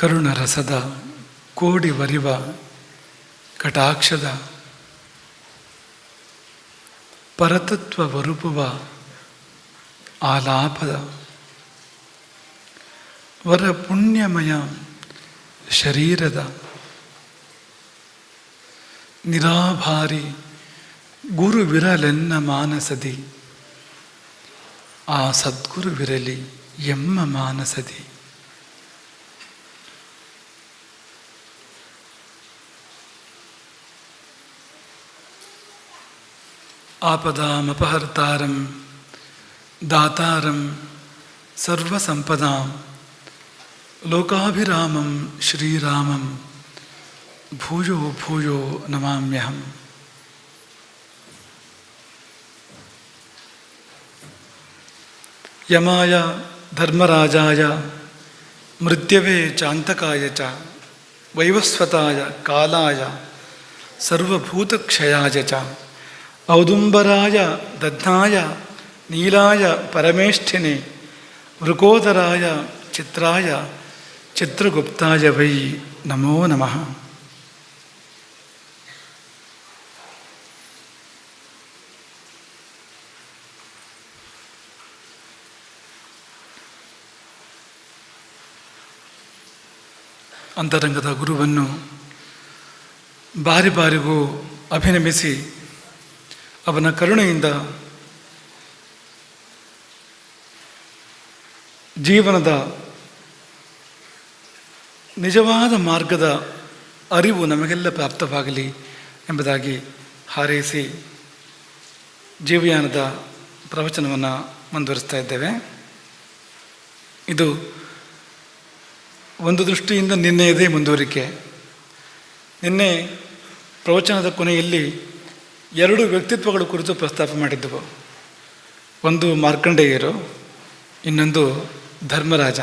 ಕರುಣರಸದ ಕೋಡಿ ವರಿವ ಕಟಾಕ್ಷದ ಪರತತ್ವ ವರುಪುವ ಆಲಾಪದ ವರ ಪುಣ್ಯಮಯ ಶರೀರದ ನಿರಾಭಾರಿ ಗುರುವಿರಲೆನ್ನ ಮಾನಸದಿ ಆ ಸದ್ಗುರುವಿರಲಿ ಎಮ್ಮ ಮಾನಸದಿ. ಆಪದಾಮಪಹರ್ತಾರಂ ದಾತಾರಂ ಸರ್ವಸಂಪದಾಂ ಲೋಕಾಭಿರಾಮಂ ಶ್ರೀರಾಮಂ ಭೂಯೋ ಭೂಯೋ ನಮಾಮ್ಯಹಂ. ಯಮಾಯ ಧರ್ಮರಾಜಾಯ ಮೃತ್ಯವೇ ಚಾಂತಕಾಯ ಚ ವೈವಸ್ವತಾಯ ಕಾಲಾಯ ಸರ್ವಭೂತಕ್ಷಯಾಯ ಚ ಔದುಂಬರಾಯ ದಧ್ನಾಯ ನೀಲಾಯ ಪರಮೇಷ್ಠಿನೇ ವೃಕೋದರಾಯ ಚಿತ್ರಾಯ ಚಿತ್ರಗುಪ್ತಾಯ ವೈ ನಮೋ ನಮಃ. ಅಂತರಂಗದ ಗುರುವನ್ನು ಬಾರಿ ಬಾರಿಗೂ ಅಭಿನಮಿಸಿ ಅವನ ಕರುಣೆಯಿಂದ ಜೀವನದ ನಿಜವಾದ ಮಾರ್ಗದ ಅರಿವು ನಮಗೆಲ್ಲ ಪ್ರಾಪ್ತವಾಗಲಿ ಎಂಬುದಾಗಿ ಹಾರೈಸಿ ಜೀವಯಾನದ ಪ್ರವಚನವನ್ನು ಮುಂದುವರಿಸ್ತಾ ಇದ್ದೇವೆ. ಇದು ಒಂದು ದೃಷ್ಟಿಯಿಂದ ನಿನ್ನೆಯದೇ ಮುಂದುವರಿಕೆ. ನಿನ್ನೆ ಪ್ರವಚನದ ಕೊನೆಯಲ್ಲಿ 2 ವ್ಯಕ್ತಿತ್ವಗಳ ಕುರಿತು ಪ್ರಸ್ತಾಪ ಮಾಡಿದ್ದವು. ಒಂದು ಮಾರ್ಕಂಡೇಯರು, ಇನ್ನೊಂದು ಧರ್ಮರಾಜ.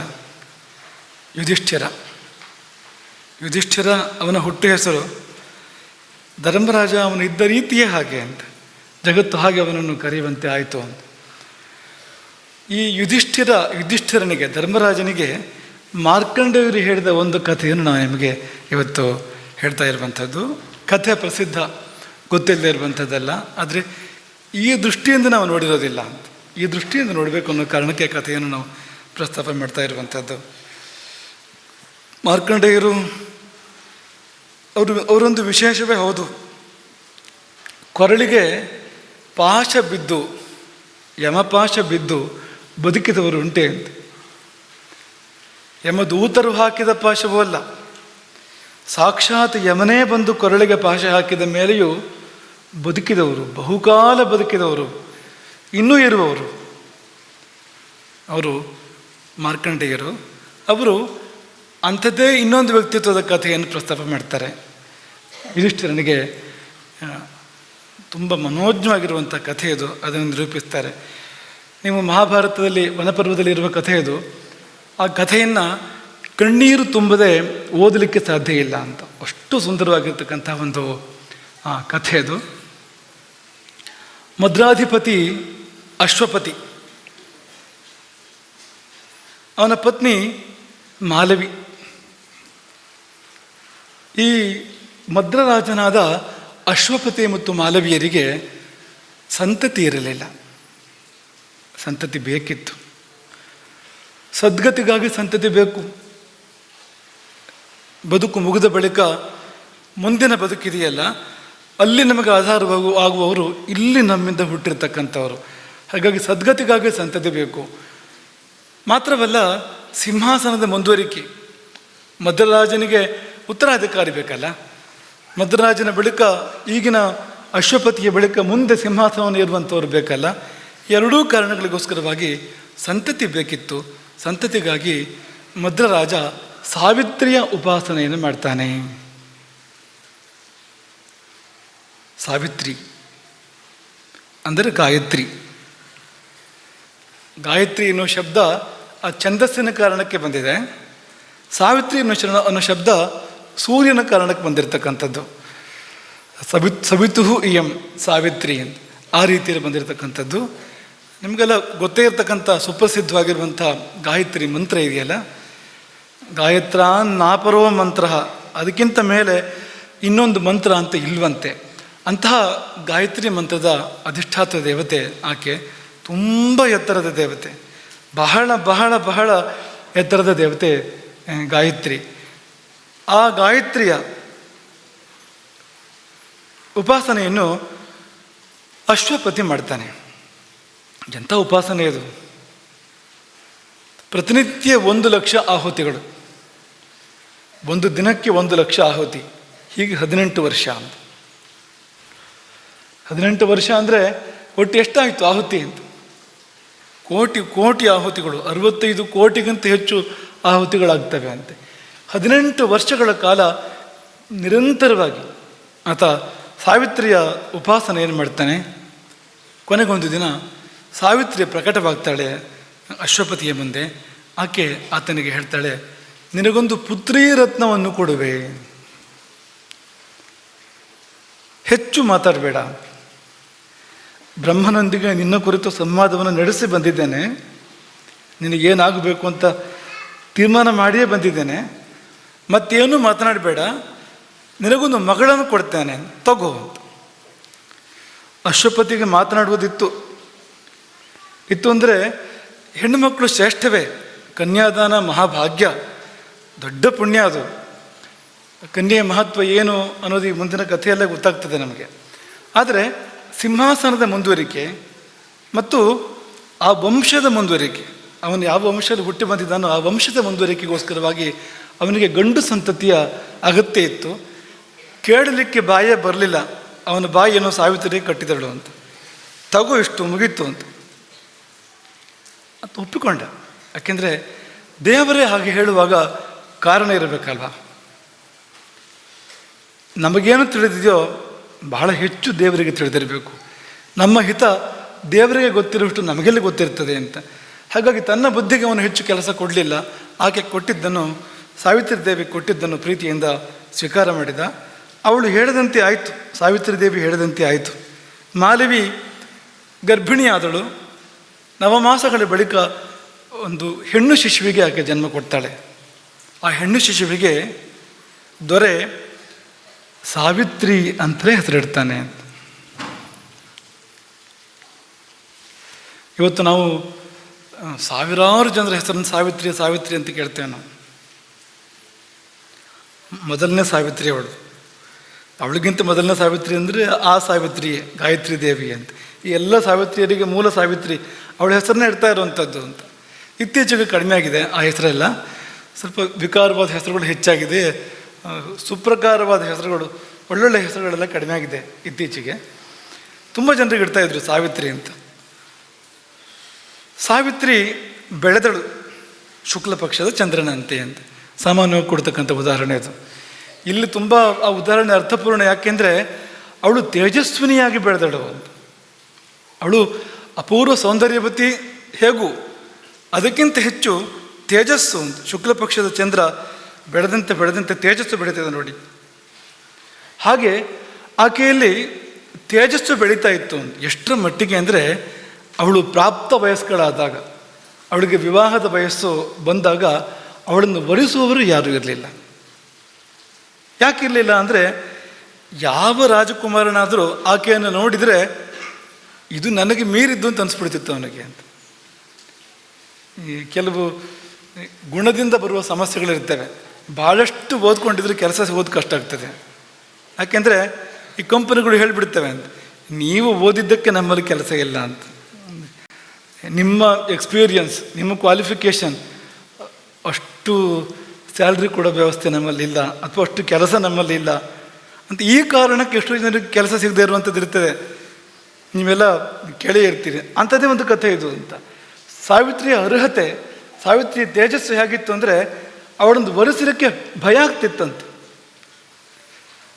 ಯುಧಿಷ್ಠಿರ ಅವನ ಹುಟ್ಟು ಹೆಸರು, ಧರ್ಮರಾಜ ಅವನು ಇದ್ದ ರೀತಿಯೇ ಹಾಗೆ ಅಂತ, ಜಗತ್ತು ಹಾಗೆ ಅವನನ್ನು ಕರೆಯುವಂತೆ ಆಯಿತು ಅಂತ. ಈ ಯುಧಿಷ್ಠಿರನಿಗೆ ಧರ್ಮರಾಜನಿಗೆ ಮಾರ್ಕಂಡೇಯರು ಹೇಳಿದ ಒಂದು ಕಥೆಯನ್ನು ನಾನು ನಿಮಗೆ ಇವತ್ತು ಹೇಳ್ತಾ ಇರುವಂಥದ್ದು. ಕಥೆ ಪ್ರಸಿದ್ಧ, ಗೊತ್ತಿಲ್ಲದೆ ಇರುವಂಥದ್ದಲ್ಲ, ಆದರೆ ಈ ದೃಷ್ಟಿಯಿಂದ ನಾವು ನೋಡಿರೋದಿಲ್ಲ ಅಂತ. ಈ ದೃಷ್ಟಿಯಿಂದ ನೋಡಬೇಕು ಅನ್ನೋ ಕಾರಣಕ್ಕೆ ಕಥೆಯನ್ನು ನಾವು ಪ್ರಸ್ತಾಪ ಮಾಡ್ತಾ ಇರುವಂಥದ್ದು. ಮಾರ್ಕಂಡೇಯರು ಅವರೊಂದು ವಿಶೇಷವೇ ಹೌದು. ಕೊರಳಿಗೆ ಪಾಶ ಬಿದ್ದು, ಯಮಪಾಶ ಬಿದ್ದು ಬದುಕಿದವರು ಉಂಟೆ ಅಂತ. ಯಮದೂತರು ಹಾಕಿದ ಪಾಶವೂ ಅಲ್ಲ, ಸಾಕ್ಷಾತ್ ಯಮನೇ ಬಂದು ಕೊರಳಿಗೆ ಪಾಶ ಹಾಕಿದ ಮೇಲೆಯೂ ಬದುಕಿದವರು, ಬಹುಕಾಲ ಬದುಕಿದವರು, ಇನ್ನೂ ಇರುವವರು ಅವರು ಮಾರ್ಕಂಡೇಯರು. ಅವರು ಅಂಥದ್ದೇ ಇನ್ನೊಂದು ವ್ಯಕ್ತಿತ್ವದ ಕಥೆಯನ್ನು ಪ್ರಸ್ತಾಪ ಮಾಡ್ತಾರೆ. ಯುಧಿಷ್ಠಿರನಿಗೆ ತುಂಬ ಮನೋಜ್ಞವಾಗಿರುವಂಥ ಕಥೆ ಇದು, ಅದನ್ನು ನಿರೂಪಿಸ್ತಾರೆ. ನೀವು ಮಹಾಭಾರತದಲ್ಲಿ ವನಪರ್ವದಲ್ಲಿ ಇರುವ ಕಥೆ ಇದು. ಆ ಕಥೆಯನ್ನು ಕಣ್ಣೀರು ತುಂಬದೆ ಓದಲಿಕ್ಕೆ ಸಾಧ್ಯ ಇಲ್ಲ ಅಂತ, ಅಷ್ಟು ಸುಂದರವಾಗಿರ್ತಕ್ಕಂಥ ಒಂದು ಕಥೆ ಅದು. ಮದ್ರಾಧಿಪತಿ ಅಶ್ವಪತಿ, ಅವನ ಪತ್ನಿ ಮಾಲವಿ. ಈ ಮದ್ರರಾಜನಾದ ಅಶ್ವಪತಿ ಮತ್ತು ಮಾಲವಿಯರಿಗೆ ಸಂತತಿ ಇರಲಿಲ್ಲ. ಸಂತತಿ ಬೇಕಿತ್ತು, ಸದ್ಗತಿಗಾಗಿ ಸಂತತಿ ಬೇಕು. ಬದುಕು ಮುಗಿದ ಬಳಿಕ ಮುಂದಿನ ಬದುಕಿದೆಯಲ್ಲ, ಅಲ್ಲಿ ನಮಗೆ ಆಗುವವರು ಇಲ್ಲಿ ನಮ್ಮಿಂದ ಹುಟ್ಟಿರ್ತಕ್ಕಂಥವರು. ಹಾಗಾಗಿ ಸದ್ಗತಿಗಾಗಿ ಸಂತತಿ ಬೇಕು. ಮಾತ್ರವಲ್ಲ, ಸಿಂಹಾಸನದ ಮುಂದುವರಿಕೆ. ಮದ್ರರಾಜನಿಗೆ ಉತ್ತರಾಧಿಕಾರಿ ಬೇಕಲ್ಲ. ಮದ್ರರಾಜನ ಬಳಿಕ ಈಗಿನ ಅಶ್ವಪತಿಯ ಬಳಿಕ ಮುಂದೆ ಸಿಂಹಾಸನವನ್ನು ಇರುವಂಥವ್ರು ಬೇಕಲ್ಲ. ಎರಡೂ ಕಾರಣಗಳಿಗೋಸ್ಕರವಾಗಿ ಸಂತತಿ ಬೇಕಿತ್ತು. ಸಂತತಿಗಾಗಿ ಮದ್ರರಾಜ ಸಾವಿತ್ರಿಯ ಉಪಾಸನೆಯನ್ನು ಮಾಡ್ತಾನೆ. ಸಾವಿತ್ರಿ ಅಂದರೆ ಗಾಯತ್ರಿ. ಗಾಯತ್ರಿ ಅನ್ನೋ ಶಬ್ದ ಆ ಛಂದಸ್ಸಿನ ಕಾರಣಕ್ಕೆ ಬಂದಿದೆ. ಸಾವಿತ್ರಿ ಅನ್ನೋ ಶಬ್ದ ಸೂರ್ಯನ ಕಾರಣಕ್ಕೆ ಬಂದಿರತಕ್ಕಂಥದ್ದು. ಸವಿತು ಇಯಂ ಸಾವಿತ್ರಿ ಅಂತ ಆ ರೀತಿಯಲ್ಲಿ ಬಂದಿರತಕ್ಕಂಥದ್ದು. ನಿಮಗೆಲ್ಲ ಗೊತ್ತೇ ಇರತಕ್ಕಂಥ ಸುಪ್ರಸಿದ್ಧವಾಗಿರುವಂಥ ಗಾಯತ್ರಿ ಮಂತ್ರ ಇದೆಯಲ್ಲ, ಗಾಯತ್ರಾನ್ನಾಪರೋ ಮಂತ್ರ, ಅದಕ್ಕಿಂತ ಮೇಲೆ ಇನ್ನೊಂದು ಮಂತ್ರ ಅಂತ ಇಲ್ವಂತೆ. ಅಂತಹ ಗಾಯತ್ರಿ ಮಂತ್ರದ ಅಧಿಷ್ಠಾತ ದೇವತೆ ಆಕೆ. ತುಂಬ ಎತ್ತರದ ದೇವತೆ, ಬಹಳ ಬಹಳ ಬಹಳ ಎತ್ತರದ ದೇವತೆ ಗಾಯತ್ರಿ. ಆ ಗಾಯತ್ರಿಯ ಉಪಾಸನೆಯನ್ನು ಅಶ್ವಪತಿ ಮಾಡ್ತಾನೆ. ಎಂಥ ಉಪಾಸನೆ ಇದು! ಪ್ರತಿನಿತ್ಯ 1,00,000 ಆಹುತಿಗಳು, ಒಂದು ದಿನಕ್ಕೆ 1,00,000 ಆಹುತಿ, ಹೀಗೆ 18 ವರ್ಷ ಅಂತ. 18 ವರ್ಷ ಅಂದರೆ ಒಟ್ಟು ಎಷ್ಟಾಯಿತು ಆಹುತಿ ಅಂತ? ಕೋಟಿ ಕೋಟಿ ಆಹುತಿಗಳು, 65 ಕೋಟಿಗಿಂತ ಹೆಚ್ಚು ಆಹುತಿಗಳಾಗ್ತವೆ ಅಂತೆ. 18 ವರ್ಷಗಳ ಕಾಲ ನಿರಂತರವಾಗಿ ಆತ ಸಾವಿತ್ರಿಯ ಉಪಾಸನೆ ಏನು ಮಾಡ್ತಾನೆ. ಕೊನೆಗೊಂದು ದಿನ ಸಾವಿತ್ರಿ ಪ್ರಕಟವಾಗ್ತಾಳೆ ಅಶ್ವಪತಿಯ ಮುಂದೆ. ಆಕೆ ಆತನಿಗೆ ಹೇಳ್ತಾಳೆ, ನಿನಗೊಂದು ಪುತ್ರೀ ರತ್ನವನ್ನು ಕೊಡುವೆ, ಹೆಚ್ಚು ಮಾತಾಡಬೇಡ. ಬ್ರಹ್ಮನೊಂದಿಗೆ ನಿನ್ನ ಕುರಿತು ಸಂವಾದವನ್ನು ನಡೆಸಿ ಬಂದಿದ್ದೇನೆ, ನಿನಗೇನಾಗಬೇಕು ಅಂತ ತೀರ್ಮಾನ ಮಾಡಿಯೇ ಬಂದಿದ್ದೇನೆ, ಮತ್ತೇನೂ ಮಾತನಾಡಬೇಡ, ನಿನಗೊಂದು ಮಗಳನ್ನು ಕೊಡ್ತೇನೆ, ತಗೋ ಅಂತ. ಅಶ್ವಪತಿಗೆ ಮಾತನಾಡುವುದಿತ್ತು ಅಂದರೆ ಹೆಣ್ಣು ಮಕ್ಕಳು ಶ್ರೇಷ್ಠವೇ, ಕನ್ಯಾದಾನ ಮಹಾಭಾಗ್ಯ, ದೊಡ್ಡ ಪುಣ್ಯ ಅದು. ಕನ್ಯೆಯ ಮಹತ್ವ ಏನು ಅನ್ನೋದು ಈ ಮುಂದಿನ ಕಥೆಯಲ್ಲೇ ಗೊತ್ತಾಗ್ತದೆ ನಮಗೆ. ಆದರೆ ಸಿಂಹಾಸನದ ಮುಂದುವರಿಕೆ ಮತ್ತು ಆ ವಂಶದ ಮುಂದುವರಿಕೆ, ಅವನು ಯಾವ ವಂಶದಲ್ಲಿ ಹುಟ್ಟಿ ಬಂದಿದ್ದಾನೋ ಆ ವಂಶದ ಮುಂದುವರಿಕೆಗೋಸ್ಕರವಾಗಿ ಅವನಿಗೆ ಗಂಡು ಸಂತತಿಯ ಅಗತ್ಯ ಇತ್ತು. ಕೇಳಲಿಕ್ಕೆ ಬಾಯೇ ಬರಲಿಲ್ಲ, ಅವನ ಬಾಯಿಯನ್ನು ಸಾವಿತ್ರಿ ಕಟ್ಟಿದಳು ಅಂತ. ತಗೋ, ಇಷ್ಟು ಮುಗೀತು ಅಂತ ಒಪ್ಪಿಕೊಂಡ. ಯಾಕೆಂದರೆ ದೇವರೇ ಹಾಗೆ ಹೇಳುವಾಗ ಕಾರಣ ಇರಬೇಕಲ್ವ. ನಮಗೇನು ತಿಳಿದಿದೆಯೋ ಬಹಳ ಹೆಚ್ಚು ದೇವರಿಗೆ ತಿಳಿದಿರಬೇಕು. ನಮ್ಮ ಹಿತ ದೇವರಿಗೆ ಗೊತ್ತಿರುವಷ್ಟು ನಮಗೆಲ್ಲ ಗೊತ್ತಿರ್ತದೆ ಅಂತ. ಹಾಗಾಗಿ ತನ್ನ ಬುದ್ಧಿಗೆ ಅವನು ಹೆಚ್ಚು ಕೆಲಸ ಕೊಡಲಿಲ್ಲ. ಆಕೆ ಕೊಟ್ಟಿದ್ದನ್ನು, ಸಾವಿತ್ರಿ ದೇವಿ ಕೊಟ್ಟಿದ್ದನ್ನು ಪ್ರೀತಿಯಿಂದ ಸ್ವೀಕಾರ ಮಾಡಿದ. ಅವಳು ಹೇಳಿದಂತೆ ಆಯಿತು, ಸಾವಿತ್ರಿ ದೇವಿ ಹೇಳಿದಂತೆ ಆಯಿತು. ಮಾಲವಿ ಗರ್ಭಿಣಿಯಾದಳು. ನವಮಾಸಗಳ ಬಳಿಕ ಒಂದು ಹೆಣ್ಣು ಶಿಶುವಿಗೆ ಆಕೆ ಜನ್ಮ ಕೊಡ್ತಾಳೆ. ಆ ಹೆಣ್ಣು ಶಿಶುವಿಗೆ ದೊರೆ ಸಾವಿತ್ರಿ ಅಂತಲೇ ಹೆಸರಿಡ್ತಾನೆ. ಇವತ್ತು ನಾವು ಸಾವಿರಾರು ಜನರ ಹೆಸರನ್ನು ಸಾವಿತ್ರಿ ಸಾವಿತ್ರಿ ಅಂತ ಕೇಳ್ತೇವೆ ನಾವು. ಮೊದಲನೇ ಸಾವಿತ್ರಿ ಅವಳಿಗಿಂತ ಮೊದಲನೇ ಸಾವಿತ್ರಿ ಅಂದರೆ ಆ ಸಾವಿತ್ರಿ ಗಾಯತ್ರಿ ದೇವಿ ಅಂತ. ಈ ಎಲ್ಲ ಸಾವಿತ್ರಿಯರಿಗೆ ಮೂಲ ಸಾವಿತ್ರಿ ಅವಳ ಹೆಸರನ್ನೇ ಇಡ್ತಾ ಇರುವಂಥದ್ದು ಅಂತ. ಇತ್ತೀಚೆಗೆ ಕಡಿಮೆ ಆಗಿದೆ ಆ ಹೆಸರೆಲ್ಲ, ಸ್ವಲ್ಪ ವಿಕಾರವಾದ ಹೆಸರುಗಳು ಹೆಚ್ಚಾಗಿದೆ, ಸುಪ್ರಕಾರವಾದ ಹೆಸರುಗಳು, ಒಳ್ಳೊಳ್ಳೆ ಹೆಸರುಗಳೆಲ್ಲ ಕಡಿಮೆ ಆಗಿದೆ ಇತ್ತೀಚೆಗೆ. ತುಂಬ ಜನರಿಗೆ ಇಡ್ತಾ ಇದ್ರು ಸಾವಿತ್ರಿ ಅಂತ. ಸಾವಿತ್ರಿ ಬೆಳೆದಳು ಶುಕ್ಲ ಪಕ್ಷದ ಚಂದ್ರನಂತೆ ಅಂತ ಸಾಮಾನ್ಯವಾಗಿ ಕೊಡ್ತಕ್ಕಂಥ ಉದಾಹರಣೆ ಅದು. ಇಲ್ಲಿ ತುಂಬ ಆ ಉದಾಹರಣೆ ಅರ್ಥಪೂರ್ಣ. ಯಾಕೆಂದರೆ ಅವಳು ತೇಜಸ್ವಿನಿಯಾಗಿ ಬೆಳೆದಳು ಅಂತ. ಅವಳು ಅಪೂರ್ವ ಸೌಂದರ್ಯವತಿ ಹೇಗೂ ಅದಕ್ಕಿಂತ ಹೆಚ್ಚು ತೇಜಸ್ಸು ಅಂತ. ಶುಕ್ಲ ಪಕ್ಷದ ಚಂದ್ರ ಬೆಳೆದಂತೆ ಬೆಳೆದಂತೆ ತೇಜಸ್ಸು ಬೆಳೀತದೆ ನೋಡಿ. ಹಾಗೆ ಆಕೆಯಲ್ಲಿ ತೇಜಸ್ಸು ಬೆಳೀತಾ ಇತ್ತು. ಎಷ್ಟರ ಮಟ್ಟಿಗೆ ಅಂದರೆ ಅವಳು ಪ್ರಾಪ್ತ ವಯಸ್ಕಳಾದಾಗ, ಅವಳಿಗೆ ವಿವಾಹದ ವಯಸ್ಸು ಬಂದಾಗ ಅವಳನ್ನು ವರಿಸುವವರು ಯಾರೂ ಇರಲಿಲ್ಲ. ಯಾಕಿರಲಿಲ್ಲ ಅಂದರೆ ಯಾವ ರಾಜಕುಮಾರನಾದರೂ ಆಕೆಯನ್ನು ನೋಡಿದರೆ ಇದು ನನಗೆ ಮೀರಿದ್ದು ಅಂತ ಅನಿಸ್ಬಿಡ್ತಿತ್ತು ಅವನಿಗೆ ಅಂತ. ಈ ಕೆಲವು ಗುಣದಿಂದ ಬರುವ ಸಮಸ್ಯೆಗಳಿರ್ತವೆ. ಭಾಳಷ್ಟು ಓದ್ಕೊಂಡಿದ್ರೆ ಕೆಲಸ ಸಿಗೋದು ಕಷ್ಟ ಆಗ್ತದೆ. ಯಾಕೆಂದರೆ ಈ ಕಂಪನಿಗಳು ಹೇಳಿಬಿಡ್ತವೆ ಅಂತ, ನೀವು ಓದಿದ್ದಕ್ಕೆ ನಮ್ಮಲ್ಲಿ ಕೆಲಸ ಇಲ್ಲ ಅಂತ, ನಿಮ್ಮ ಎಕ್ಸ್ಪೀರಿಯನ್ಸ್, ನಿಮ್ಮ ಕ್ವಾಲಿಫಿಕೇಷನ್ ಅಷ್ಟು ಸ್ಯಾಲ್ರಿ ಕೊಡೋ ವ್ಯವಸ್ಥೆ ನಮ್ಮಲ್ಲಿಲ್ಲ, ಅಥವಾ ಅಷ್ಟು ಕೆಲಸ ನಮ್ಮಲ್ಲಿ ಇಲ್ಲ ಅಂತ. ಈ ಕಾರಣಕ್ಕೆ ಎಷ್ಟೋ ಜನರಿಗೆ ಕೆಲಸ ಸಿಗದೇ ಇರುವಂಥದ್ದು ಇರ್ತದೆ. ನೀವೆಲ್ಲ ಕೇಳೇ ಇರ್ತೀರಿ. ಅಂಥದ್ದೇ ಒಂದು ಕಥೆ ಇದು ಅಂತ. ಸಾವಿತ್ರಿಯ ಅರ್ಹತೆ, ಸಾವಿತ್ರಿಯ ತೇಜಸ್ಸು ಹೇಗಿತ್ತು ಅಂದರೆ ಅವಳೊಂದು ವರಿಸಲಿಕ್ಕೆ ಭಯ ಆಗ್ತಿತ್ತಂತೆ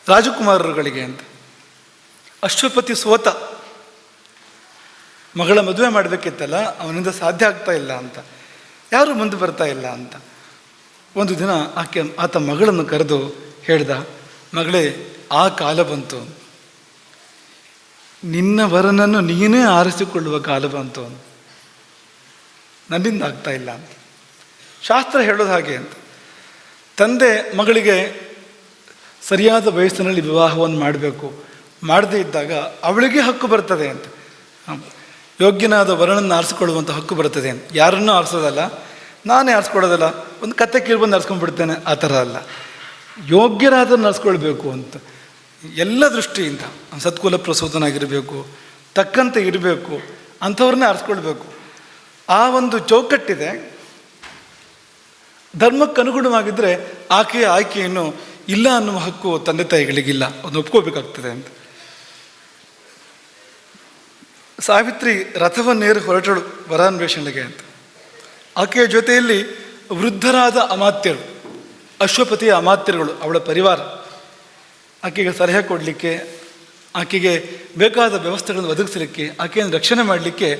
ರಾಜಕುಮಾರರುಗಳಿಗೆ ಅಂತ. ಅಶ್ವಪತಿ ಸೋತ, ಮಗಳ ಮದುವೆ ಮಾಡಬೇಕಿತ್ತಲ್ಲ, ಅವನಿಂದ ಸಾಧ್ಯ ಆಗ್ತಾ ಇಲ್ಲ ಅಂತ, ಯಾರೂ ಮುಂದೆ ಬರ್ತಾ ಇಲ್ಲ ಅಂತ. ಒಂದು ದಿನ ಆತ ಮಗಳನ್ನು ಕರೆದು ಹೇಳ್ದ, ಮಗಳೇ, ಆ ಕಾಲ ಬಂತು, ನಿನ್ನ ವರನನ್ನು ನೀನೇ ಆರಿಸಿಕೊಳ್ಳುವ ಕಾಲ ಬಂತು, ನನ್ನಿಂದ ಆಗ್ತಾ ಇಲ್ಲ ಅಂತ. ಶಾಸ್ತ್ರ ಹೇಳೋದು ಹಾಗೆ ಅಂತ. ತಂದೆ ಮಗಳಿಗೆ ಸರಿಯಾದ ವಯಸ್ಸಿನಲ್ಲಿ ವಿವಾಹವನ್ನು ಮಾಡಬೇಕು, ಮಾಡದೇ ಇದ್ದಾಗ ಅವಳಿಗೆ ಹಕ್ಕು ಬರ್ತದೆ ಅಂತ, ಯೋಗ್ಯನಾದ ವರನನ್ನು ಆರಿಸ್ಕೊಳ್ಳುವಂಥ ಹಕ್ಕು ಬರ್ತದೆ ಅಂತ. ಯಾರನ್ನೂ ಆರಿಸೋದಲ್ಲ, ನಾನೇ ಆರಿಸ್ಕೊಳ್ಳೋದಲ್ಲ, ಒಂದು ಕತೆ ಕೇಳ್ಬಂದು ಆರಿಸ್ಕೊಂಡ್ಬಿಡ್ತೇನೆ, ಆ ಥರ ಅಲ್ಲ. ಯೋಗ್ಯರಾದನ್ನು ಆರಿಸ್ಕೊಳ್ಬೇಕು ಅಂತ ಎಲ್ಲ ದೃಷ್ಟಿಯಿಂದ. ಸತ್ಕುಲ ಪ್ರಸೂತನಾಗಿರಬೇಕು, ತಕ್ಕಂತೆ ಇರಬೇಕು, ಅಂಥವ್ರನ್ನೇ ಆರಿಸ್ಕೊಳ್ಬೇಕು. ಆ ಒಂದು ಚೌಕಟ್ಟಿದೆ. ಧರ್ಮಕ್ಕೆ ಅನುಗುಣವಾಗಿದ್ದರೆ ಆಕೆಯ ಆಯ್ಕೆಯನ್ನು ಇಲ್ಲ ಅನ್ನುವ ಹಕ್ಕು ತಂದೆ ತಾಯಿಗಳಿಗಿಲ್ಲ, ಅದನ್ನು ಒಪ್ಕೋಬೇಕಾಗ್ತದೆ ಅಂತ. ಸಾವಿತ್ರಿ ರಥವನ್ನೇರಿ ಹೊರಟಳು ವರಾನ್ವೇಷಣೆಗೆ ಅಂತ. ಆಕೆಯ ಜೊತೆಯಲ್ಲಿ ವೃದ್ಧರಾದ ಅಮಾತ್ಯರು, ಅಶ್ವಪತಿಯ ಅಮಾತ್ಯರುಗಳು, ಅವಳ ಪರಿವಾರ. ಆಕೆಗೆ ಸಲಹೆ ಕೊಡಲಿಕ್ಕೆ, ಆಕೆಗೆ ಬೇಕಾದ ವ್ಯವಸ್ಥೆಗಳನ್ನು ಒದಗಿಸಲಿಕ್ಕೆ, ಆಕೆಯನ್ನು ರಕ್ಷಣೆ ಮಾಡಲಿಕ್ಕೆ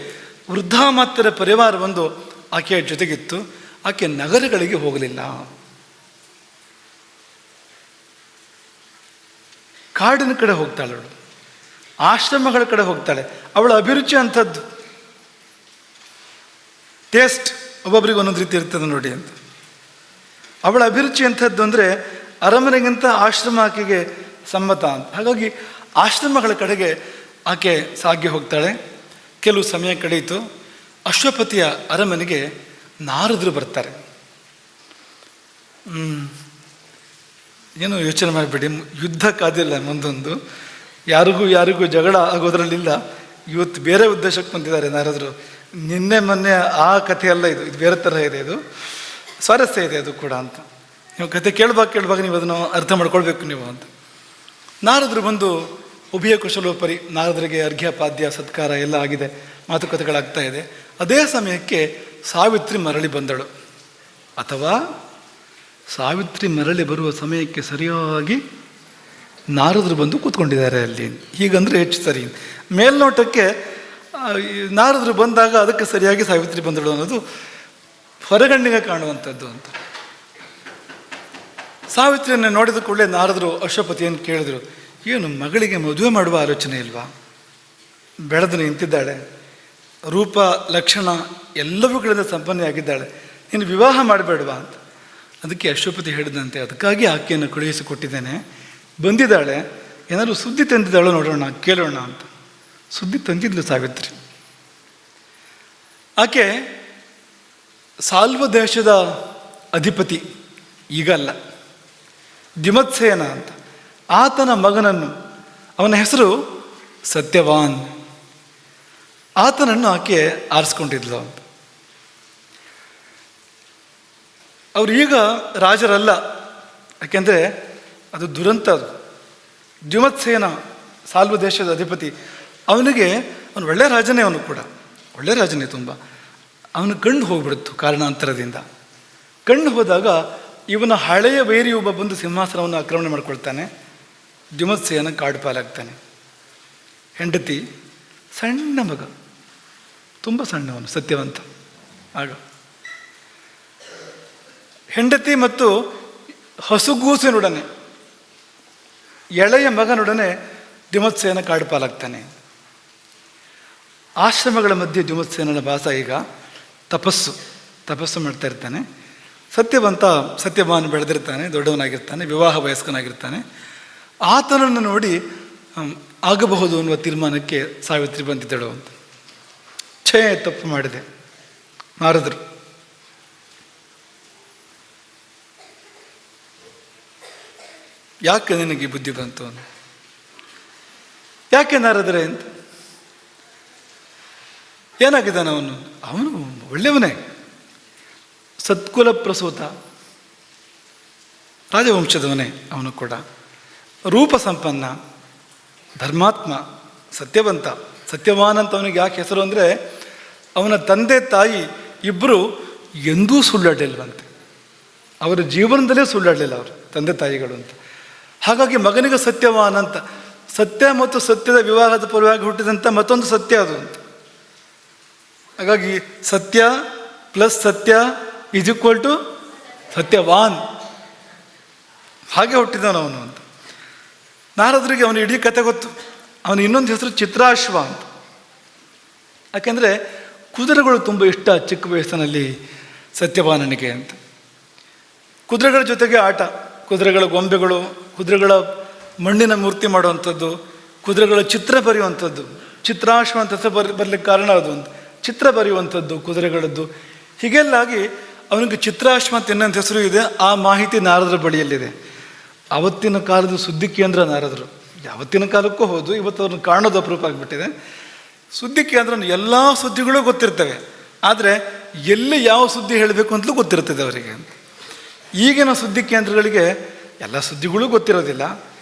ವೃದ್ಧಾಮಾತ್ಯರ ಪರಿವಾರ ಒಂದು ಆಕೆಯ ಜೊತೆಗಿತ್ತು. ಆಕೆ ನಗರಗಳಿಗೆ ಹೋಗಲಿಲ್ಲ, ಕಾಡಿನ ಕಡೆ ಹೋಗ್ತಾಳೆ, ಅವಳು ಆಶ್ರಮಗಳ ಕಡೆ ಹೋಗ್ತಾಳೆ. ಅವಳ ಅಭಿರುಚಿ ಅಂಥದ್ದು. ಟೇಸ್ಟ್ ಒಬ್ಬೊಬ್ರಿಗೆ ಒಂದೊಂದು ರೀತಿ ಇರ್ತದೆ ನೋಡಿ ಅಂತ. ಅವಳ ಅಭಿರುಚಿ ಅಂಥದ್ದು ಅಂದರೆ ಅರಮನೆಗಿಂತ ಆಶ್ರಮ ಆಕೆಗೆ ಸಮ್ಮತ ಅಂತ. ಹಾಗಾಗಿ ಆಶ್ರಮಗಳ ಕಡೆಗೆ ಆಕೆ ಸಾಗಿ ಹೋಗ್ತಾಳೆ. ಕೆಲವು ಸಮಯ ಕಳೆಯಿತು. ಅಶ್ವಪತಿಯ ಅರಮನೆಗೆ ನಾರದರು ಬರ್ತಾರೆ. ಏನು ಯೋಚನೆ ಮಾಡಿಬಿಡಿ, ಯುದ್ಧ ಕಾದಿಲ್ಲ, ಮುಂದೊಂದು ಯಾರಿಗೂ ಜಗಳ ಆಗೋದ್ರಲ್ಲಿಲ್ಲ. ಇವತ್ತು ಬೇರೆ ಉದ್ದೇಶಕ್ಕೆ ಬಂದಿದ್ದಾರೆ ನಾರದರು. ನಿನ್ನೆ ಮೊನ್ನೆ ಆ ಕಥೆಯಲ್ಲ, ಇದು ಬೇರೆ ಥರ ಇದೆ, ಇದು ಸ್ವಾರಸ್ಯ ಇದೆ ಅದು ಕೂಡ ಅಂತ. ನೀವು ಕಥೆ ಕೇಳುವಾಗ ನೀವು ಅದನ್ನು ಅರ್ಥ ಮಾಡ್ಕೊಳ್ಬೇಕು ನೀವು ಅಂತ. ನಾರದರು ಬಂದು ಉಭಯ ಕುಶಲೋಪರಿ, ನಾರದರಿಗೆ ಅರ್ಘ್ಯ ಪಾದ್ಯ ಸತ್ಕಾರ ಎಲ್ಲ ಆಗಿದೆ, ಮಾತುಕತೆಗಳಾಗ್ತಾ ಇದೆ. ಅದೇ ಸಮಯಕ್ಕೆ ಸಾವಿತ್ರಿ ಮರಳಿ ಬಂದಳು. ಅಥವಾ ಸಾವಿತ್ರಿ ಮರಳಿ ಬರುವ ಸಮಯಕ್ಕೆ ಸರಿಯಾಗಿ ನಾರದರು ಬಂದು ಕೂತ್ಕೊಂಡಿದ್ದಾರೆ ಅಲ್ಲಿ. ಹೀಗಂದರೆ ಹೆಚ್ಚು ಸರಿ. ಮೇಲ್ನೋಟಕ್ಕೆ ನಾರದರು ಬಂದಾಗ ಅದಕ್ಕೆ ಸರಿಯಾಗಿ ಸಾವಿತ್ರಿ ಬಂದಳು ಅನ್ನೋದು ಹೊರಗಣ್ಣಿಗೆ ಕಾಣುವಂಥದ್ದು ಅಂತ. ಸಾವಿತ್ರಿಯನ್ನು ನೋಡಿದ ಕೂಡಲೇ ನಾರದರು ಅಶ್ವಪತಿಯನ್ನು ಕೇಳಿದರು, ಏನು ಮಗಳಿಗೆ ಮದುವೆ ಮಾಡುವ ಆಲೋಚನೆ ಇಲ್ವಾ? ಬೆಳೆದು ನಿಂತಿದ್ದಾಳೆ, ರೂಪ ಲಕ್ಷಣ ಎಲ್ಲವುಗಳಿಂದ ಸಂಪನ್ನೆಯಾಗಿದ್ದಾಳೆ, ನೀನು ವಿವಾಹ ಮಾಡಬೇಡವಾ ಅಂತ. ಅದಕ್ಕೆ ಅಶ್ವಪತಿ ಹೇಳಿದಂತೆ, ಅದಕ್ಕಾಗಿ ಆಕೆಯನ್ನು ಕಳುಹಿಸಿಕೊಟ್ಟಿದ್ದೇನೆ, ಬಂದಿದ್ದಾಳೆ, ಏನಾದರೂ ಸುದ್ದಿ ತಂದಿದ್ದಾಳೋ ನೋಡೋಣ, ಕೇಳೋಣ ಅಂತ. ಸುದ್ದಿ ತಂದಿದ್ಲು ಸಾವಿತ್ರಿ. ಆಕೆ ಸಾಲ್ವ ದೇಶದ ಅಧಿಪತಿ, ಈಗಲ್ಲ, ದ್ಯುಮತ್ಸೇನ ಅಂತ, ಆತನ ಮಗನನ್ನು, ಅವನ ಹೆಸರು ಸತ್ಯವಾನ್, ಆತನನ್ನು ಆಕೆ ಆರಿಸ್ಕೊಂಡಿದ್ಲು ಅಂತ. ಅವರು ಈಗ ರಾಜರಲ್ಲ, ಯಾಕೆಂದರೆ ಅದು ದುರಂತ. ಅದು ದ್ಯುಮತ್ಸೇನ ಸಾಲ್ವ ದೇಶದ ಅಧಿಪತಿ. ಅವನಿಗೆ ಅವನು ಒಳ್ಳೆಯ ರಾಜನೇ, ಅವನು ಕೂಡ ಒಳ್ಳೆಯ ರಾಜನೇ ತುಂಬ. ಅವನು ಕಣ್ಣು ಹೋಗ್ಬಿಡ್ತು ಕಾರಣಾಂತರದಿಂದ. ಕಣ್ಣು ಹೋದಾಗ ಇವನ ಹಳೆಯ ವೈರಿ ಒಬ್ಬ ಬಂದು ಸಿಂಹಾಸನವನ್ನು ಆಕ್ರಮಣ ಮಾಡ್ಕೊಳ್ತಾನೆ. ದ್ಯುಮತ್ಸೇನ ಕಾಡು ಪಾಲಾಗ್ತಾನೆ. ಹೆಂಡತಿ, ಸಣ್ಣ ಮಗ, ತುಂಬ ಸಣ್ಣವನು, ಸತ್ಯವಂತ. ಆಗ ಹೆಂಡತಿ ಮತ್ತು ಹಸುಗೂಸಿನೊಡನೆ, ಎಳೆಯ ಮಗನೊಡನೆ ದ್ಯುಮತ್ಸೇನ ಕಾಡು ಪಾಲಾಗ್ತಾನೆ. ಆಶ್ರಮಗಳ ಮಧ್ಯೆ ದ್ಯುಮತ್ಸೇನನ ವಾಸ. ಈಗ ತಪಸ್ಸು ಮಾಡ್ತಾ ಇರ್ತಾನೆ. ಸತ್ಯವಾನ್ ಬೆಳೆದಿರ್ತಾನೆ, ದೊಡ್ಡವನಾಗಿರ್ತಾನೆ, ವಿವಾಹ ವಯಸ್ಕನಾಗಿರ್ತಾನೆ. ಆತನನ್ನು ನೋಡಿ ಆಗಬಹುದು ಅನ್ನುವ ತೀರ್ಮಾನಕ್ಕೆ ಸಾವಿತ್ರಿ ಬಂದಿದ್ದಳು ಅಂತ. ತಪ್ಪು ಮಾಡಿದೆ ನಾರದರು. ಯಾಕೆ ನಿನಗೆ ಬುದ್ಧಿ ಬಂತು ಅಂತ. ಯಾಕೆ ನಾರದರೆ ಅಂತ. ಏನಾಗಿದ್ದಾನೆ ಅವನು ಒಳ್ಳೆಯವನೇ, ಸತ್ಕುಲ ಪ್ರಸೂತ, ರಾಜವಂಶದವನೇ. ಅವನು ಕೂಡ ರೂಪ ಸಂಪನ್ನ, ಧರ್ಮಾತ್ಮ, ಸತ್ಯವಂತ. ಸತ್ಯವಾನ್ ಅಂತ ಅವನಿಗೆ ಯಾಕೆ ಹೆಸರು ಅಂದರೆ, ಅವನ ತಂದೆ ತಾಯಿ ಇಬ್ಬರು ಎಂದೂ ಸುಳ್ಳಾಡಲಿಲ್ವಂತೆ. ಅವರ ಜೀವನದಲ್ಲೇ ಸುಳ್ಳಾಡಲಿಲ್ಲ ಅವರು ತಂದೆ ತಾಯಿಗಳು ಅಂತ. ಹಾಗಾಗಿ ಮಗನಿಗೆ ಸತ್ಯವಾನ್ ಅಂತ. ಸತ್ಯ ಮತ್ತು ಸತ್ಯದ ವಿವಾಹದ ಪರವಾಗಿ ಹುಟ್ಟಿದಂಥ ಮತ್ತೊಂದು ಸತ್ಯ ಅದು ಅಂತ. ಹಾಗಾಗಿ ಸತ್ಯ ಪ್ಲಸ್ ಸತ್ಯ ಈಸ್ ಈಕ್ವಲ್ ಟು ಸತ್ಯವಾನ್. ಹಾಗೆ ಹುಟ್ಟಿದವನು ಅಂತ. ನಾರದರಿಗೆ ಅವನ ಇಡೀ ಕತೆ ಗೊತ್ತು. ಅವನ ಇನ್ನೊಂದು ಹೆಸರು ಚಿತ್ರಾಶ್ವ ಅಂತ. ಯಾಕೆಂದರೆ ಕುದುರೆಗಳು ತುಂಬ ಇಷ್ಟ ಚಿಕ್ಕ ವಯಸ್ಸಿನಲ್ಲಿ ಸತ್ಯವಾನನಿಗೆ ಅಂತ. ಕುದುರೆಗಳ ಜೊತೆಗೆ ಆಟ, ಕುದುರೆಗಳ ಗೊಂಬೆಗಳು, ಕುದುರೆಗಳ ಮಣ್ಣಿನ ಮೂರ್ತಿ ಮಾಡುವಂಥದ್ದು, ಕುದುರೆಗಳ ಚಿತ್ರ ಬರೆಯುವಂಥದ್ದು. ಚಿತ್ರಾಶ್ವ ಅಂತ ಬರಲಿಕ್ಕೆ ಕಾರಣ ಅದು ಒಂದು ಚಿತ್ರ ಬರೆಯುವಂಥದ್ದು ಕುದುರೆಗಳದ್ದು. ಹೀಗೆಲ್ಲಾಗಿ ಅವನಿಗೆ ಚಿತ್ರಾಶ್ವ ಅಂತ ಇನ್ನೊಂದು ಹೆಸರು ಇದೆ. ಆ ಮಾಹಿತಿ ನಾರದರ ಬಳಿಯಲ್ಲಿದೆ. ಆವತ್ತಿನ ಕಾಲದ ಸುದ್ದಿ ಕೇಂದ್ರ ನಾರದರು. ಯಾವತ್ತಿನ ಕಾಲಕ್ಕೂ ಹೌದು, ಇವತ್ತು ಅವ್ರನ್ನ ಕಾಣೋದು ಅಪರೂಪ ಆಗಿಬಿಟ್ಟಿದೆ. ಸುದ್ದಿ ಕೇಂದ್ರ ಎಲ್ಲ ಸುದ್ದಿಗಳು ಗೊತ್ತಿರ್ತವೆ, ಆದರೆ ಎಲ್ಲಿ ಯಾವ ಸುದ್ದಿ ಹೇಳಬೇಕು ಅಂತಲೂ ಗೊತ್ತಿರ್ತದೆ ಅವರಿಗೆ. ಈಗಿನ ಸುದ್ದಿ ಕೇಂದ್ರಗಳಿಗೆ ಎಲ್ಲ ಸುದ್ದಿಗಳೂ ಗೊತ್ತಿರೋದಿಲ್ಲ,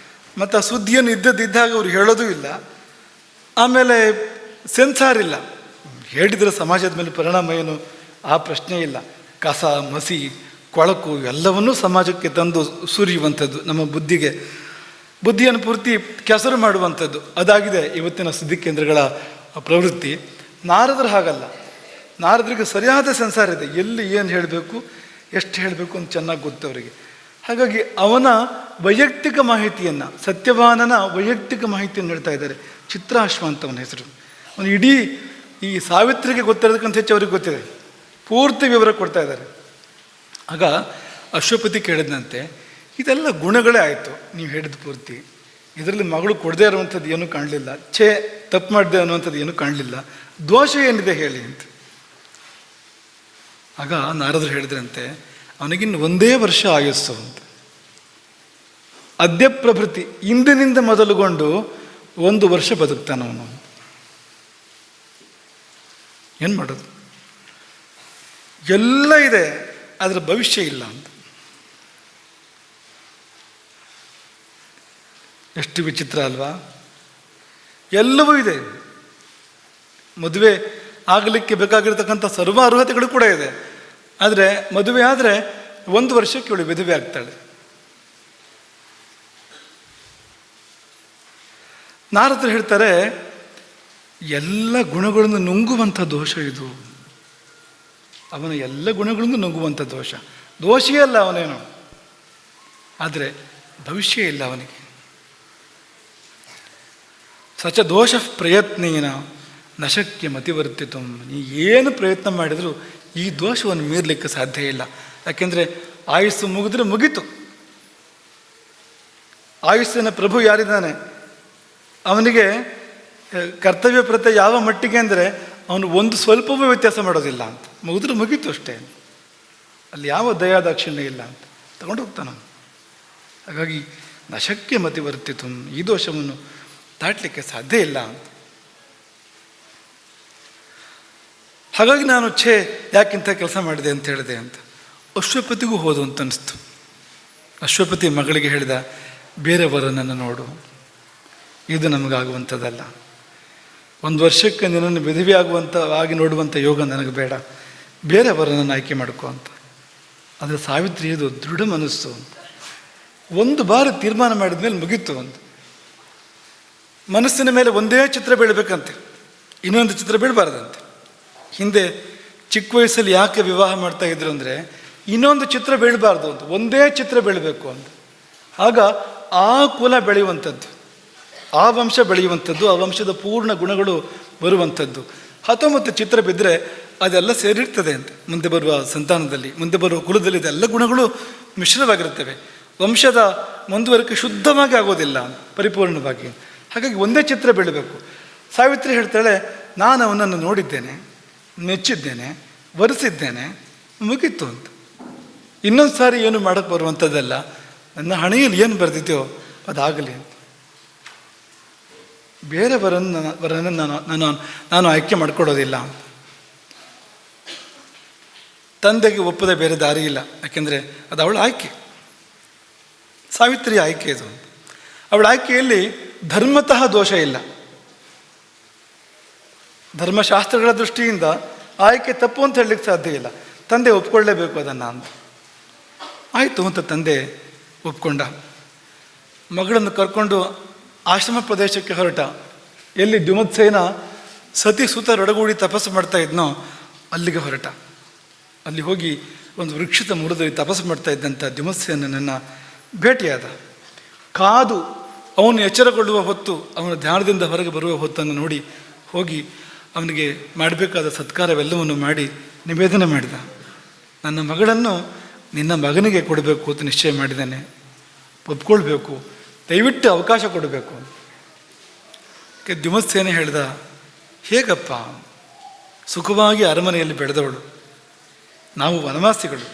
ಮತ್ತು ಆ ಸುದ್ದಿಯನ್ನು ಇದ್ದಾಗ ಅವ್ರು ಹೇಳೋದೂ ಇಲ್ಲ. ಆಮೇಲೆ ಸೆನ್ಸಾರ್ ಇಲ್ಲ, ಹೇಳಿದರೆ ಸಮಾಜದ ಮೇಲೆ ಪರಿಣಾಮ ಏನು ಆ ಪ್ರಶ್ನೆ ಇಲ್ಲ. ಕಸ, ಮಸಿ, ಕೊಳಕು ಎಲ್ಲವನ್ನೂ ಸಮಾಜಕ್ಕೆ ತಂದು ಸುರಿಯುವಂಥದ್ದು, ನಮ್ಮ ಬುದ್ಧಿಯನ್ನು ಪೂರ್ತಿ ಕೆಸರು ಮಾಡುವಂಥದ್ದು ಅದಾಗಿದೆ ಇವತ್ತಿನ ಸುದ್ದಿ ಕೇಂದ್ರಗಳ ಪ್ರವೃತ್ತಿ. ನಾರದರು ಹಾಗಲ್ಲ. ನಾರದರಿಗೆ ಸರಿಯಾದ ಸೆನ್ಸಾರ್ ಇದೆ, ಎಲ್ಲಿ ಏನು ಹೇಳಬೇಕು, ಎಷ್ಟು ಹೇಳಬೇಕು ಅಂತ ಚೆನ್ನಾಗಿ ಗೊತ್ತು ಅವರಿಗೆ. ಹಾಗಾಗಿ ಅವನ ವೈಯಕ್ತಿಕ ಮಾಹಿತಿಯನ್ನು, ಸತ್ಯವಾನನ ವೈಯಕ್ತಿಕ ಮಾಹಿತಿಯನ್ನು ಹೇಳ್ತಾ ಇದ್ದಾರೆ. ಚಿತ್ರಾಶ್ವ ಅಂತ ಅವನ ಹೆಸರು. ಅವನು ಇಡೀ ಈ ಸಾವಿತ್ರಿಗೆ ಗೊತ್ತಿರೋದಕ್ಕಂತ ಹೆಚ್ಚು ಅವ್ರಿಗೆ ಗೊತ್ತಿದೆ, ಪೂರ್ತಿ ವಿವರ ಕೊಡ್ತಾ ಇದ್ದಾರೆ. ಆಗ ಅಶ್ವಪತಿ ಕೇಳಿದಂತೆ, ಇದೆಲ್ಲ ಗುಣಗಳೇ ಆಯಿತು ನೀವು ಹೇಳಿದ ಪೂರ್ತಿ, ಇದರಲ್ಲಿ ಮಗಳು ಕೊಡದೇ ಇರುವಂಥದ್ದು ಏನೂ ಕಾಣಲಿಲ್ಲ, ತಪ್ಪು ಮಾಡಿದೆ ಅನ್ನುವಂಥದ್ದು ಏನೂ ಕಾಣಲಿಲ್ಲ, ದೋಷ ಏನಿದೆ ಹೇಳಿ ಅಂತ. ಆಗ ನಾರದರು ಹೇಳಿದ್ರಂತೆ, ಅವನಿಗಿನ್ನು 1 ವರ್ಷ ಆಯುಸ್ಸು ಅಂತ. ಅದ್ಯ ಪ್ರಭೃತಿ, ಇಂದಿನಿಂದ ಮೊದಲುಗೊಂಡು 1 ವರ್ಷ ಬದುಕ್ತಾನವನು. ಏನು ಮಾಡೋದು? ಎಲ್ಲ ಇದೆ, ಅದರ ಭವಿಷ್ಯ ಇಲ್ಲ ಅಂತ. ಎಷ್ಟು ವಿಚಿತ್ರ ಅಲ್ವಾ? ಎಲ್ಲವೂ ಇದೆ, ಮದುವೆ ಆಗಲಿಕ್ಕೆ ಬೇಕಾಗಿರ್ತಕ್ಕಂಥ ಸರ್ವ ಅರ್ಹತೆಗಳು ಕೂಡ ಇದೆ. ಆದರೆ ಮದುವೆ ಆದರೆ 1 ವರ್ಷಕ್ಕೆ ಇವಳು ವಿಧವೆ ಆಗ್ತಾಳೆ. ನಾರದರು ಹೇಳ್ತಾರೆ, ಎಲ್ಲ ಗುಣಗಳನ್ನು ನುಂಗುವಂಥ ದೋಷ ಇದು. ಅವನ ಎಲ್ಲ ಗುಣಗಳನ್ನು ನುಂಗುವಂಥ ದೋಷ. ದೋಷಿಯೇ ಅಲ್ಲ ಅವನೇನು, ಆದರೆ ಭವಿಷ್ಯ ಇಲ್ಲ ಅವನಿಗೆ. ಸಚ ದೋಷ ಪ್ರಯತ್ನೇನ ನಶಕ್ಯ ಮತಿವರ್ತಿತು. ನೀ ಏನು ಪ್ರಯತ್ನ ಮಾಡಿದರೂ ಈ ದೋಷವನ್ನು ಮೀರಲಿಕ್ಕೆ ಸಾಧ್ಯ ಇಲ್ಲ. ಯಾಕೆಂದರೆ ಆಯುಸ್ಸು ಮುಗಿದ್ರೆ ಮುಗೀತು. ಆಯುಸ್ಸಿನ ಪ್ರಭು ಯಾರಿದ್ದಾನೆ, ಅವನಿಗೆ ಕರ್ತವ್ಯ ಪ್ರತ್ಯ ಯಾವ ಮಟ್ಟಿಗೆ ಅಂದರೆ ಅವನು ಒಂದು ಸ್ವಲ್ಪವೂ ವ್ಯತ್ಯಾಸ ಮಾಡೋದಿಲ್ಲ ಅಂತ. ಮುಗಿದ್ರೆ ಮುಗೀತು ಅಷ್ಟೇ, ಅಲ್ಲಿ ಯಾವ ದಯಾದಾಕ್ಷಿಣ್ಯ ಇಲ್ಲ ಅಂತ ತಗೊಂಡು ಹೋಗ್ತಾನೆ. ಹಾಗಾಗಿ ನಶಕ್ಯ ಮತಿವರ್ತಿತು, ಈ ದೋಷವನ್ನು ದಾಟಲಿಕ್ಕೆ ಸಾಧ್ಯ ಇಲ್ಲ ಅಂತ. ಹಾಗಾಗಿ ನಾನು ಯಾಕಿಂತ ಕೆಲಸ ಮಾಡಿದೆ ಅಂತ ಹೇಳಿದೆ ಅಂತ. ಅಶ್ವಪತಿಗೂ ಹೋದು ಅಂತ ಅನಿಸ್ತು. ಅಶ್ವಪತಿ ಮಗಳಿಗೆ ಹೇಳಿದ, ಬೇರೆ ವರನನ್ನು ನೋಡು, ಇದು ನಮಗಾಗುವಂಥದ್ದಲ್ಲ. 1 ವರ್ಷಕ್ಕೆ ನಿನ್ನನ್ನು ವಿಧವೆ ಆಗಿ ನೋಡುವಂಥ ಯೋಗ ನನಗೆ ಬೇಡ, ಬೇರೆ ವರನನ್ನು ಆಯ್ಕೆ ಮಾಡ್ಕೋ ಅಂತ. ಆದರೆ ಸಾವಿತ್ರಿಯದು ದೃಢ ಮನಸ್ಸು ಅಂತ. 1 ಬಾರಿ ತೀರ್ಮಾನ ಮಾಡಿದ ಮೇಲೆ ಮುಗೀತು ಅಂತ. ಮನಸ್ಸಿನ ಮೇಲೆ ಒಂದೇ ಚಿತ್ರ ಬೀಳಬೇಕಂತೆ, ಇನ್ನೊಂದು ಚಿತ್ರ ಬೀಳಬಾರ್ದಂತೆ. ಹಿಂದೆ ಚಿಕ್ಕ ವಯಸ್ಸಲ್ಲಿ ಯಾಕೆ ವಿವಾಹ ಮಾಡ್ತಾ ಇದ್ರು ಅಂದರೆ, ಇನ್ನೊಂದು ಚಿತ್ರ ಬೀಳಬಾರ್ದು ಅಂತ, ಒಂದೇ ಚಿತ್ರ ಬೀಳಬೇಕು ಅಂತ. ಆಗ ಆ ಕುಲ ಬೆಳೆಯುವಂಥದ್ದು, ಆ ವಂಶ ಬೆಳೆಯುವಂಥದ್ದು, ಆ ವಂಶದ ಪೂರ್ಣ ಗುಣಗಳು ಬರುವಂಥದ್ದು. 19 ಚಿತ್ರ ಬಿದ್ದರೆ ಅದೆಲ್ಲ ಸೇರಿರ್ತದೆ ಅಂತ. ಮುಂದೆ ಬರುವ ಸಂತಾನದಲ್ಲಿ, ಮುಂದೆ ಬರುವ ಕುಲದಲ್ಲಿ ಇದೆಲ್ಲ ಗುಣಗಳು ಮಿಶ್ರವಾಗಿರುತ್ತವೆ. ವಂಶದ ಮುಂದುವರಿಕೆ ಶುದ್ಧವಾಗಿ ಆಗೋದಿಲ್ಲ ಪರಿಪೂರ್ಣವಾಗಿ. ಹಾಗಾಗಿ ಒಂದೇ ಚಿತ್ರ ಬೀಳಬೇಕು. ಸಾವಿತ್ರಿ ಹೇಳ್ತಾಳೆ, ನಾನು ಅವನನ್ನು ನೋಡಿದ್ದೇನೆ, ಮೆಚ್ಚಿದ್ದೇನೆ, ವರಿಸಿದ್ದೇನೆ, ಮುಗೀತು ಅಂತ. ಇನ್ನೊಂದು ಸಾರಿ ಏನು ಮಾಡೋಕ್ಕೆ ಬರುವಂಥದ್ದಲ್ಲ. ನನ್ನ ಹಣೆಯಲ್ಲಿ ಏನು ಬರೆದಿದೆಯೋ ಅದಾಗಲಿ ಅಂತ. ಬೇರೆ ವರನ್ನು ನಾನು ಆಯ್ಕೆ ಮಾಡಿಕೊಡೋದಿಲ್ಲ. ತಂದೆಗೆ ಒಪ್ಪದೆ ಬೇರೆ ದಾರಿ ಇಲ್ಲ, ಯಾಕೆಂದರೆ ಅದು ಅವಳ ಆಯ್ಕೆ, ಸಾವಿತ್ರಿಯ ಆಯ್ಕೆ ಇದು. ಅವಳ ಆಯ್ಕೆಯಲ್ಲಿ ಧರ್ಮತಃ ದೋಷ ಇಲ್ಲ. ಧರ್ಮಶಾಸ್ತ್ರಗಳ ದೃಷ್ಟಿಯಿಂದ ಆಯ್ಕೆ ತಪ್ಪು ಅಂತ ಹೇಳಲಿಕ್ಕೆ ಸಾಧ್ಯ ಇಲ್ಲ. ತಂದೆ ಒಪ್ಕೊಳ್ಳೇಬೇಕು ಅದನ್ನು ಅಂತ. ಆಯಿತು ಅಂತ ತಂದೆ ಒಪ್ಕೊಂಡ. ಮಗಳನ್ನು ಕರ್ಕೊಂಡು ಆಶ್ರಮ ಪ್ರದೇಶಕ್ಕೆ ಹೊರಟ. ಎಲ್ಲಿ ದ್ಯುಮತ್ಸೇನ ಸತಿ ಸುತರೊಡಗೂಡಿ ತಪಸ್ಸು ಮಾಡ್ತಾ ಇದ್ನೋ ಅಲ್ಲಿಗೆ ಹೊರಟ. ಅಲ್ಲಿ ಹೋಗಿ ಒಂದು ವೃಕ್ಷದ ಮೂಡದಲ್ಲಿ ತಪಸ್ಸು ಮಾಡ್ತಾ ಇದ್ದಂಥ ದ್ಯುಮತ್ಸೇನನ್ನು ಭೇಟಿಯಾದ. ಕಾದು ಅವನು ಎಚ್ಚರಗೊಳ್ಳುವ ಹೊತ್ತು, ಅವನ ಧ್ಯಾನದಿಂದ ಹೊರಗೆ ಬರುವ ಹೊತ್ತನ್ನು ನೋಡಿ ಹೋಗಿ ಅವನಿಗೆ ಮಾಡಬೇಕಾದ ಸತ್ಕಾರವೆಲ್ಲವನ್ನು ಮಾಡಿ ನಿವೇದನೆ ಮಾಡಿದ. ನನ್ನ ಮಗಳನ್ನು ನಿನ್ನ ಮಗನಿಗೆ ಕೊಡಬೇಕು ಅಂತ ನಿಶ್ಚಯ ಮಾಡಿದ್ದಾನೆ, ಒಪ್ಕೊಳ್ಬೇಕು, ದಯವಿಟ್ಟು ಅವಕಾಶ ಕೊಡಬೇಕು. ದ್ಯುಮತ್ಸೇನ ಹೇಳ್ದ, ಹೇಗಪ್ಪ, ಸುಖವಾಗಿ ಅರಮನೆಯಲ್ಲಿ ಬೆಳೆದವಳು, ನಾವು ವನವಾಸಿಗಳು,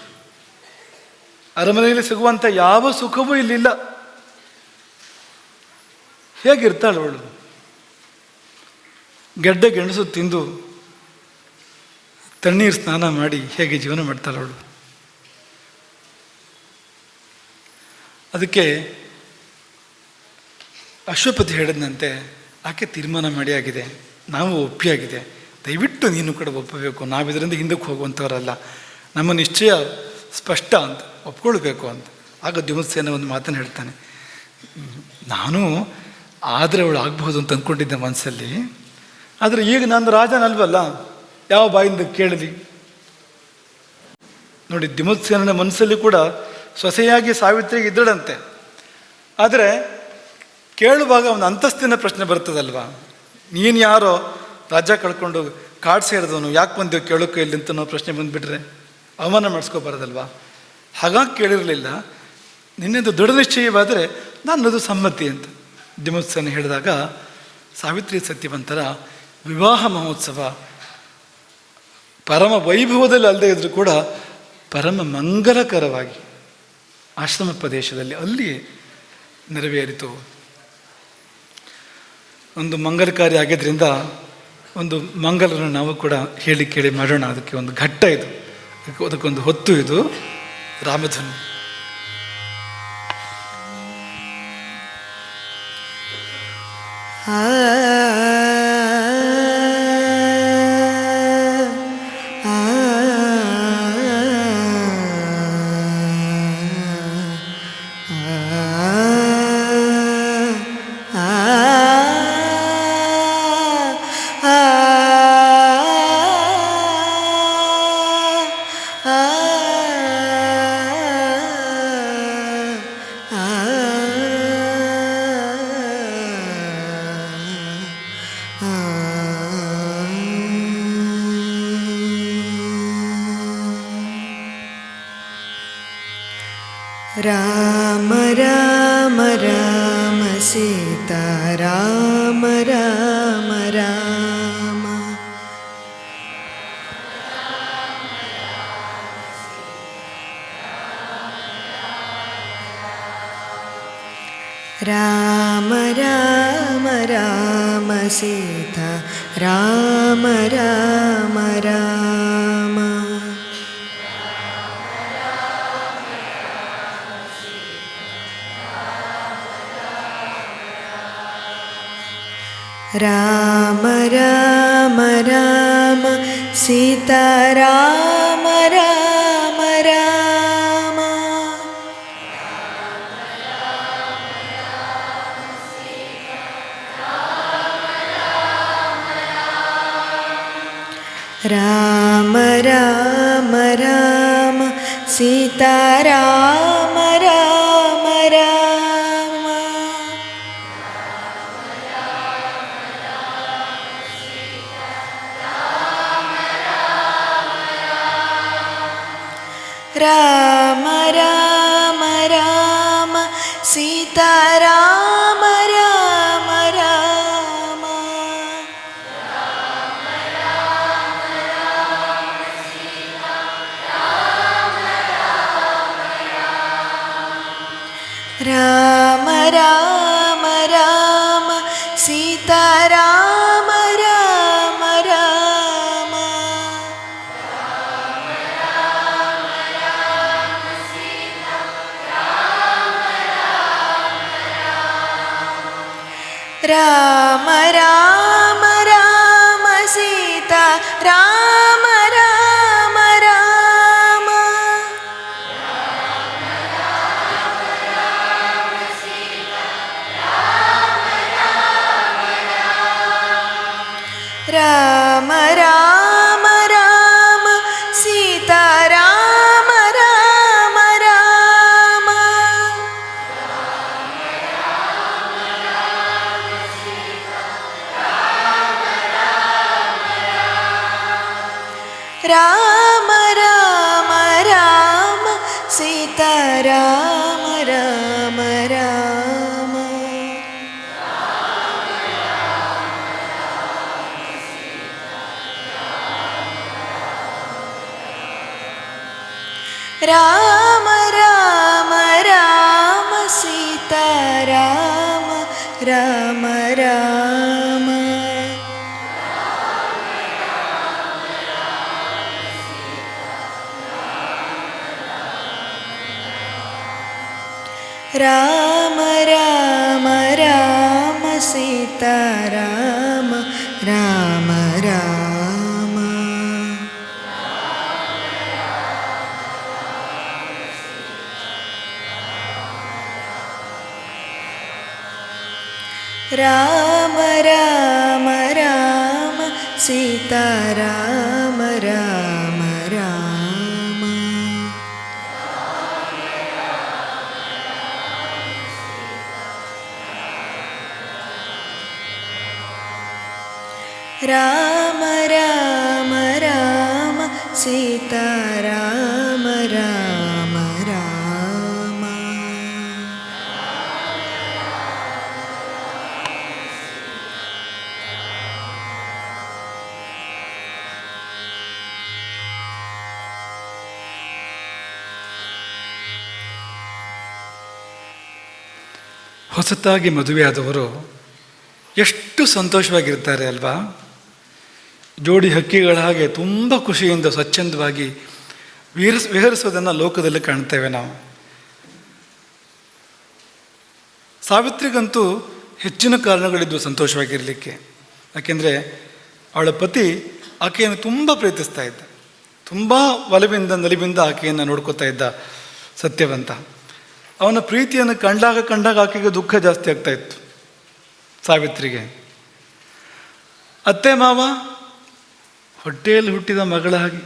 ಅರಮನೆಯಲ್ಲಿ ಸಿಗುವಂಥ ಯಾವ ಸುಖವೂ ಇಲ್ಲಿಲ್ಲ, ಹೇಗಿರ್ತಾಳವಳು? ಗೆಡ್ಡೆ ಗೆಣಸು ತಿಂದು ತಣ್ಣೀರು ಸ್ನಾನ ಮಾಡಿ ಹೇಗೆ ಜೀವನ ಮಾಡ್ತಾಳವಳು? ಅದಕ್ಕೆ ಅಶ್ವಪತಿ ಹೇಳಿದಂತೆ, ಆಕೆ ತೀರ್ಮಾನ ಮಾಡಿ ಆಗಿದೆ, ನಾವು ಒಪ್ಪಿಯಾಗಿದೆ, ದಯವಿಟ್ಟು ನೀನು ಕೂಡ ಒಪ್ಪಬೇಕು, ನಾವಿದರಿಂದ ಹಿಂದಕ್ಕೆ ಹೋಗುವಂಥವರಲ್ಲ, ನಮ್ಮ ನಿಶ್ಚಯ ಸ್ಪಷ್ಟ ಅಂತ, ಒಪ್ಕೊಳ್ಬೇಕು ಅಂತ. ಆಗ ದ್ಯುಮತ್ಸೇನ ಒಂದು ಮಾತನ್ನು ಹೇಳ್ತಾನೆ, ನಾನು ಆದರೆ ಅವಳು ಆಗಬಹುದು ಅಂತ ಅಂದ್ಕೊಂಡಿದ್ದೆ ಮನಸ್ಸಲ್ಲಿ, ಆದರೆ ಈಗ ನಾನು ರಾಜನಲ್ವಲ್ಲ, ಯಾವ ಬಾಯಿಂದ ಕೇಳಲಿ? ನೋಡಿ, ದ್ಯುಮತ್ಸೇನನ ಮನಸ್ಸಲ್ಲಿ ಕೂಡ ಸೊಸೆಯಾಗಿ ಸಾವಿತ್ರಿಗೆ ಇದ್ದಳಂತೆ, ಆದರೆ ಕೇಳುವಾಗ ಒಂದು ಅಂತಸ್ತಿನ ಪ್ರಶ್ನೆ ಬರ್ತದಲ್ವ, ನೀನು ಯಾರೋ ರಾಜ್ಯ ಕಳ್ಕೊಂಡು ಕಾಡು ಸೇರಿದವನು, ಯಾಕೆ ಬಂದೇವು ಕೇಳೋಕೆ ಇಲ್ಲಿ ಅಂತ ನಾವು ಪ್ರಶ್ನೆ ಬಂದುಬಿಟ್ರೆ ಅವಮಾನ ಮಾಡಿಸ್ಕೋಬಾರ್ದಲ್ವ? ಹಾಗಾಗಿ ಕೇಳಿರಲಿಲ್ಲ. ನಿನ್ನೆದು ದೃಢ ನಿಶ್ಚಯವಾದರೆ ನನ್ನದು ಸಮ್ಮತಿ ಅಂತ ದ್ಯುಮತ್ಸೇನ ಹೇಳಿದಾಗ, ಸಾವಿತ್ರಿ ಸತ್ಯವಂತರ ವಿವಾಹ ಮಹೋತ್ಸವ ಪರಮ ವೈಭವದಲ್ಲಿ ಅಲ್ಲದೆ ಇದ್ರೂ ಕೂಡ ಪರಮ ಮಂಗಲಕರವಾಗಿ ಆಶ್ರಮ ಪ್ರದೇಶದಲ್ಲಿ ಅಲ್ಲಿಯೇ ನೆರವೇರಿತು. ಒಂದು ಮಂಗಲಕಾರಿ ಆಗಿದ್ದರಿಂದ ಒಂದು ಮಂಗಲನ್ನು ನಾವು ಕೂಡ ಹೇಳಿ ಕೇಳಿ ಮಾಡೋಣ. ಅದಕ್ಕೆ ಒಂದು ಘಟ್ಟ ಇದು, ಅದಕ್ಕೊಂದು ಹೊತ್ತು ಇದು ರಾಮಧನು. ರಾಮ ರಾಮ ರಾಮ ಸೀತಾ ರಾಮ ರಾಮ ರಾಮ ರಾಮ ರಾಮ ರಾಮ ಸೀತಾ ರಾಮ ರಾಮ ರಾಮ ರಾಮ ರಾಮ ರಾಮ ಸೀತಾ ರಾಮ ರಾಮ ರಾಮ ರಾಮ ರಾಮ ರಾಮ ಸೀತಾ ರಾಮ ರಾಮ ರಾಮ ರಾಮ ರಾಮ ರಾಮ ಸೀತಾ ರಾಮ ರಾಮ ರಾಮ ರಾಮ ರಾಮ ರಾಮ ಸೀತಾ ರಾಮ ರಾಮ ರಾಮ ರಾಮ ರಾಮ ರಾಮ ಸೀತಾ ರಾಮ ರಾಮ ರಾಮ ರಾಮ ರಾಮ ರಾಮ ಸೀತಾ ರಾಮ ರಾಮ ರಾಮ ರಾಮ ರಾಮ ರಾಮ ರಾಮ ರಾಮ ರಾಮ ರಾಮ ರಾಮ ರಾಮ ಸೀತಾ ರಾಮ ರಾಮ ರಾಮ ರಾಮ ರಾಮ ರಾಮ ಸೀತಾ ರಾಮ ರಾಮ ರಾಮ ರಾಮ ರಾಮ ರಾಮ ಸೀತಾ ರಾಮ ರಾಮ ರಾಮ ರಾಮ ರಾಮ ರಾಮ ಸೀತಾ ರಾಮ ರಾಮ ರಾಮ ಹೊಸತಾಗಿ ಮದುವೆಯಾದವರು ಎಷ್ಟು ಸಂತೋಷವಾಗಿರ್ತಾರೆ ಅಲ್ವಾ? ಜೋಡಿ ಹಕ್ಕಿಗಳ ಹಾಗೆ ತುಂಬ ಖುಷಿಯಿಂದ ಸ್ವಚ್ಛಂದವಾಗಿ ವಿಹರಿಸೋದನ್ನು ಲೋಕದಲ್ಲಿ ಕಾಣ್ತೇವೆ ನಾವು. ಸಾವಿತ್ರಿಗಂತೂ ಹೆಚ್ಚಿನ ಕಾರಣಗಳಿದ್ವು ಸಂತೋಷವಾಗಿರಲಿಕ್ಕೆ. ಯಾಕೆಂದರೆ ಅವಳ ಪತಿ ಆಕೆಯನ್ನು ತುಂಬ ಪ್ರೀತಿಸ್ತಾ ಇದ್ದ, ತುಂಬ ಒಲವಿಂದ ನಲಿವಿಂದ ಆಕೆಯನ್ನು ನೋಡ್ಕೋತಾ ಇದ್ದ ಸತ್ಯವಂತ. ಅವನ ಪ್ರೀತಿಯನ್ನು ಕಂಡಾಗ ಆಕೆಗೆ ದುಃಖ ಜಾಸ್ತಿ ಆಗ್ತಾ ಇತ್ತು ಸಾವಿತ್ರಿಗೆ. ಅತ್ತೆ ಮಾವ ಹೊಟ್ಟೆಯಲ್ಲಿ ಹುಟ್ಟಿದ ಮಗಳ ಹಾಗೆ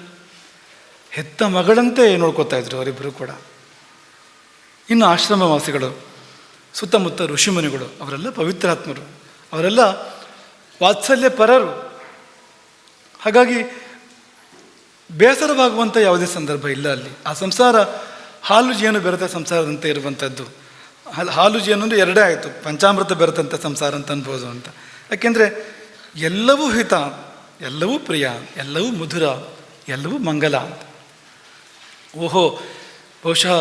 ಹೆತ್ತ ಮಗಳಂತೆ ನೋಡ್ಕೋತಾ ಇದ್ರು ಅವರಿಬ್ಬರು ಕೂಡ. ಇನ್ನು ಆಶ್ರಮವಾಸಿಗಳು, ಸುತ್ತಮುತ್ತ ಋಷಿಮುನಿಗಳು, ಅವರೆಲ್ಲ ಪವಿತ್ರಾತ್ಮರು, ಅವರೆಲ್ಲ ವಾತ್ಸಲ್ಯ ಪರರು. ಹಾಗಾಗಿ ಬೇಸರವಾಗುವಂಥ ಯಾವುದೇ ಸಂದರ್ಭ ಇಲ್ಲ ಅಲ್ಲಿ. ಆ ಸಂಸಾರ ಹಾಲು ಜೇನು ಬೆರೆತ ಸಂಸಾರದಂತೆ ಇರುವಂಥದ್ದು. ಹಾಲು ಜೇನು ಅಂದರೆ ಎರಡೇ ಆಯಿತು, ಪಂಚಾಮೃತ ಬೆರೆತಂಥ ಸಂಸಾರ ಅಂತ ಅನ್ಬೋದು ಅಂತ. ಯಾಕೆಂದರೆ ಎಲ್ಲವೂ ಹಿತ, ಎಲ್ಲವೂ ಪ್ರಿಯ, ಎಲ್ಲವೂ ಮಧುರ, ಎಲ್ಲವೂ ಮಂಗಲ ಅಂತ. ಓಹೋ, ಬಹುಶಃ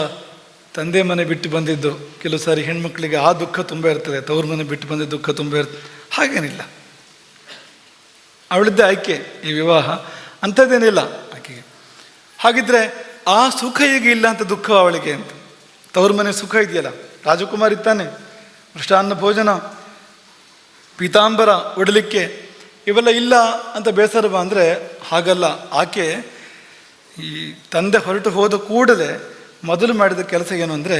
ತಂದೆ ಮನೆ ಬಿಟ್ಟು ಬಂದಿದ್ದು ಕೆಲವು ಸಾರಿ ಹೆಣ್ಮಕ್ಳಿಗೆ ಆ ದುಃಖ ತುಂಬ ಇರ್ತದೆ, ತವ್ರ ಮನೆ ಬಿಟ್ಟು ಬಂದಿದ್ದ ದುಃಖ ತುಂಬ ಇರ್ತದೆ. ಹಾಗೇನಿಲ್ಲ, ಅವಳಿದ್ದ ಆಯ್ಕೆ ಈ ವಿವಾಹ, ಅಂಥದ್ದೇನಿಲ್ಲ ಆಕೆಗೆ. ಹಾಗಿದ್ರೆ ಆ ಸುಖ ಈಗ ಇಲ್ಲ ಅಂತ ದುಃಖ ಅವಳಿಗೆ ಅಂತ. ತವ್ರ ಮನೆ ಸುಖ ಇದೆಯಲ್ಲ, ರಾಜಕುಮಾರ್ ಇದ್ದಾನೆ, ಮೃಷ್ಟಾನ್ನ ಭೋಜನ, ಪೀತಾಂಬರ ಉಡಲಿಕ್ಕೆ, ಇವೆಲ್ಲ ಇಲ್ಲ ಅಂತ ಬೇಸರವ ಅಂದರೆ ಹಾಗಲ್ಲ. ಆಕೆ ಈ ತಂದೆ ಹೊರಟು ಹೋದ ಕೂಡಲೇ ಮೊದಲು ಮಾಡಿದ ಕೆಲಸ ಏನು ಅಂದರೆ,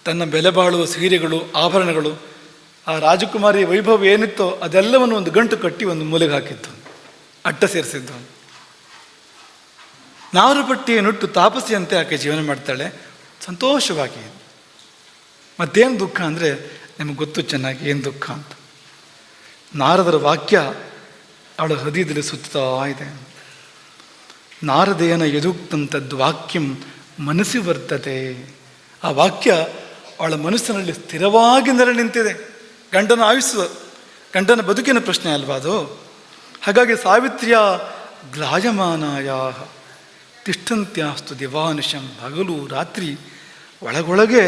ತನ್ನ ಬೆಲೆ ಬಾಳುವ ಸೀರೆಗಳು, ಆಭರಣಗಳು, ಆ ರಾಜಕುಮಾರಿ ವೈಭವ ಏನಿತ್ತೋ ಅದೆಲ್ಲವನ್ನು ಒಂದು ಗಂಟು ಕಟ್ಟಿ ಒಂದು ಮೂಲೆಗೆ ಹಾಕಿತ್ತು, ಅಟ್ಟ ಸೇರಿಸಿದ್ದು. ನಾರುಪಟ್ಟಿಯನ್ನುಟ್ಟು ತಾಪಸಿಯಂತೆ ಆಕೆ ಜೀವನ ಮಾಡ್ತಾಳೆ ಸಂತೋಷವಾಗಿ. ಮತ್ತೇನು ದುಃಖ ಅಂದರೆ ನಿಮಗೆ ಗೊತ್ತು ಚೆನ್ನಾಗಿ ಏನು ದುಃಖ ಅಂತ. ನಾರದರ ವಾಕ್ಯ ಅವಳ ಹೃದಯದಲ್ಲಿ ಸುತ್ತಾ ಇದೆ. ನಾರದೇಯನ ಯದುಕ್ತಂಥದ್ದು ವಾಕ್ಯಂ ಮನಸ್ಸಿ ವರ್ತತೆ. ಆ ವಾಕ್ಯ ಅವಳ ಮನಸ್ಸಿನಲ್ಲಿ ಸ್ಥಿರವಾಗಿ ನೆಲೆ ನಿಂತಿದೆ. ಗಂಡನ ಆಯುಸ್ಸು, ಗಂಡನ ಬದುಕಿನ ಪ್ರಶ್ನೆ ಅಲ್ವಾ ಅದು. ಹಾಗಾಗಿ ಸಾವಿತ್ರ್ಯ ಗ್ಲಾಯಮಾನಾಯ ತಿಷ್ಠಂತ್ಯಾಸ್ತು ದಿವಾನುಷಂ. ಹಗಲು ರಾತ್ರಿ ಒಳಗೊಳಗೆ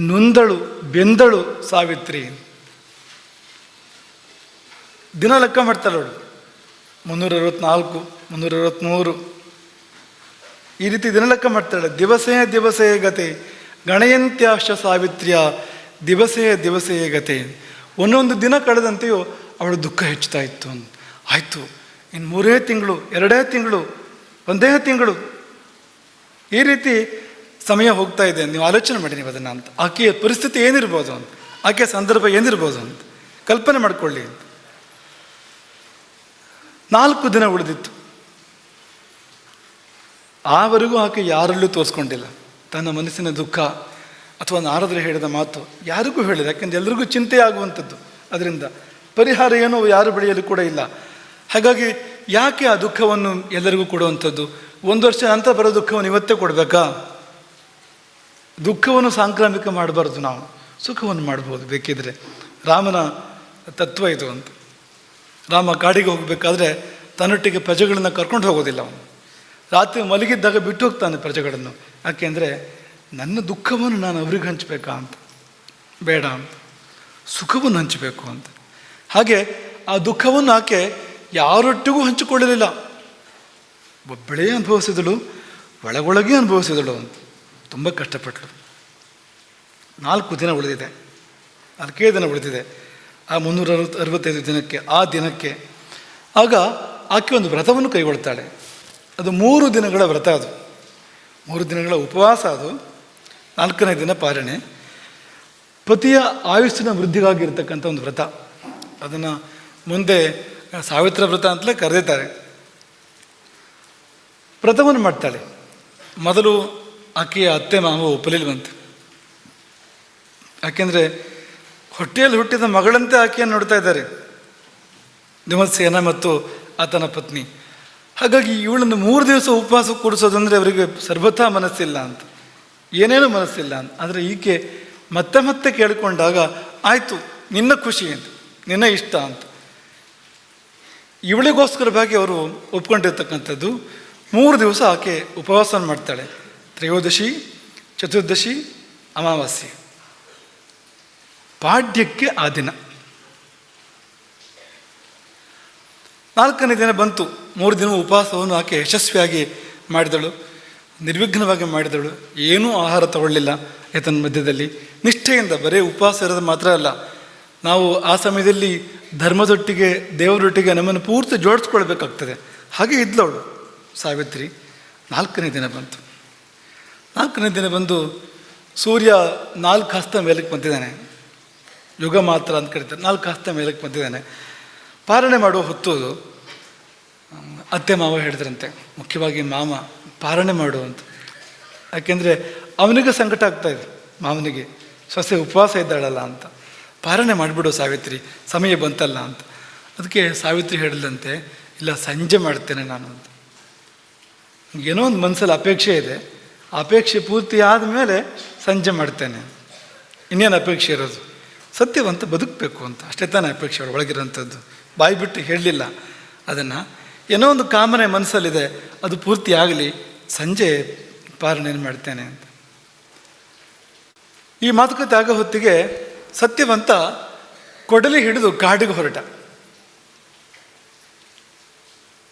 ನೊಂದಳು ಬೆಂದಳು ಸಾವಿತ್ರಿ. ದಿನ ಲೆಕ್ಕ ಮಾಡ್ತಾಳೆ ಅವಳು, 364, 363 ಈ ರೀತಿ ದಿನ ಲೆಕ್ಕ ಮಾಡ್ತಾಳೆ. ದಿವಸೇ ಗತೆ ಗಣಯಂತ್ಯಾಶ ಸಾವಿತ್ರ್ಯ ದಿವಸೇ ಗತೆ. ಒಂದೊಂದು ದಿನ ಕಳೆದಂತೆಯೂ ಅವಳ ದುಃಖ ಹೆಚ್ಚುತ್ತಾ ಇತ್ತು. ಆಯಿತು, ಇನ್ನು 3 ತಿಂಗಳು, 2 ತಿಂಗಳು, 1 ತಿಂಗಳು, ಈ ರೀತಿ ಸಮಯ ಹೋಗ್ತಾ ಇದೆ. ನೀವು ಆಲೋಚನೆ ಮಾಡಿ ನೀವು ಅದನ್ನು ಅಂತ. ಆಕೆಯ ಪರಿಸ್ಥಿತಿ ಏನಿರ್ಬೋದು ಅಂತ, ಆಕೆಯ ಸಂದರ್ಭ ಏನಿರ್ಬೋದು ಅಂತ ಕಲ್ಪನೆ ಮಾಡಿಕೊಳ್ಳಿ ಅಂತ. 4 ದಿನ ಉಳಿದಿತ್ತು. ಆವರೆಗೂ ಆಕೆ ಯಾರಲ್ಲೂ ತೋರಿಸ್ಕೊಂಡಿಲ್ಲ ತನ್ನ ಮನಸ್ಸಿನ ದುಃಖ ಅಥವಾ ನಾರದರು ಹೇಳಿದ ಮಾತು ಯಾರಿಗೂ ಹೇಳಿಲ್ಲ. ಯಾಕೆಂದರೆ ಎಲ್ರಿಗೂ ಚಿಂತೆ ಆಗುವಂಥದ್ದು, ಅದರಿಂದ ಪರಿಹಾರ ಏನೋ ಯಾರು ಬಳಿಯಲು ಕೂಡ ಇಲ್ಲ. ಹಾಗಾಗಿ ಯಾಕೆ ಆ ದುಃಖವನ್ನು ಎಲ್ಲರಿಗೂ ಕೊಡುವಂಥದ್ದು? 1 ವರ್ಷ ನಂತರ ಬರೋ ದುಃಖವನ್ನು ಇವತ್ತೇ ಕೊಡಬೇಕಾ? ದುಃಖವನ್ನು ಸಾಂಕ್ರಾಮಿಕ ಮಾಡಬಾರ್ದು, ನಾವು ಸುಖವನ್ನು ಮಾಡ್ಬೋದು ಬೇಕಿದ್ರೆ. ರಾಮನ ತತ್ವ ಇದು ಅಂತ. ರಾಮ ಕಾಡಿಗೆ ಹೋಗಬೇಕಾದ್ರೆ ತನ್ನೊಟ್ಟಿಗೆ ಪ್ರಜೆಗಳನ್ನು ಕರ್ಕೊಂಡು ಹೋಗೋದಿಲ್ಲ. ಅವನು ರಾತ್ರಿ ಮಲಗಿದ್ದಾಗ ಬಿಟ್ಟು ಹೋಗ್ತಾನೆ ಪ್ರಜೆಗಳನ್ನು. ಯಾಕೆಂದರೆ ನನ್ನ ದುಃಖವನ್ನು ನಾನು ಅವ್ರಿಗೆ ಹಂಚಬೇಕಾ ಅಂತ, ಬೇಡ ಅಂತ, ಸುಖವನ್ನು ಹಂಚಬೇಕು ಅಂತ. ಹಾಗೆ ಆ ದುಃಖವನ್ನು ಆಕೆ ಯಾರೊಟ್ಟಿಗೂ ಹಂಚಿಕೊಳ್ಳಲಿಲ್ಲ, ಒಬ್ಬಳೇ ಅನುಭವಿಸಿದಳು, ಒಳಗೊಳಗೆ ಅನುಭವಿಸಿದಳು ಅಂತ. ತುಂಬ ಕಷ್ಟಪಟ್ಟಳು. 4 ದಿನ ಉಳಿದಿದೆ, 4 ದಿನ ಉಳಿದಿದೆ ಆ 365 ದಿನಕ್ಕೆ, ಆ ದಿನಕ್ಕೆ. ಆಗ ಆಕೆ ಒಂದು ವ್ರತವನ್ನು ಕೈಗೊಳ್ತಾಳೆ. ಅದು 3 ದಿನಗಳ ವ್ರತ. ಅದು 3 ದಿನಗಳ ಉಪವಾಸ. ಅದು 4ನೇ ದಿನ ಪಾರಣೆ. ಪತಿಯ ಆಯುಸ್ಸಿನ ವೃದ್ಧಿಗಾಗಿರ್ತಕ್ಕಂಥ ಒಂದು ವ್ರತ. ಅದನ್ನು ಮುಂದೆ ಸಾವಿತ್ರ ವ್ರತ ಅಂತಲೇ ಕರೆದಿದ್ದಾರೆ. ವ್ರತವನ್ನು ಮಾಡ್ತಾಳೆ. ಮೊದಲು ಆಕೆಯ ಅತ್ತೆ ಮಾವ ಒಪ್ಪಲಿಲ್ವಂತೆ. ಯಾಕೆಂದರೆ ಹೊಟ್ಟೆಯಲ್ಲಿ ಹುಟ್ಟಿದ ಮಗಳಂತೆ ಆಕೆಯನ್ನು ನೋಡ್ತಾ ಇದ್ದಾರೆ ವಿಮರ್ಸೇನ ಮತ್ತು ಆತನ ಪತ್ನಿ. ಹಾಗಾಗಿ ಇವಳನ್ನು 3 ದಿವಸ ಉಪವಾಸ ಕೂಡಿಸೋದಂದರೆ ಅವರಿಗೆ ಸರ್ವಥಾ ಮನಸ್ಸಿಲ್ಲ ಅಂತ, ಏನೇನೂ ಮನಸ್ಸಿಲ್ಲ ಅಂತ. ಆದರೆ ಈಕೆ ಮತ್ತೆ ಮತ್ತೆ ಕೇಳಿಕೊಂಡಾಗ ಆಯಿತು ನಿನ್ನ ಖುಷಿ ಅಂತ, ನಿನ್ನ ಇಷ್ಟ ಅಂತ, ಇವಳಿಗೋಸ್ಕರವಾಗಿ ಅವರು ಒಪ್ಕೊಂಡಿರ್ತಕ್ಕಂಥದ್ದು. 3 ದಿವಸ ಆಕೆ ಉಪವಾಸ ಮಾಡ್ತಾಳೆ. ತ್ರಯೋದಶಿ, ಚತುರ್ದಶಿ, ಅಮಾವಾಸ್ಯೆ, ಪಾಡ್ಯಕ್ಕೆ ಆ ದಿನ. 4ನೇ ದಿನ ಬಂತು. 3 ದಿನ ಉಪವಾಸವನ್ನು ಆಕೆ ಯಶಸ್ವಿಯಾಗಿ ಮಾಡಿದಳು, ನಿರ್ವಿಘ್ನವಾಗಿ ಮಾಡಿದಳು. ಏನೂ ಆಹಾರ ತಗೊಳ್ಳಿಲ್ಲ ಏತನ ಮಧ್ಯದಲ್ಲಿ. ನಿಷ್ಠೆಯಿಂದ ಬರೀ ಉಪವಾಸ ಇರೋದು ಮಾತ್ರ ಅಲ್ಲ, ನಾವು ಆ ಸಮಯದಲ್ಲಿ ಧರ್ಮದೊಟ್ಟಿಗೆ ದೇವರೊಟ್ಟಿಗೆ ನಮ್ಮನ್ನು ಪೂರ್ತಿ ಜೋಡಿಸ್ಕೊಳ್ಬೇಕಾಗ್ತದೆ. ಹಾಗೆ ಇದ್ಲವಳು ಸಾವಿತ್ರಿ. 4ನೇ ದಿನ ಬಂತು. 4ನೇ ದಿನ ಬಂದು ಸೂರ್ಯ 4 ಹಸ್ತ ಮೇಲಕ್ಕೆ ಬಂದಿದ್ದಾನೆ. ಯುಗ ಮಾತ್ರ ಅಂತ ಕರೀತಾರೆ. 4 ಹಸ್ತ ಮೇಲಕ್ಕೆ ಬಂದಿದ್ದಾನೆ. ಪಾರಣೆ ಮಾಡುವ ಹೊತ್ತು ಅತ್ತೆ ಮಾವ ಹೇಳಿದ್ರಂತೆ, ಮುಖ್ಯವಾಗಿ ಮಾಮ, ಪಾರಣೆ ಮಾಡುವಂತ. ಯಾಕೆಂದರೆ ಅವನಿಗೆ ಸಂಕಟ ಆಗ್ತಾಯಿದೆ, ಮಾವನಿಗೆ ಸೊಸೆ ಉಪವಾಸ ಇದ್ದಾಳಲ್ಲ ಅಂತ. ಪಾರಣೆ ಮಾಡಿಬಿಡು ಸಾವಿತ್ರಿ, ಸಮಯ ಬಂತಲ್ಲ ಅಂತ. ಅದಕ್ಕೆ ಸಾವಿತ್ರಿ ಹೇಳಿದಂತೆ, ಇಲ್ಲ ಸಂಜೆ ಮಾಡ್ತೇನೆ ನಾನು ಅಂತ. ಏನೋ ಒಂದು ಮನಸ್ಸಲ್ಲಿ ಅಪೇಕ್ಷೆ ಇದೆ, ಅಪೇಕ್ಷೆ ಪೂರ್ತಿ ಆದಮೇಲೆ ಸಂಜೆ ಮಾಡ್ತೇನೆ. ಇನ್ನೇನು ಅಪೇಕ್ಷೆ ಇರೋದು? ಸತ್ಯವಂತ ಬದುಕಬೇಕು ಅಂತ, ಅಷ್ಟೇ ತಾನೇ ಅಪೇಕ್ಷೆ ಒಳಗಿರೋಂಥದ್ದು. ಬಾಯಿ ಬಿಟ್ಟು ಹೇಳಲಿಲ್ಲ ಅದನ್ನು. ಏನೋ ಒಂದು ಕಾಮನೆ ಮನಸ್ಸಲ್ಲಿದೆ, ಅದು ಪೂರ್ತಿ ಆಗಲಿ, ಸಂಜೆ ಪಾರಣೆಯನ್ನು ಮಾಡ್ತೇನೆ ಅಂತ. ಈ ಮಾತುಕತೆ ಆಗೋ ಹೊತ್ತಿಗೆ ಸತ್ಯವಂತ ಕೊಡಲಿ ಹಿಡಿದು ಕಾಡಿಗೆ ಹೊರಟ.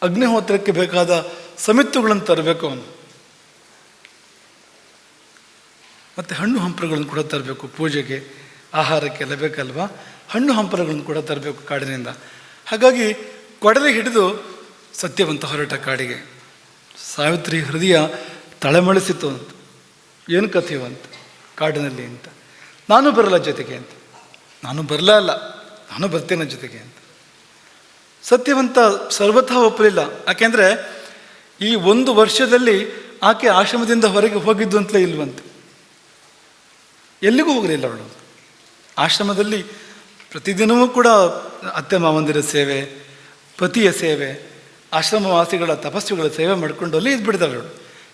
ಅಗ್ನಿಹೋತ್ರಕ್ಕೆ ಬೇಕಾದ ಸಮಿತ್ತುಗಳನ್ನು ತರಬೇಕು ಅವನು, ಮತ್ತು ಹಣ್ಣು ಹಂಪಲುಗಳನ್ನು ಕೂಡ ತರಬೇಕು. ಪೂಜೆಗೆ ಆಹಾರಕ್ಕೆಲ್ಲ ಬೇಕಲ್ವಾ, ಹಣ್ಣು ಹಂಪಲುಗಳನ್ನು ಕೂಡ ತರಬೇಕು ಕಾಡಿನಿಂದ. ಹಾಗಾಗಿ ಕೊಡಲಿ ಹಿಡಿದು ಸತ್ಯವಂತ ಹೊರಟ ಕಾಡಿಗೆ. ಸಾವಿತ್ರಿ ಹೃದಯ ತಳಮಳಿಸಿತು ಅಂತ. ಏನು ಕಥೆಯೋ ಅಂತ, ಕಾಡಿನಲ್ಲಿ ಅಂತ. ನಾನು ಬರಲ್ಲ ಜೊತೆಗೆ ಅಂತ. ನಾನು ಬರಲ್ಲ ಅಲ್ಲ, ನಾನು ಬರ್ತೇನೆ ಜೊತೆಗೆ ಅಂತ. ಸತ್ಯವಂತ ಸರ್ವಥಾ ಒಪ್ಪಲಿಲ್ಲ. ಯಾಕೆಂದರೆ ಈ 1 ವರ್ಷದಲ್ಲಿ ಆಕೆ ಆಶ್ರಮದಿಂದ ಹೊರಗೆ ಹೋಗಿದ್ದು ಅಂತಲೇ ಇಲ್ವಂತೆ. ಎಲ್ಲಿಗೂ ಹೋಗಲಿಲ್ಲ ಅವಳು. ಆಶ್ರಮದಲ್ಲಿ ಪ್ರತಿದಿನವೂ ಕೂಡ ಅತ್ತೆ ಮಾವಂದಿರ ಸೇವೆ, ಪತಿಯ ಸೇವೆ, ಆಶ್ರಮವಾಸಿಗಳ ತಪಸ್ಸುಗಳ ಸೇವೆ ಮಾಡಿಕೊಂಡು ಅಲ್ಲೇ ಇದ್ಬಿಡ್ತಾಳೆ ಅವಳು.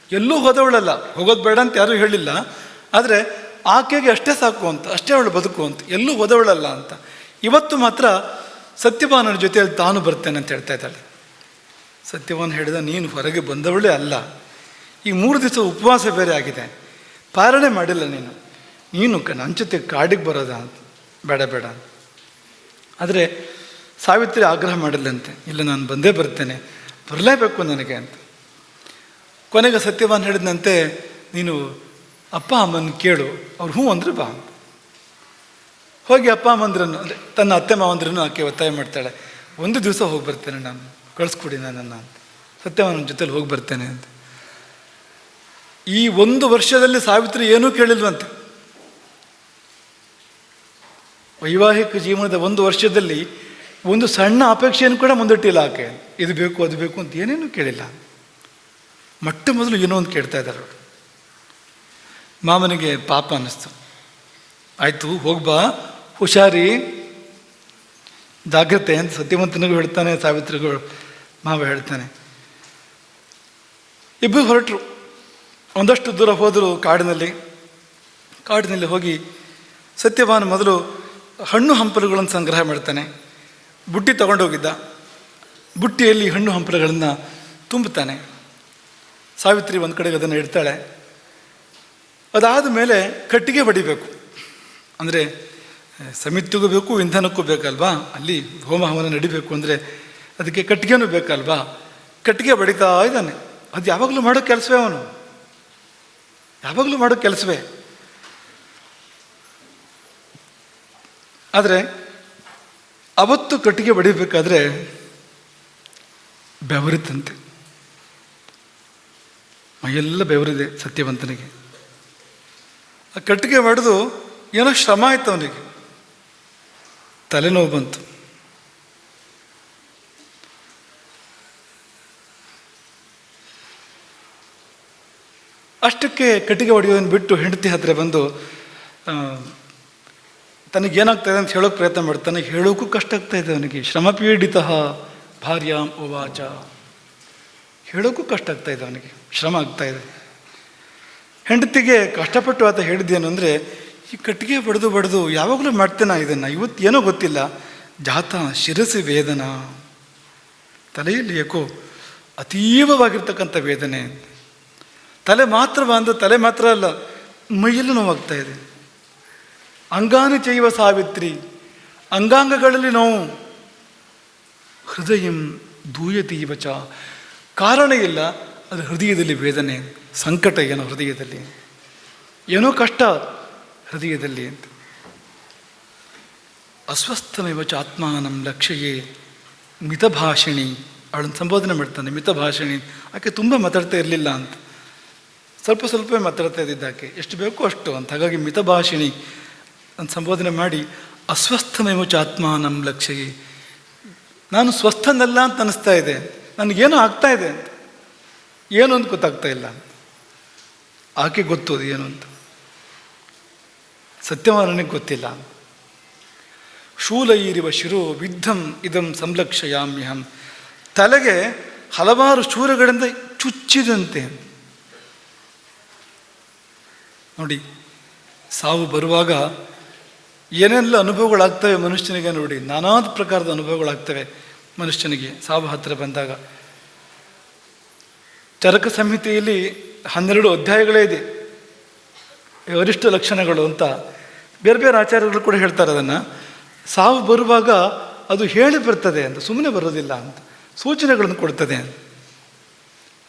ಎಲ್ಲೂ ಹೋದವಳಲ್ಲ, ಹೋಗೋದು ಬೇಡ ಅಂತ ಯಾರೂ ಹೇಳಿಲ್ಲ. ಆದರೆ ಆಕೆಗೆ ಅಷ್ಟೇ ಸಾಕು ಅಂತ, ಅಷ್ಟೇ ಅವಳು ಬದುಕು ಅಂತ, ಎಲ್ಲೂ ಹೋದವಳಲ್ಲ ಅಂತ. ಇವತ್ತು ಮಾತ್ರ ಸತ್ಯವಾನನ ಜೊತೆಯಲ್ಲಿ ತಾನು ಬರ್ತೇನೆ ಅಂತ ಹೇಳ್ತಾ ಇದ್ದಾಳೆ. ಸತ್ಯವಾನ್ ಹೇಳಿದ, ನೀನು ಹೊರಗೆ ಬಂದವಳೇ ಅಲ್ಲ, ಈ 3 ದಿವಸ ಉಪವಾಸ ಬೇರೆ ಆಗಿದೆ, ಪಾರಣೆ ಮಾಡಿಲ್ಲ ನೀನು ನನ್ನ ಜೊತೆ ಕಾಡಿಗೆ ಬರೋದ ಅಂತ, ಬೇಡ ಬೇಡ. ಆದರೆ ಸಾವಿತ್ರಿ ಆಗ್ರಹ ಮಾಡಿಲ್ಲಂತೆ, ಇಲ್ಲ ನಾನು ಬಂದೇ ಬರ್ತೇನೆ, ಬರಲೇಬೇಕು ನನಗೆ ಅಂತ. ಕೊನೆಗೆ ಸತ್ಯವಾನ್ ಹೇಳಿದಂತೆ, ನೀನು ಅಪ್ಪ ಅಮ್ಮನ ಕೇಳು, ಅವ್ರು ಹ್ಞೂ ಅಂದರೆ ಬಾ ಅಂತ. ಹೋಗಿ ಅಪ್ಪ ಅಮ್ಮಂದ್ರನ್ನು, ಅಂದರೆ ತನ್ನ ಅತ್ತೆ ಮಾವಂದ್ರನ್ನು ಆಕೆ ಒತ್ತಾಯ ಮಾಡ್ತಾಳೆ, 1 ದಿವಸ ಹೋಗಿ ಬರ್ತೇನೆ ನಾನು, ಕಳಿಸ್ಕೊಡಿ ನನ್ನನ್ನು ಅಂತ. ಸತ್ಯವಾನ ಜೊತೆಲಿ ಹೋಗಿ ಬರ್ತೇನೆ ಅಂತ. ಈ 1 ವರ್ಷದಲ್ಲಿ ಸಾವಿತ್ರಿ ಏನೂ ಕೇಳಿಲ್ವಂತೆ. ವೈವಾಹಿಕ ಜೀವನದ 1 ವರ್ಷದಲ್ಲಿ ಒಂದು ಸಣ್ಣ ಅಪೇಕ್ಷೆಯನ್ನು ಕೂಡ ಮುಂದಿಟ್ಟಿಲ್ಲ ಆಕೆ. ಇದು ಬೇಕು ಅದು ಬೇಕು ಅಂತ ಏನೇನೂ ಕೇಳಿಲ್ಲ. ಮೊಟ್ಟ ಮೊದಲು ಏನೋ ಒಂದು ಕೇಳ್ತಾ ಇದ್ದಾರೆ ಅವರು. ಮಾಮನಿಗೆ ಪಾಪ ಅನ್ನಿಸ್ತು. ಆಯಿತು ಹೋಗ್ಬಾ, ಹುಷಾರಿ, ಜಾಗ್ರತೆ ಅಂತ ಸತ್ಯವಂತನಿಗೂ ಹೇಳ್ತಾನೆ, ಸಾವಿತ್ರಿಗೂ ಮಾವ ಹೇಳ್ತಾನೆ. ಇಬ್ಬರು ಹೊರಟರು. ಒಂದಷ್ಟು ದೂರ ಹೋದರು ಕಾಡಿನಲ್ಲಿ. ಕಾಡಿನಲ್ಲಿ ಹೋಗಿ ಸತ್ಯವಾನ್ ಮೊದಲು ಹಣ್ಣು ಹಂಪಲುಗಳನ್ನು ಸಂಗ್ರಹ ಮಾಡ್ತಾನೆ. ಬುಟ್ಟಿ ತಗೊಂಡೋಗಿದ್ದ. ಬುಟ್ಟಿಯಲ್ಲಿ ಹಣ್ಣು ಹಂಪಲುಗಳನ್ನು ತುಂಬುತ್ತಾನೆ. ಸಾವಿತ್ರಿ ಒಂದು ಕಡೆಗೆ ಅದನ್ನು ಇಡ್ತಾಳೆ. ಅದಾದ ಮೇಲೆ ಕಟ್ಟಿಗೆ ಬಡಿಬೇಕು. ಅಂದರೆ ಸಮಿತಿಗೂ ಬೇಕು, ಇಂಧನಕ್ಕೂ ಬೇಕಲ್ವಾ, ಅಲ್ಲಿ ಹೋಮ ಹವನ ನಡಿಬೇಕು ಅಂದರೆ ಅದಕ್ಕೆ ಕಟ್ಟಿಗೆನೂ ಬೇಕಲ್ವಾ. ಕಟ್ಟಿಗೆ ಬಡಿತಾ ಇದ್ದಾನೆ. ಅದು ಯಾವಾಗಲೂ ಮಾಡೋ ಕೆಲಸವೇ, ಅವನು ಯಾವಾಗಲೂ ಮಾಡೋ ಕೆಲಸವೇ. ಆದರೆ ಅವತ್ತು ಕಟ್ಟಿಗೆ ಬಡಿಬೇಕಾದ್ರೆ ಬೆವರಿತಂತೆ. ಮೈಯೆಲ್ಲ ಬೆವರಿದೆ ಸತ್ಯವಂತನಿಗೆ. ಆ ಕಟ್ಟಿಗೆ ಬಡಿದು ಏನೋ ಶ್ರಮ ಆಯ್ತು ಅವನಿಗೆ. ತಲೆನೋವು ಬಂತು. ಅಷ್ಟಕ್ಕೆ ಕಟ್ಟಿಗೆ ಹೊಡೆಯೋದನ್ನು ಬಿಟ್ಟು ಹೆಂಡತಿ ಹತ್ತಿರ ಬಂದು ತನಗೇನಾಗ್ತಾಯಿದೆ ಅಂತ ಹೇಳೋಕೆ ಪ್ರಯತ್ನ ಮಾಡ್ತಾನೆ. ಹೇಳೋಕ್ಕೂ ಕಷ್ಟ ಆಗ್ತಾಯಿದೆ ಅವನಿಗೆ. ಶ್ರಮಪೀಡಿತ ಭಾರ್ಯಾಂ ಉವಾಚ. ಹೇಳೋಕ್ಕೂ ಕಷ್ಟ ಆಗ್ತಾಯಿದೆ ಅವನಿಗೆ, ಶ್ರಮ ಆಗ್ತಾಯಿದೆ. ಹೆಂಡತಿಗೆ ಕಷ್ಟಪಟ್ಟು ಆತ ಹೇಳಿದ್ದೇನು ಅಂದರೆ, ಈ ಕಟ್ಟಿಗೆ ಬಡಿದು ಯಾವಾಗಲೂ ಮಾಡ್ತೇನೆ ಇದನ್ನು, ಇವತ್ತು ಏನೋ ಗೊತ್ತಿಲ್ಲ, ಜಾತ ಶಿರಸಿ ವೇದನ, ತಲೆಯಲ್ಲಿ ಏಕೋ ಅತೀವವಾಗಿರ್ತಕ್ಕಂಥ ವೇದನೆ. ತಲೆ ಮಾತ್ರ ಅಲ್ಲ, ಮೈಯಲ್ಲೂ ನೋವಾಗ್ತಾ ಇದೆ. ಅಂಗಾನಿ ಚೈವ ಸಾವಿತ್ರಿ, ಅಂಗಾಂಗಗಳಲ್ಲಿ ನೋವು. ಹೃದಯಂ ದೂಯತೀವ ಚ, ಕಾರಣ ಇಲ್ಲ, ಅದು ಹೃದಯದಲ್ಲಿ ವೇದನೆ, ಸಂಕಟ ಏನೋ ಹೃದಯದಲ್ಲಿ, ಏನೋ ಕಷ್ಟ ಹೃದಯದಲ್ಲಿ ಅಂತ. ಅಸ್ವಸ್ಥಮೇವ ಚ ಆತ್ಮಾನಂ ಲಕ್ಷ್ಯಯೇ ಮಿತಭಾಷಿಣಿ. ಅವಳನ್ನು ಸಂಬೋಧನೆ ಮಾಡ್ತಾನೆ, ಮಿತಭಾಷಿಣಿ. ಆಕೆ ತುಂಬ ಮಾತಾಡ್ತಾ ಇರಲಿಲ್ಲ ಅಂತ, ಸ್ವಲ್ಪ ಮಾತಾಡ್ತಾ ಇದ್ದಿದ್ದಾಕೆ, ಎಷ್ಟು ಬೇಕೋ ಅಷ್ಟು ಅಂತ. ಹಾಗಾಗಿ ಮಿತಭಾಷಿಣಿ ಅಂತ ಸಂಬೋಧನೆ ಮಾಡಿ, ಅಸ್ವಸ್ಥಮೇವ ಚ ಆತ್ಮಾನಂ ಲಕ್ಷ್ಯಯೇ, ನಾನು ಸ್ವಸ್ಥನಲ್ಲ ಅಂತ ಅನ್ನಿಸ್ತಾ ಇದೆ, ನನಗೇನೋ ಆಗ್ತಾ ಇದೆ ಅಂತ. ಏನು ಅಂತ ಗೊತ್ತಾಗ್ತಾ ಇಲ್ಲ. ಆಕೆ ಗೊತ್ತು ಅದು ಏನು ಅಂತ, ಸತ್ಯವಾನನಿಗೆ ಗೊತ್ತಿಲ್ಲ. ಶೂಲೈರಿವ ಶಿರೋ ವಿದ್ಧಂ ಇದಂ ಸಂಲಕ್ಷಯಾಮ್ಯಹಂ, ತಲೆಗೆ ಹಲವಾರು ಶೂಲಗಳಿಂದ ಚುಚ್ಚಿದಂತೆ. ನೋಡಿ, ಸಾವು ಬರುವಾಗ ಏನೆಲ್ಲ ಅನುಭವಗಳಾಗ್ತವೆ ಮನುಷ್ಯನಿಗೆ. ನೋಡಿ, ನಾನಾ ಪ್ರಕಾರದ ಅನುಭವಗಳಾಗ್ತವೆ ಮನುಷ್ಯನಿಗೆ ಸಾವು ಹತ್ತಿರ ಬಂದಾಗ. ಚರಕ ಸಂಹಿತೆಯಲ್ಲಿ 12 ಅಧ್ಯಾಯಗಳೇ ಇದೆ, ವರಿಷ್ಠ ಲಕ್ಷಣಗಳು ಅಂತ. ಬೇರೆ ಬೇರೆ ಆಚಾರ್ಯಗಳು ಕೂಡ ಹೇಳ್ತಾರೆ ಅದನ್ನು. ಸಾವು ಬರುವಾಗ ಅದು ಹೇಳಿ ಬರ್ತದೆ ಅಂತ, ಸುಮ್ಮನೆ ಬರೋದಿಲ್ಲ ಅಂತ, ಸೂಚನೆಗಳನ್ನು ಕೊಡ್ತದೆ.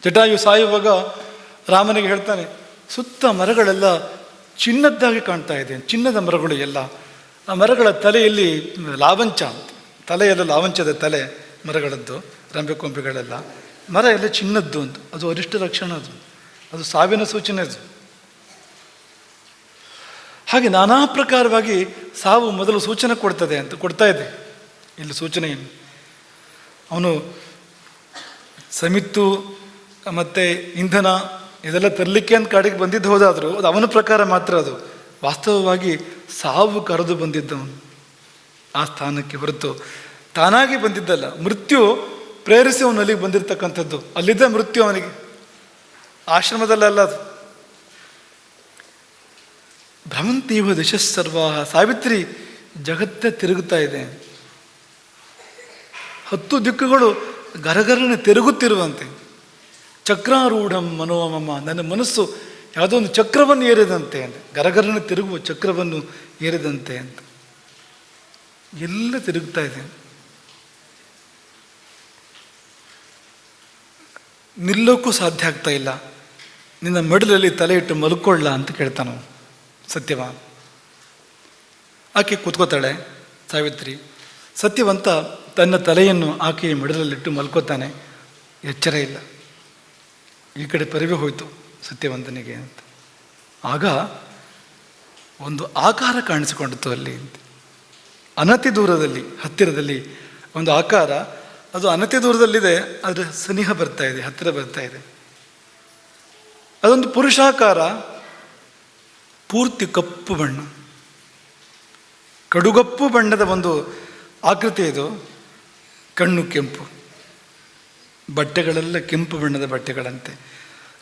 ಜಟಾಯು ಸಾಯುವಾಗ ರಾಮನಿಗೆ ಹೇಳ್ತಾನೆ, ಸುತ್ತ ಮರಗಳೆಲ್ಲ ಚಿನ್ನದ್ದಾಗಿ ಕಾಣ್ತಾ ಇದೆ, ಚಿನ್ನದ ಮರಗಳು ಎಲ್ಲ. ಆ ಮರಗಳ ತಲೆಯಲ್ಲಿ ಲಾವಂಚ, ತಲೆಯೆಲ್ಲ ಲಾವಂಚದ ತಲೆ ಮರಗಳದ್ದು, ರಂಬೆ ಕೊಂಬೆಗಳೆಲ್ಲ, ಮರ ಎಲ್ಲ ಚಿನ್ನದ್ದು ಅಂತ. ಅದು ಅರಿಷ್ಟ ಲಕ್ಷಣ, ಅದು ಸಾವಿನ ಸೂಚನೆ ಅದು. ಹಾಗೆ ನಾನಾ ಪ್ರಕಾರವಾಗಿ ಸಾವು ಮೊದಲು ಸೂಚನೆ ಕೊಡ್ತದೆ ಅಂತ, ಕೊಡ್ತಾ ಇದೆ ಇಲ್ಲಿ ಸೂಚನೆ. ಅವನು ಸಮಿತ್ತು ಮತ್ತು ಇಂಧನ ಇದೆಲ್ಲ ತರಲಿಕ್ಕೆ ಅಂತ ಕಾಡಿಗೆ ಬಂದಿದ್ದು ಹೋದಾದರೂ ಅದು ಅವನ ಪ್ರಕಾರ ಮಾತ್ರ. ಅದು ವಾಸ್ತವವಾಗಿ ಸಾವು ಕರೆದು ಬಂದಿದ್ದವನು ಆ ಸ್ಥಾನಕ್ಕೆ, ಹೊರತು ತಾನಾಗಿ ಬಂದಿದ್ದಲ್ಲ. ಮೃತ್ಯು ಪ್ರೇರಿಸಿ ಅವನು ಅಲ್ಲಿಗೆ ಬಂದಿರತಕ್ಕಂಥದ್ದು. ಅಲ್ಲಿದ್ದ ಮೃತ್ಯು ಅವನಿಗೆ, ಆಶ್ರಮದಲ್ಲ ಅದು. ಭ್ರಮಂತೀವ ದಿಶಸ್ಸರ್ವಾಹ, ಸಾವಿತ್ರಿ ಜಗತ್ತೇ ತಿರುಗುತ್ತಾ ಇದೆ. 10 ದಿಕ್ಕುಗಳು ಗರಗರನೆ ತಿರುಗುತ್ತಿರುವಂತೆ. ಚಕ್ರಾರೂಢಂ ಮನೋಮಮ, ನನ್ನ ಮನಸ್ಸು ಯಾವುದೋ ಒಂದು ಚಕ್ರವನ್ನು ಏರಿದಂತೆ ಅಂತ, ಗರಗರನೆ ತಿರುಗುವ ಚಕ್ರವನ್ನು ಏರಿದಂತೆ ಅಂತ. ಎಲ್ಲ ತಿರುಗ್ತಾ ಇದೆ. ನಿಲ್ಲೋಕ್ಕೂ ಸಾಧ್ಯ ಆಗ್ತಾ ಇಲ್ಲ. ನಿನ್ನ ಮಡಿಲಲ್ಲಿ ತಲೆ ಇಟ್ಟು ಮಲ್ಕೊಳ್ಳ ಅಂತ ಕೇಳ್ತಾನು ಸತ್ಯವಾನ್. ಆಕೆ ಕೂತ್ಕೋತಾಳೆ ಸಾವಿತ್ರಿ. ಸತ್ಯವಂತ ತನ್ನ ತಲೆಯನ್ನು ಆಕೆಯ ಮಡಿಲಲ್ಲಿಟ್ಟು ಮಲ್ಕೋತಾನೆ. ಎಚ್ಚರ ಇಲ್ಲ. ಈ ಕಡೆ ಪರಿವೆ ಹೋಯಿತು ಸತ್ಯವಂತನಿಗೆ ಅಂತ. ಆಗ ಒಂದು ಆಕಾರ ಕಾಣಿಸಿಕೊಂಡಿತು ಅಲ್ಲಿ. ಅನತಿ ದೂರದಲ್ಲಿ, ಹತ್ತಿರದಲ್ಲಿ ಒಂದು ಆಕಾರ. ಅದು ಅನತಿ ದೂರದಲ್ಲಿದೆ, ಆದರೆ ಸನಿಹ ಬರ್ತಾ ಇದೆ, ಹತ್ತಿರ ಬರ್ತಾ ಇದೆ. ಅದೊಂದು ಪುರುಷಾಕಾರ, ಪೂರ್ತಿ ಕಪ್ಪು ಬಣ್ಣ, ಕಡುಗಪ್ಪು ಬಣ್ಣದ ಒಂದು ಆಕೃತಿ ಇದು. ಕಣ್ಣು ಕೆಂಪು, ಬಟ್ಟೆಗಳೆಲ್ಲ ಕೆಂಪು ಬಣ್ಣದ ಬಟ್ಟೆಗಳಂತೆ.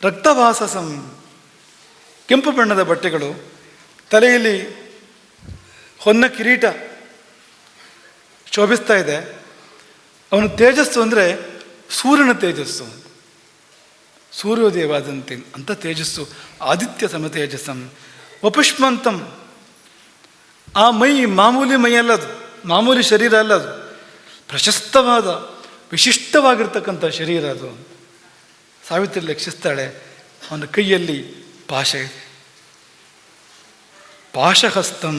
ರಕ್ತವಾಸಸಂ, ಕೆಂಪು ಬಣ್ಣದ ಬಟ್ಟೆಗಳು, ತಲೆಯಲ್ಲಿ ಹೊನ್ನ ಕಿರೀಟ ಶೋಭಿಸ್ತಾ ಇದೆ. ಅವನು ತೇಜಸ್ಸು ಅಂದರೆ ಸೂರ್ಯನ ತೇಜಸ್ಸು, ಸೂರ್ಯೋದಯವಾದಂತೆ ಅಂಥ ತೇಜಸ್ಸು. ಆದಿತ್ಯ ಸಮ ತೇಜಸ್ಸಂ ವಪುಷ್ಮಂತಂ. ಆ ಮೈ ಮಾಮೂಲಿ ಮೈ ಅಲ್ಲದು, ಮಾಮೂಲಿ ಶರೀರ ಅಲ್ಲದು, ಪ್ರಶಸ್ತವಾದ ವಿಶಿಷ್ಟವಾಗಿರ್ತಕ್ಕಂಥ ಶರೀರ ಅದು. ಸಾವಿತ್ರಿ ಲಕ್ಷಿಸ್ತಾಳೆ, ಅವನ ಕೈಯಲ್ಲಿ ಪಾಶ ಇದೆ. ಪಾಶಹಸ್ತಂ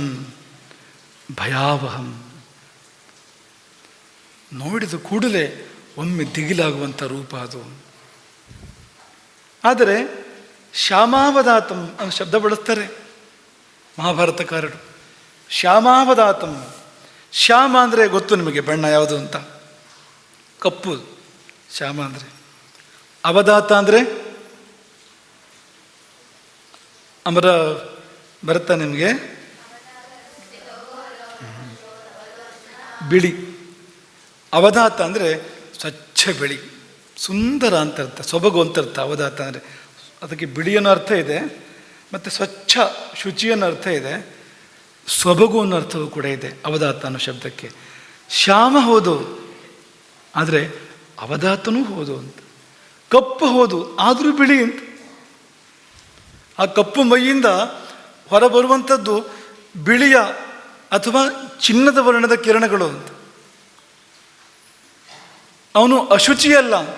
ಭಯಾವಹಂ. ನೋಡಿದ ಕೂಡಲೇ ಒಮ್ಮೆ ದಿಗಿಲಾಗುವಂಥ ರೂಪ ಅದು. ಆದರೆ ಶ್ಯಾಮಾವದಾತಂ ಅನ್ನೋ ಶಬ್ದ ಬಳಸ್ತಾರೆ ಮಹಾಭಾರತಕಾರರು. ಶ್ಯಾಮಾವದಾತಂ. ಶ್ಯಾಮ ಅಂದರೆ ಗೊತ್ತು ನಿಮಗೆ, ಬಣ್ಣ ಯಾವುದು ಅಂತ, ಕಪ್ಪು ಶ್ಯಾಮ ಅಂದರೆ. ಅವದಾತ ಅಂದರೆ ಅಮರ ಬರುತ್ತಾ ನಿಮಗೆ? ಬಿಳಿ. ಅವಧಾತ ಅಂದರೆ ಸ್ವಚ್ಛ ಬಿಳಿ, ಸುಂದರ ಅಂತ ಅರ್ಥ, ಸೊಬಗು ಅಂತ ಅರ್ಥ. ಅವಧಾತ ಅಂದರೆ ಅದಕ್ಕೆ ಬಿಳಿ ಅನ್ನೋ ಅರ್ಥ ಇದೆ, ಮತ್ತು ಸ್ವಚ್ಛ ಶುಚಿ ಅನ್ನೋ ಅರ್ಥ ಇದೆ, ಸೊಬಗು ಅನ್ನೋ ಅರ್ಥವೂ ಕೂಡ ಇದೆ ಅವಧಾತ ಅನ್ನೋ ಶಬ್ದಕ್ಕೆ. ಶ್ಯಾಮ ಹೌದು, ಆದರೆ ಅವಧಾತನೂ ಹೌದು ಅಂತ. ಕಪ್ಪು ಹೌದು, ಆದರೂ ಬಿಳಿ ಅಂತ. ಆ ಕಪ್ಪು ಮೈಯಿಂದ ಹೊರಬರುವಂಥದ್ದು ಬಿಳಿಯ ಅಥವಾ ಚಿನ್ನದ ವರ್ಣದ ಕಿರಣಗಳು ಅಂತ. ಅವನು ಅಶುಚಿಯಲ್ಲ ಅಂತ.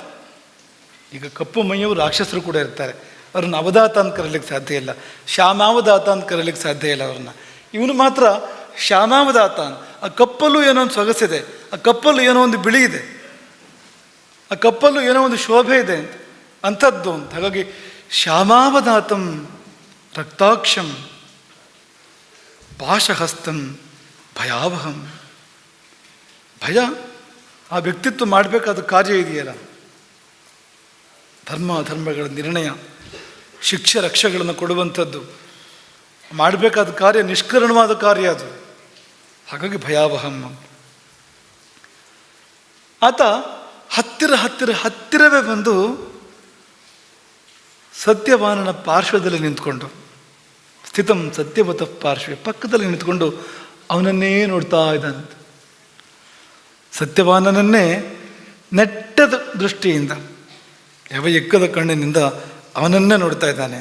ಈಗ ಕಪ್ಪು ಮೈಯವರು ರಾಕ್ಷಸರು ಕೂಡ ಇರ್ತಾರೆ, ಅವ್ರನ್ನ ಅವಧಾತ ಅಂತ ಕರೀಲಿಕ್ಕೆ ಸಾಧ್ಯ ಇಲ್ಲ, ಶ್ಯಾಮಾವಧಾತ ಅಂತ ಕರೀಲಿಕ್ಕೆ ಸಾಧ್ಯ ಇಲ್ಲ ಅವ್ರನ್ನ. ಇವನು ಮಾತ್ರ ಶ್ಯಾಮಾವಧಾತ. ಆ ಕಪ್ಪಲ್ಲೂ ಏನೋ ಒಂದು ಸೊಗಸಿದೆ, ಆ ಕಪ್ಪಲ್ಲೂ ಏನೋ ಒಂದು ಬಿಳಿ ಇದೆ, ಆ ಕಪ್ಪಲ್ಲೂ ಏನೋ ಒಂದು ಶೋಭೆ ಇದೆ ಅಂತ, ಅಂಥದ್ದು ಅಂತ. ಹಾಗಾಗಿ ಶ್ಯಾಮಾವಧಾತಂ ರಕ್ತಾಕ್ಷಂ ಪಾಶಹಸ್ತಂ ಭಯಾವಹಂ. ಭಯ ಆ ವ್ಯಕ್ತಿತ್ವ ಮಾಡಬೇಕಾದ ಕಾರ್ಯ ಇದೆಯಲ್ಲ, ಧರ್ಮ ಧರ್ಮಗಳ ನಿರ್ಣಯ, ಶಿಕ್ಷೆ ರಕ್ಷೆಗಳನ್ನು ಕೊಡುವಂಥದ್ದು, ಮಾಡಬೇಕಾದ ಕಾರ್ಯ ನಿಷ್ಕರಣವಾದ ಕಾರ್ಯ ಅದು. ಹಾಗಾಗಿ ಭಯಾವಹಂ. ಆತ ಹತ್ತಿರವೇ ಬಂದು ಸತ್ಯವಾನನ ಪಾರ್ಶ್ವದಲ್ಲಿ ನಿಂತ್ಕೊಂಡು, ಸ್ಥಿತಂ ಸತ್ಯವತ ಪಾರ್ಶ್ವ, ಪಕ್ಕದಲ್ಲಿ ನಿಂತ್ಕೊಂಡು ಅವನನ್ನೇ ನೋಡ್ತಾ ಇದ್ದಾನಂತೆ. ಸತ್ಯವಾನನನ್ನೇ ನೆಟ್ಟದ ದೃಷ್ಟಿಯಿಂದ, ಯಾವ ಎಕ್ಕದ ಕಣ್ಣಿನಿಂದ ಅವನನ್ನೇ ನೋಡ್ತಾ ಇದ್ದಾನೆ.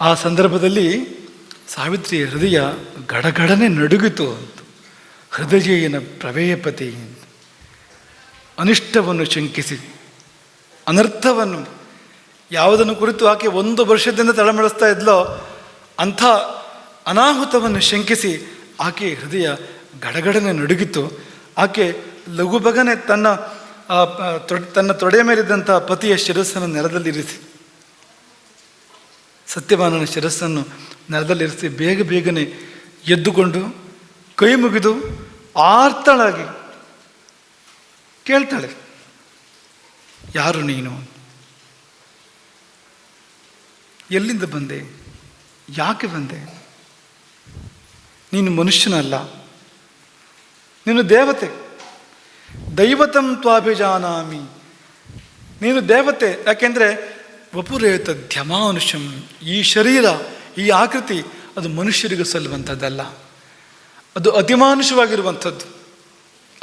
ಆ ಸಂದರ್ಭದಲ್ಲಿ ಸಾವಿತ್ರಿಯ ಹೃದಯ ಗಡಗಡನೆ ನಡುಗಿತು ಅಂತ. ಹೃದಯೇನ ಪ್ರವೇಯಪತಿ. ಅನಿಷ್ಟವನ್ನು ಶಂಕಿಸಿ, ಅನರ್ಥವನ್ನು, ಯಾವುದನ್ನು ಕುರಿತು ಆಕೆ 1 ವರ್ಷದಿಂದ ತಳಮಳಿಸ್ತಾ ಇದ್ಲೋ ಅಂಥ ಅನಾಹುತವನ್ನು ಶಂಕಿಸಿ ಆಕೆ ಹೃದಯ ಗಡಗಡನೆ ನಡುಗಿತು. ಆಕೆ ಲಘುಬಗನೆ ತನ್ನ ತೊಡೆಯ ಮೇಲಿದ್ದಂಥ ಪತಿಯ ಶಿರಸ್ಸನ್ನು ನೆಲದಲ್ಲಿರಿಸಿ, ಸತ್ಯವಾನನ ಶಿರಸ್ಸನ್ನು ನೆಲದಲ್ಲಿರಿಸಿ ಬೇಗನೆ ಎದ್ದುಕೊಂಡು ಕೈ ಮುಗಿದು ಆರ್ತಳಾಗಿ ಕೇಳ್ತಾಳೆ, ಯಾರು ನೀನು? ಎಲ್ಲಿಂದ ಬಂದೆ? ಯಾಕೆ ಬಂದೆ? ನೀನು ಮನುಷ್ಯನಲ್ಲ, ನೀನು ದೇವತೆ. ದೈವತಂ ತ್ವಾಭಿಜಾನಾಮಿ. ನೀನು ದೇವತೆ. ಯಾಕೆಂದರೆ ವಪುರೇತ ಧ್ಯಮಾನುಷ್ಯಂ. ಈ ಶರೀರ, ಈ ಆಕೃತಿ ಅದು ಮನುಷ್ಯರಿಗೂ ಸಲ್ಲುವಂಥದ್ದಲ್ಲ, ಅದು ಅತಿಮಾನುಷವಾಗಿರುವಂಥದ್ದು.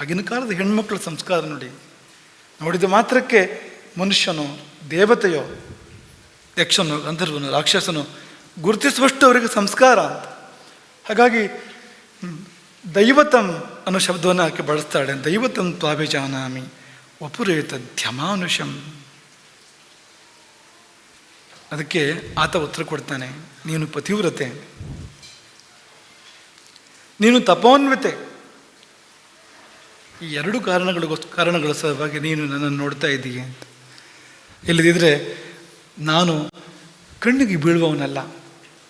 ಆಗಿನ ಕಾಲದ ಹೆಣ್ಮಕ್ಳ ಸಂಸ್ಕಾರ ನೋಡಿದ ಮಾತ್ರಕ್ಕೆ ಮನುಷ್ಯನೋ ದೇವತೆಯೋ ಯಕ್ಷನೋ ಗಂಧರ್ವನೋ ರಾಕ್ಷಸನೋ ಗುರುತಿಸುವಷ್ಟು ಅವರಿಗೆ ಸಂಸ್ಕಾರ ಅಂತ. ಹಾಗಾಗಿ ದೈವತಂ ಅನ್ನೋ ಶಬ್ದವನ್ನು ಆಕೆ ಬಳಸ್ತಾಳೆ. ದೈವತಂ ತ್ವಾಭಿಜಾನಾಮಿ ವಪುರೇತ ಧ್ಯಮಾನುಷಂ. ಅದಕ್ಕೆ ಆತ ಉತ್ತರ ಕೊಡ್ತಾನೆ, ನೀನು ಪತಿವ್ರತೆ, ನೀನು ತಪೋನ್ವಿತೆ. ಈ 2 ಕಾರಣಗಳ ಸಲುವಾಗಿ ನೀನು ನನ್ನನ್ನು ನೋಡ್ತಾ ಇದ್ದೀಯ ಅಂತ. ಇಲ್ಲದಿದ್ದರೆ ನಾನು ಕಣ್ಣಿಗೆ ಬೀಳುವವನಲ್ಲ.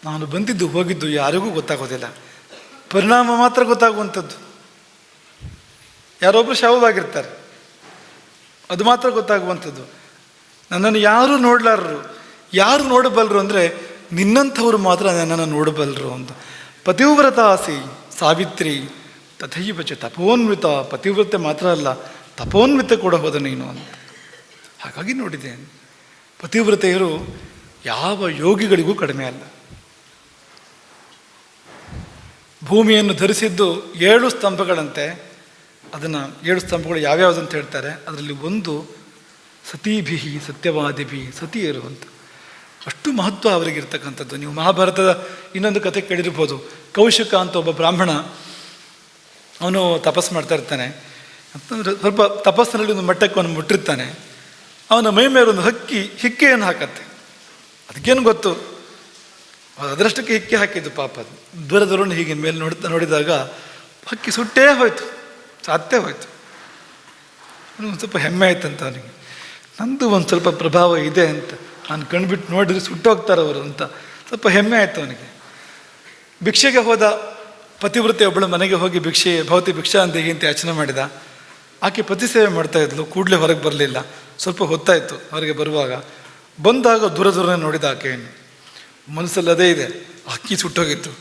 ನಾನು ಬಂದಿದ್ದು ಹೋಗಿದ್ದು ಯಾರಿಗೂ ಗೊತ್ತಾಗೋದಿಲ್ಲ, ಪರಿಣಾಮ ಮಾತ್ರ ಗೊತ್ತಾಗುವಂಥದ್ದು. ಯಾರೊಬ್ಬರು ಶವವಾಗಿರ್ತಾರೆ, ಅದು ಮಾತ್ರ ಗೊತ್ತಾಗುವಂಥದ್ದು. ನನ್ನನ್ನು ಯಾರೂ ನೋಡಲಾರರು. ಯಾರು ನೋಡಬಲ್ಲರು ಅಂದರೆ ನಿನ್ನಂಥವ್ರು ಮಾತ್ರ ನನ್ನನ್ನು ನೋಡಬಲ್ಲರು ಅಂತ. ಪತಿವ್ರತಾಸಿ ಸಾವಿತ್ರಿ ತಥೈವ ಚ ತಪೋನ್ವಿತ. ಪತಿವ್ರತೆ ಮಾತ್ರ ಅಲ್ಲ, ತಪೋನ್ವಿತ ಕೂಡ ಹೋದ ನೀನು ಅಂತ. ಹಾಗಾಗಿ ನೋಡಿದ್ದೇನೆ, ಪತಿವ್ರತೆಯರು ಯಾವ ಯೋಗಿಗಳಿಗೂ ಕಡಿಮೆ ಅಲ್ಲ. ಭೂಮಿಯನ್ನು ಧರಿಸಿದ್ದು 7 ಸ್ತಂಭಗಳಂತೆ. ಅದನ್ನು 7 ಸ್ತಂಭಗಳು ಯಾವ್ಯಾವುದಂತ ಹೇಳ್ತಾರೆ. ಅದರಲ್ಲಿ ಒಂದು ಸತೀಭಿಹಿ ಸತ್ಯವಾದಿಭಿ, ಸತಿಯರು ಅಂತ. ಅಷ್ಟು ಮಹತ್ವ ಅವರಿಗಿರ್ತಕ್ಕಂಥದ್ದು. ನೀವು ಮಹಾಭಾರತದ ಇನ್ನೊಂದು ಕಥೆ ಕೇಳಿರ್ಬೋದು. ಕೌಶಿಕ ಅಂತ ಒಬ್ಬ ಬ್ರಾಹ್ಮಣ, ಅವನು ತಪಸ್ಸು ಮಾಡ್ತಾ ಇರ್ತಾನೆ. ಅಂತಂದರೆ ಸ್ವಲ್ಪ ತಪಸ್ಸಿನಲ್ಲಿ ಒಂದು ಮಟ್ಟಕ್ಕೆ ಅವನು ಮುಟ್ಟಿರ್ತಾನೆ. ಅವನ ಮೈ ಮೇಲೆ ಒಂದು ಹಿಕ್ಕೆಯನ್ನು ಹಾಕತ್ತೆ. ಅದಕ್ಕೇನು ಗೊತ್ತು, ಅದರಷ್ಟಕ್ಕೆ ಹಿಕ್ಕೆ ಹಾಕಿದ್ದು ಪಾಪ. ಅದು ದೂರದವರನ್ನು ಹೀಗೆ ಮೇಲೆ ನೋಡಿದಾಗ ಹಕ್ಕಿ ಸುಟ್ಟೇ ಹೋಯ್ತು, ಸಾತ್ತೇ ಹೋಯ್ತು. ಒಂದು ಸ್ವಲ್ಪ ಹೆಮ್ಮೆ ಆಯ್ತಂತ ಅವನಿಗೆ, ನಂದು ಒಂದು ಸ್ವಲ್ಪ ಪ್ರಭಾವ ಇದೆ ಅಂತ. ನಾನು ಕಣ್ಬಿಟ್ಟು ನೋಡಿದ್ರೆ ಸುಟ್ಟೋಗ್ತಾರೆ ಅವರು ಅಂತ ಸ್ವಲ್ಪ ಹೆಮ್ಮೆ ಆಯಿತು ಅವನಿಗೆ. ಭಿಕ್ಷೆಗೆ ಹೋದ ಪತಿವ್ರತೆ ಒಬ್ಬಳು ಮನೆಗೆ ಹೋಗಿ ಭವತಿ ಭಿಕ್ಷಾ ಅಂತ ಹೀಗಂತ ಯಾಚನೆ ಮಾಡಿದ. ಆಕೆ ಪತಿ ಸೇವೆ ಮಾಡ್ತಾಯಿದ್ಲು. ಕೂಡಲೇ ಹೊರಗೆ ಬರಲಿಲ್ಲ. ಸ್ವಲ್ಪ ಹೊತ್ತಾಯಿತು ಹೊರಗೆ ಬರುವಾಗ. ಬಂದಾಗ ದೂರನೇ ನೋಡಿದ ಆಕೆಯನ್ನು. ಮನಸ್ಸಲ್ಲಿ ಅದೇ ಇದೆ, ಹಕ್ಕಿ ಸುಟ್ಟೋಗಿತ್ತು.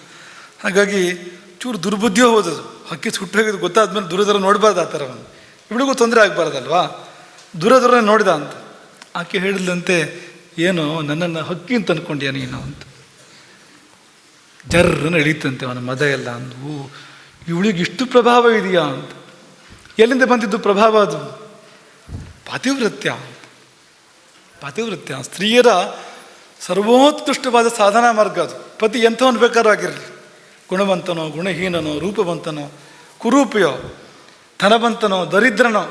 ಹಾಗಾಗಿ ಚೂರು ದುರ್ಬುದ್ಧಿಯೋ ಹೋದದು. ಹಕ್ಕಿ ಸುಟ್ಟೋಗಿದ್ದು ಗೊತ್ತಾದ್ಮೇಲೆ ದೂರ ನೋಡಬಾರ್ದು. ಆ ಥರ ಅವನು ಇವಳಿಗೂ ತೊಂದರೆ ಆಗಬಾರ್ದಲ್ವಾ. ದೂರನೇ ನೋಡಿದ ಅಂತ. ಆಕೆ ಹೇಳಿದಂತೆ, ಏನೋ ನನ್ನನ್ನು ಹಕ್ಕಿ ಅಂತ ಅಂದ್ಕೊಂಡ್ಯಾ ನೀನು ಅಂತ. ಜರ್ರನ್ನು ಎಳೀತಂತೆ ಅವನ ಮದ ಎಲ್ಲ. ಅಂದು ಇವಳಿಗೆ ಇಷ್ಟು ಪ್ರಭಾವ ಇದೆಯಾ ಅಂತ. ಎಲ್ಲಿಂದ ಬಂದಿದ್ದು ಪ್ರಭಾವ? ಅದು ಪಾತಿವ್ರತ್ಯ. ಪಾತಿವ್ರತ್ಯ ಸ್ತ್ರೀಯರ ಸರ್ವೋತ್ಕೃಷ್ಟವಾದ ಸಾಧನಾ ಮಾರ್ಗ ಅದು. ಪತಿ ಎಂಥವನು ಬೇಕಾದ್ರೂ ಆಗಿರಲಿ, ಗುಣವಂತನೋ ಗುಣಹೀನನೋ ರೂಪವಂತನೋ ಕುರೂಪಿಯೋ ಧನವಂತನೋ ದರಿದ್ರನೋ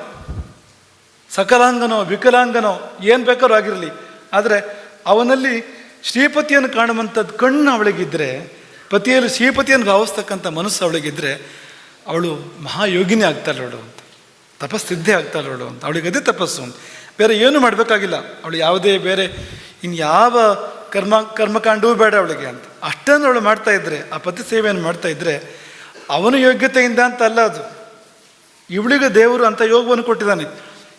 ಸಕಲಾಂಗನೋ ವಿಕಲಾಂಗನೋ ಏನು ಬೇಕಾದ್ರೂ ಆಗಿರಲಿ, ಆದರೆ ಅವನಲ್ಲಿ ಶ್ರೀಪತಿಯನ್ನು ಕಾಣುವಂಥದ್ದು ಕಣ್ಣು ಅವಳಿಗಿದ್ದರೆ, ಪತಿಯಲ್ಲಿ ಶ್ರೀಪತಿಯನ್ನು ಭಾವಿಸ್ತಕ್ಕಂಥ ಮನಸ್ಸು ಅವಳಿಗಿದ್ದರೆ, ಅವಳು ಮಹಾಯೋಗಿನಿ ಆಗ್ತಾಳೆ ಅವಳು ಅಂತ, ತಪಸ್ಸಿದ್ಧೇ ಆಗ್ತಾಳೆ ಅವಳು ಅಂತ. ಅವಳಿಗೆ ಅದೇ ತಪಸ್ಸು ಅಂತ. ಬೇರೆ ಏನು ಮಾಡಬೇಕಾಗಿಲ್ಲ ಅವಳು. ಯಾವುದೇ ಬೇರೆ ಇನ್ಯಾವ ಕರ್ಮಕಾಂಡವೂ ಬೇಡ ಅವಳಿಗೆ ಅಂತ. ಅಷ್ಟನ್ನು ಅವಳು ಮಾಡ್ತಾ ಇದ್ದರೆ, ಆ ಪತಿ ಸೇವೆಯನ್ನು ಮಾಡ್ತಾ ಇದ್ದರೆ, ಅವನ ಯೋಗ್ಯತೆಯಿಂದ ಅಂತ ಅಲ್ಲ ಅದು. ಇವಳಿಗೆ ದೇವರು ಅಂತ ಯೋಗವನ್ನು ಕೊಟ್ಟಿದ್ದಾನೆ.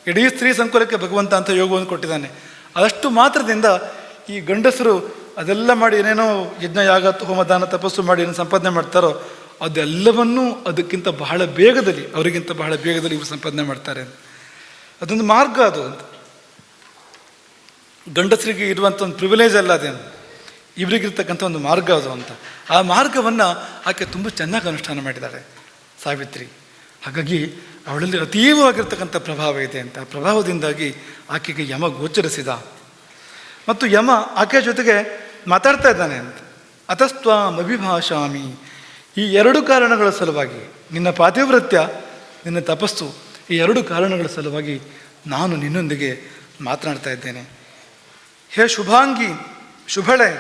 ಇಡೀ ಸ್ತ್ರೀ ಸಂಕುಲಕ್ಕೆ ಭಗವಂತ ಅಂತ ಯೋಗವನ್ನು ಕೊಟ್ಟಿದ್ದಾನೆ. ಅದಷ್ಟು ಮಾತ್ರದಿಂದ ಈ ಗಂಡಸರು ಅದೆಲ್ಲ ಮಾಡಿ ಏನೇನೋ ಯಜ್ಞ ಯಾಗ ಹೋಮದಾನ ತಪಸ್ಸು ಮಾಡಿ ಏನು ಸಂಪಾದನೆ ಮಾಡ್ತಾರೋ ಅದೆಲ್ಲವನ್ನೂ ಅದಕ್ಕಿಂತ ಬಹಳ ಬೇಗದಲ್ಲಿ, ಅವರಿಗಿಂತ ಬಹಳ ಬೇಗದಲ್ಲಿ ಇವರು ಸಂಪಾದನೆ ಮಾಡ್ತಾರೆ. ಅದೊಂದು ಮಾರ್ಗ ಅದು ಅಂತ. ಗಂಡಸರಿಗೆ ಇರುವಂಥ ಒಂದು ಪ್ರಿವಿಲೇಜ್ ಅಲ್ಲ ಅದೇನು, ಇವರಿಗಿರ್ತಕ್ಕಂಥ ಒಂದು ಮಾರ್ಗ ಅದು ಅಂತ. ಆ ಮಾರ್ಗವನ್ನು ಆಕೆ ತುಂಬ ಚೆನ್ನಾಗಿ ಅನುಷ್ಠಾನ ಮಾಡಿದ್ದಾಳೆ ಸಾವಿತ್ರಿ. ಹಾಗಾಗಿ ಅವಳಲ್ಲಿ ಅತೀವವಾಗಿರ್ತಕ್ಕಂಥ ಪ್ರಭಾವ ಇದೆ ಅಂತ. ಆ ಪ್ರಭಾವದಿಂದಾಗಿ ಆಕೆಗೆ ಯಮ ಗೋಚರಿಸಿದ. ಮತ್ತು ಯಮ ಆಕೆ ಜೊತೆಗೆ ಮಾತಾಡ್ತಾ ಇದ್ದಾನೆ ಅಂತ. ಅತಸ್ತ್ವಾಂ ಅಭಿಭಾಷಾಮಿ. ಈ 2 ಕಾರಣಗಳ ಸಲುವಾಗಿ, ನಿನ್ನ ಪಾತಿವ್ರತ್ಯ, ನಿನ್ನ ತಪಸ್ಸು, ಈ 2 ಕಾರಣಗಳ ಸಲುವಾಗಿ ನಾನು ನಿನ್ನೊಂದಿಗೆ ಮಾತನಾಡ್ತಾ ಇದ್ದೇನೆ. ಹೇ ಶುಭಾಂಗಿ, ಶುಭಳೆ,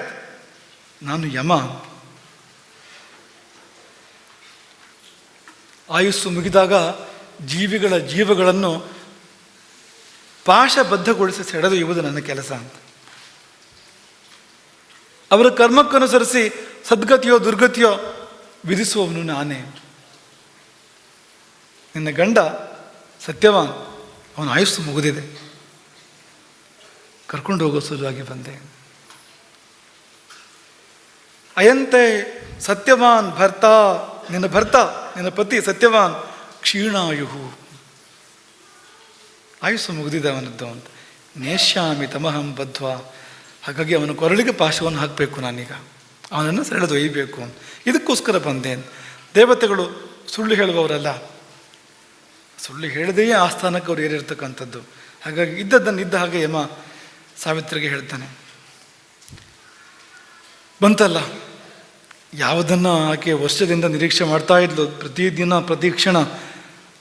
ನಾನು ಯಮ. ಆಯುಸ್ಸು ಮುಗಿದಾಗ ಜೀವಗಳನ್ನು ಪಾಶಬದ್ಧಗೊಳಿಸಿ ಸೆಳೆದೊಯ್ಯುವುದು ನನ್ನ ಕೆಲಸ ಅಂತ. ಅವರ ಕರ್ಮಕ್ಕನುಸರಿಸಿ ಸದ್ಗತಿಯೋ ದುರ್ಗತಿಯೋ ವಿಧಿಸುವವನು ನಾನೇ. ನಿನ್ನ ಗಂಡ ಸತ್ಯವಾನ್, ಅವನ ಆಯುಸ್ಸು ಮುಗಿದಿದೆ, ಕರ್ಕೊಂಡು ಹೋಗೋ ಸಲುವಾಗಿ ಬಂದೆ. ಅಯಂತೆ ಸತ್ಯವಾನ್ ಭರ್ತ, ನಿನ್ನ ಪತಿ ಸತ್ಯವಾನ್ ಕ್ಷೀಣಾಯುಹು, ಆಯುಸ್ಸು ಮುಗಿದಿದೆ ಅವನದ್ದು ಅಂತ. ನೇಷ್ಯಾಮಿ ತಮಹಂ ಬದ್ಧ್ವಾ. ಹಾಗಾಗಿ ಅವನ ಕೊರಳಿಗೆ ಪಾಶವನ್ನು ಹಾಕಬೇಕು ನಾನೀಗ, ಅವನನ್ನು ಸೆಳೆದೊಯ್ಯಬೇಕು. ಇದಕ್ಕೋಸ್ಕರ ಬಂದೆ. ದೇವತೆಗಳು ಸುಳ್ಳು ಹೇಳುವವರಲ್ಲ, ಸುಳ್ಳು ಹೇಳದೆಯೇ ಆಸ್ಥಾನಕ್ಕೆ ಅವ್ರು ಏರಿರ್ತಕ್ಕಂಥದ್ದು. ಹಾಗಾಗಿ ಇದ್ದದ್ದನ್ನು ಇದ್ದ ಹಾಗೆ ಯಮ ಸಾವಿತ್ರಿಗೆ ಹೇಳ್ತಾನೆ. ಬಂತಲ್ಲ, ಯಾವುದನ್ನು ಆಕೆ ವರ್ಷದಿಂದ ನಿರೀಕ್ಷೆ ಮಾಡ್ತಾ ಇದ್ಲು, ಪ್ರತಿದಿನ ಪ್ರತಿಕ್ಷಣ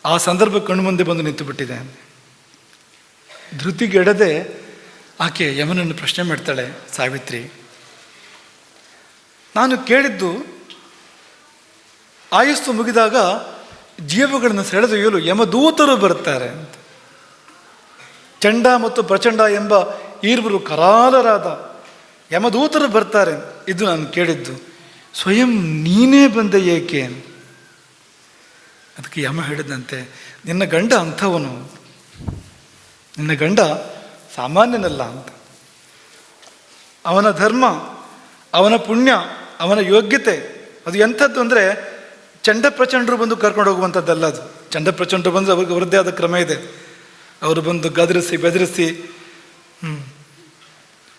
ಆ ಸಂದರ್ಭ ಕಣ್ಣು ಮುಂದೆ ಬಂದು ನಿಂತು ಬಿಟ್ಟಿದೆ. ಧೃತಿಗೆಡದೆ ಆಕೆ ಯಮನನ್ನು ಪ್ರಶ್ನೆ ಮಾಡ್ತಾಳೆ ಸಾವಿತ್ರಿ. ನಾನು ಕೇಳಿದ್ದು, ಆಯುಸ್ಸು ಮುಗಿದಾಗ ಜೀವಗಳನ್ನು ಸೆಳೆದೊಯ್ಯಲು ಯಮದೂತರು ಬರ್ತಾರೆ ಅಂತ. ಚಂಡ ಮತ್ತು ಪ್ರಚಂಡ ಎಂಬ ಈರ್ವರು ಕರಾಲರಾದ ಯಮದೂತರು ಬರ್ತಾರೆ, ಇದು ನಾನು ಕೇಳಿದ್ದು. ಸ್ವಯಂ ನೀನೇ ಬಂದೆ ಏಕೆ? ಅದಕ್ಕೆ ಯಮ ಹೇಳಿದಂತೆ, ನಿನ್ನ ಗಂಡ ಅಂಥವನು, ನಿನ್ನ ಗಂಡ ಸಾಮಾನ್ಯನಲ್ಲ ಅಂತ. ಅವನ ಧರ್ಮ, ಅವನ ಪುಣ್ಯ, ಅವನ ಯೋಗ್ಯತೆ ಅದು ಎಂಥದ್ದು ಅಂದರೆ, ಚಂಡ ಪ್ರಚಂಡರು ಬಂದು ಕರ್ಕೊಂಡು ಹೋಗುವಂಥದ್ದಲ್ಲ ಅದು. ಚಂಡ ಪ್ರಚಂಡರು ಬಂದು ಅವ್ರಿಗೆ ಅವರದ್ದೇ ಆದ ಕ್ರಮ ಇದೆ. ಅವರು ಬಂದು ಗದರಿಸಿ ಬೆದರಿಸಿ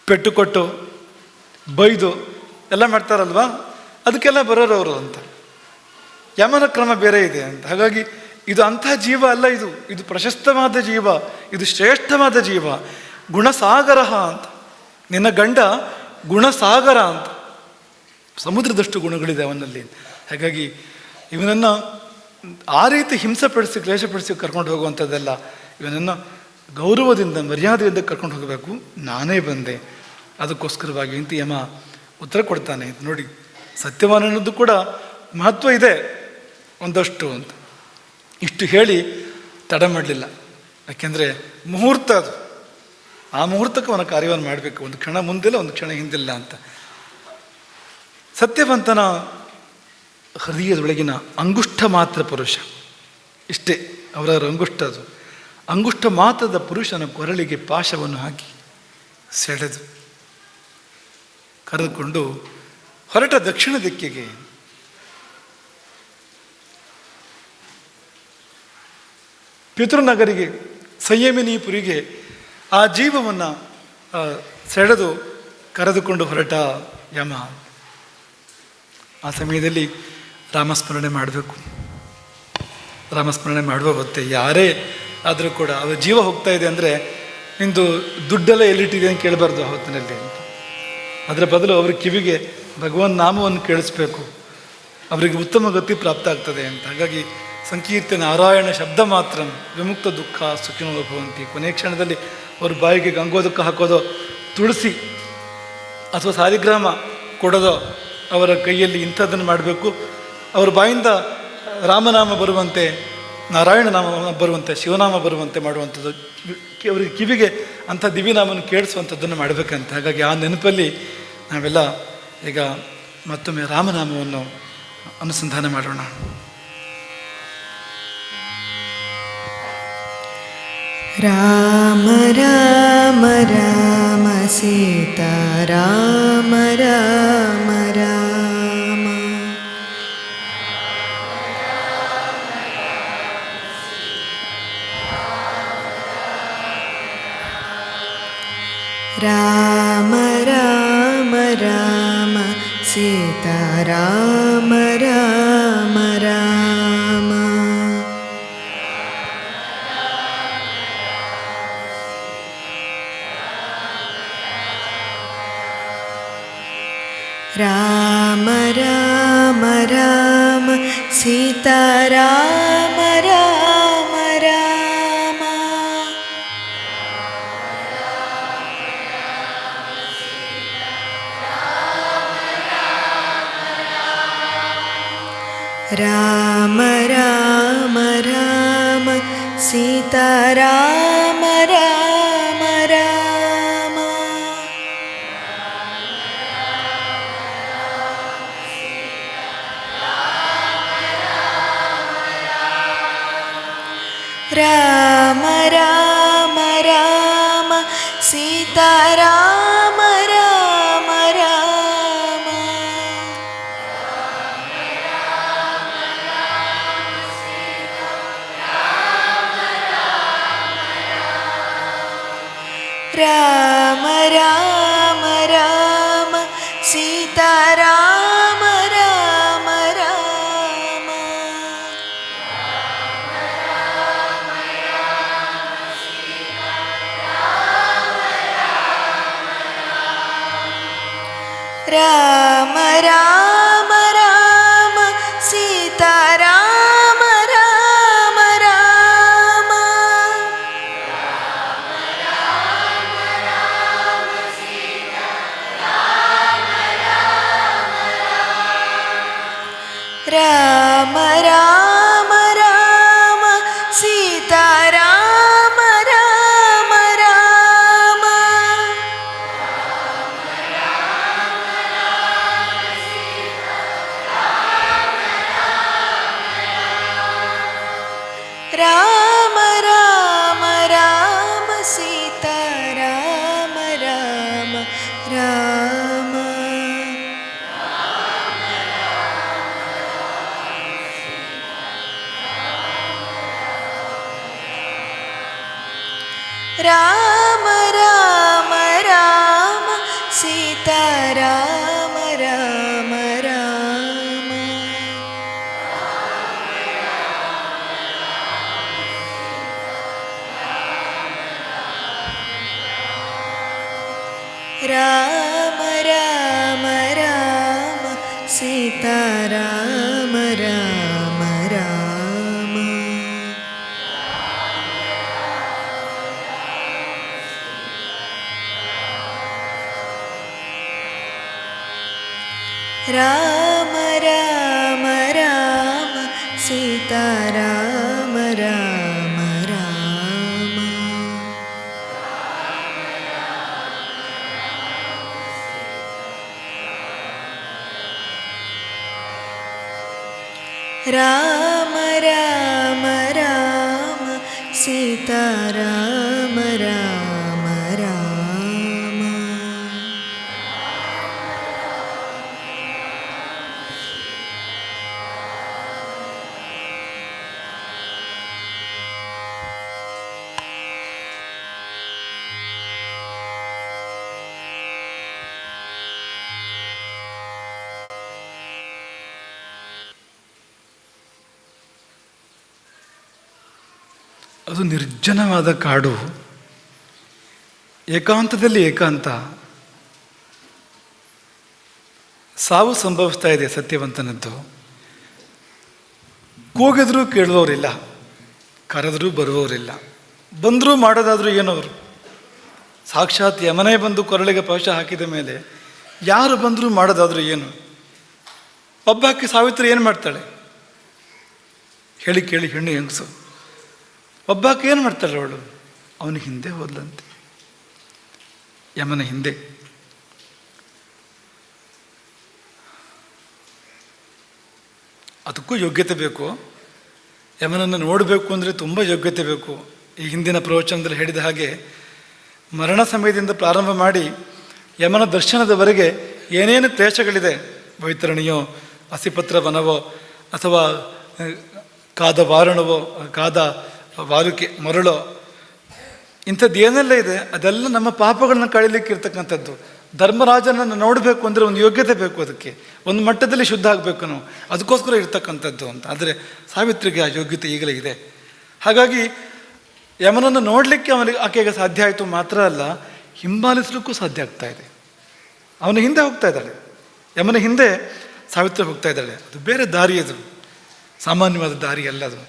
ಪೆಟ್ಟು ಕೊಟ್ಟು ಬೈದು ಎಲ್ಲ ಮಾಡ್ತಾರಲ್ವಾ, ಅದಕ್ಕೆಲ್ಲ ಬರೋರು ಅವರು ಅಂತ. ಯಮನ ಕ್ರಮ ಬೇರೆ ಇದೆ ಅಂತ. ಹಾಗಾಗಿ ಇದು ಅಂಥ ಜೀವ ಅಲ್ಲ, ಇದು ಪ್ರಶಸ್ತವಾದ ಜೀವ, ಇದು ಶ್ರೇಷ್ಠವಾದ ಜೀವ, ಗುಣಸಾಗರ ಅಂತ. ನಿನ್ನ ಗಂಡ ಗುಣಸಾಗರ ಅಂತ, ಸಮುದ್ರದಷ್ಟು ಗುಣಗಳಿದೆ ಅವನಲ್ಲಿ. ಹಾಗಾಗಿ ಇವನನ್ನು ಆ ರೀತಿ ಹಿಂಸೆಪಡಿಸಿ ಕ್ಲೇಶಪಡಿಸಿ ಕರ್ಕೊಂಡು ಹೋಗುವಂಥದ್ದೆಲ್ಲ, ಇವನನ್ನು ಗೌರವದಿಂದ ಮರ್ಯಾದೆಯಿಂದ ಕರ್ಕೊಂಡು ಹೋಗಬೇಕು. ನಾನೇ ಬಂದೆ ಅದಕ್ಕೋಸ್ಕರವಾಗಿ ಅಂತ ಯಮ ಉತ್ತರ ಕೊಡ್ತಾನೆ. ನೋಡಿ, ಸತ್ಯವಾನ್ ಅನ್ನೋದು ಕೂಡ ಮಹತ್ವ ಇದೆ ಒಂದಷ್ಟು ಅಂತ. ಇಷ್ಟು ಹೇಳಿ ತಡ ಮಾಡಲಿಲ್ಲ, ಯಾಕೆಂದರೆ ಮುಹೂರ್ತ ಅದು, ಆ ಮುಹೂರ್ತಕ್ಕೆ ಅವನ ಕಾರ್ಯವನ್ನು ಮಾಡಬೇಕು. ಒಂದು ಕ್ಷಣ ಮುಂದಿಲ್ಲ, ಒಂದು ಕ್ಷಣ ಹಿಂದಿಲ್ಲ ಅಂತ. ಸತ್ಯವಂತನ ಹೃದಯದೊಳಗಿನ ಅಂಗುಷ್ಠ ಮಾತ್ರ ಪುರುಷ, ಇಷ್ಟೇ ಅವರವರ ಅಂಗುಷ್ಠ. ಅದು ಅಂಗುಷ್ಠ ಮಾತ್ರದ ಪುರುಷನ ಕೊರಳಿಗೆ ಪಾಶವನ್ನು ಹಾಕಿ ಸೆಳೆದು ಕರೆದುಕೊಂಡು ಹೊರಟ ದಕ್ಷಿಣ ದಿಕ್ಕಿಗೆ. ಪಿತೃನಗರಿಗೆ, ಸಂಯಮಿನಿಪುರಿಗೆ ಆ ಜೀವವನ್ನು ಸೆಳೆದು ಕರೆದುಕೊಂಡು ಹೊರಟ ಯಮ. ಆ ಸಮಯದಲ್ಲಿ ರಾಮಸ್ಮರಣೆ ಮಾಡಬೇಕು. ರಾಮಸ್ಮರಣೆ ಮಾಡುವ ಹೊತ್ತೆ ಯಾರೇ ಆದರೂ ಕೂಡ ಅವರ ಜೀವ ಹೋಗ್ತಾ ಇದೆ ಅಂದರೆ ನಿಂದು ದುಡ್ಡೆಲ್ಲ ಎಲ್ಲಿಟ್ಟಿದೆ ಅಂತ ಕೇಳಬಾರ್ದು ಆ ಹೊತ್ತಿನಲ್ಲಿ ಅಂತ. ಅದರ ಬದಲು ಅವ್ರ ಕಿವಿಗೆ ಭಗವನ್ ನಾಮವನ್ನು ಕೇಳಿಸ್ಬೇಕು, ಅವರಿಗೆ ಉತ್ತಮ ಗತಿ ಪ್ರಾಪ್ತ ಆಗ್ತದೆ ಅಂತ. ಹಾಗಾಗಿ ಸಂಕೀರ್ತ ನಾರಾಯಣ ಶಬ್ದ ಮಾತ್ರ ವಿಮುಕ್ತ ದುಃಖ ಸುಖಿನೋ ಭವಂತಿ. ಕೊನೆಯ ಕ್ಷಣದಲ್ಲಿ ಅವ್ರ ಬಾಯಿಗೆ ಗಂಗೋದಕ್ಕೆ ಹಾಕೋದೋ, ತುಳಸಿ ಅಥವಾ ಸಾಲಿಗ್ರಾಮ ಕೊಡೋದೋ, ಅವರ ಕೈಯಲ್ಲಿ ಇಂಥದ್ದನ್ನು ಮಾಡಬೇಕು. ಅವರ ಬಾಯಿಂದ ರಾಮನಾಮ ಬರುವಂತೆ, ನಾರಾಯಣ ನಾಮ ಬರುವಂತೆ, ಶಿವನಾಮ ಬರುವಂತೆ ಮಾಡುವಂಥದ್ದು, ಅವರಿಗೆ ಕಿವಿಗೆ ಅಂಥ ದಿವ್ಯನಾಮವನ್ನು ಕೇಳಿಸುವಂಥದ್ದನ್ನು ಮಾಡಬೇಕಂತ. ಹಾಗಾಗಿ ಆ ನೆನಪಲ್ಲಿ ನಾವೆಲ್ಲ ಈಗ ಮತ್ತೊಮ್ಮೆ ರಾಮನಾಮವನ್ನು ಅನುಸಂಧಾನ ಮಾಡೋಣ. ರಾಮ ರಾಮ ರಾಮ ಸೀತಾ ರಾಮ ರಾಮ ರಾಮ. ರಾಮ ರಾಮ ರಾಮ ಸೀತಾ ರಾಮ ರಾಮ ರಾಮ. ರಾಮ ರಾಮ ರಾಮ ಸೀತಾ ರಾಮ ರಾಮ ರಾಮ. ರಾಮ ರಾಮ ರಾಮ ಸೀತಾ ರಾಮ ರಾಮ ರಾಮ. ರಾಮ ರಾಮ ರಾಮ ಸೀತಾ ರಾಮ ರಾಮ ರಾಮ. ರಾಮ ರಾಮ ರಾಮ ಸೀತಾ ರಾಮ ರಾಮ ರಾಮ. ರಾಮ ರಾಮ ರಾಮ ಸೀತಾ ರಾಮ ರಾಮ ರಾಮ. ರಾಮ ರಾಮ ರಾಮ ಸೀತಾ ರಾಮ ರಾಮ ರಾಮ. ರಾಮ ರಾಮ ರಾಮ ಸೀತಾ ರಾಮ ರಾಮ ರಾಮ. ರಾಮ ರಾಮ ರಾಮ ರಾಮ ರಾಮ ಸೀತಾರಾಮ ರಾಮ ರಾಮ. ರಾಮ ರಾಮ ರಾಮ ಸೀತಾರಾಮ ರಾಮ ರಾಮ. ರಾಮ ರಾಮ ರಾಮ ಸೀತಾರಾಮ ರಾಮ ರಾಮ. ಅದು ನಿರ್ಜನವಾದ ಕಾಡು, ಏಕಾಂತದಲ್ಲಿ ಏಕಾಂತ. ಸಾವು ಸಂಭವಿಸ್ತಾ ಇದೆ ಸತ್ಯವಂತನದ್ದು. ಕೂಗಿದ್ರೂ ಕೇಳುವವರಿಲ್ಲ, ಕರೆದರೂ ಬರುವವರಿಲ್ಲ. ಬಂದರೂ ಮಾಡೋದಾದರೂ ಏನವರು? ಸಾಕ್ಷಾತ್ ಯಮನೇ ಬಂದು ಕೊರಳಿಗೆ ಪಾಶ ಹಾಕಿದ ಮೇಲೆ ಯಾರು ಬಂದರೂ ಮಾಡೋದಾದರೂ ಏನು? ಒಬ್ಬಾಕಿ ಸಾವಿತ್ರಿ ಏನು ಮಾಡ್ತಾಳೆ ಹೇಳಿ ಕೇಳಿ? ಹೆಣ್ಣು ಹೆಂಗಸು ಒಬ್ಬಾಕೆ ಏನು ಮಾಡ್ತಾಳೆ ಅವಳು? ಅವನ ಹಿಂದೆ ಹೋದ್ಲಂತೆ, ಯಮನ ಹಿಂದೆ. ಅದಕ್ಕೂ ಯೋಗ್ಯತೆ ಬೇಕು. ಯಮನನ್ನು ನೋಡಬೇಕು ಅಂದರೆ ತುಂಬ ಯೋಗ್ಯತೆ ಬೇಕು. ಈ ಹಿಂದಿನ ಪ್ರವಚನದಲ್ಲಿ ಹೇಳಿದ ಹಾಗೆ ಮರಣ ಸಮಯದಿಂದ ಪ್ರಾರಂಭ ಮಾಡಿ ಯಮನ ದರ್ಶನದವರೆಗೆ ಏನೇನು ಕ್ಲೇಶಗಳಿದೆ, ವೈತರಣಿಯೋ ಹಸಿಪತ್ರ ವನವೋ ಅಥವಾ ಕಾದ ವಾರಣವೋ, ಕಾದ ವಾರುಕೆ ಮರಳೋ, ಇಂಥದ್ದು ಏನೆಲ್ಲ ಇದೆ ಅದೆಲ್ಲ ನಮ್ಮ ಪಾಪಗಳನ್ನ ಕಳೀಲಿಕ್ಕೆ ಇರ್ತಕ್ಕಂಥದ್ದು. ಧರ್ಮರಾಜನನ್ನು ನೋಡಬೇಕು ಅಂದರೆ ಒಂದು ಯೋಗ್ಯತೆ ಬೇಕು, ಅದಕ್ಕೆ ಒಂದು ಮಟ್ಟದಲ್ಲಿ ಶುದ್ಧ ಆಗಬೇಕು ನಾವು, ಅದಕ್ಕೋಸ್ಕರ ಇರ್ತಕ್ಕಂಥದ್ದು ಅಂತ. ಆದರೆ ಸಾವಿತ್ರಿಗೆ ಆ ಯೋಗ್ಯತೆ ಈಗಲೇ ಇದೆ. ಹಾಗಾಗಿ ಯಮನನ್ನು ನೋಡಲಿಕ್ಕೆ ಆಕೆಗೆ ಸಾಧ್ಯ ಆಯಿತು ಮಾತ್ರ ಅಲ್ಲ, ಹಿಂಬಾಲಿಸಲಿಕ್ಕೂ ಸಾಧ್ಯ ಆಗ್ತಾ ಇದೆ. ಅವನ ಹಿಂದೆ ಹೋಗ್ತಾ ಇದ್ದಾಳೆ, ಯಮನ ಹಿಂದೆ ಸಾವಿತ್ರಿ ಹೋಗ್ತಾ ಇದ್ದಾಳೆ. ಅದು ಬೇರೆ ದಾರಿ, ಅದು ಸಾಮಾನ್ಯವಾದ ದಾರಿ ಅಲ್ಲ, ಅದು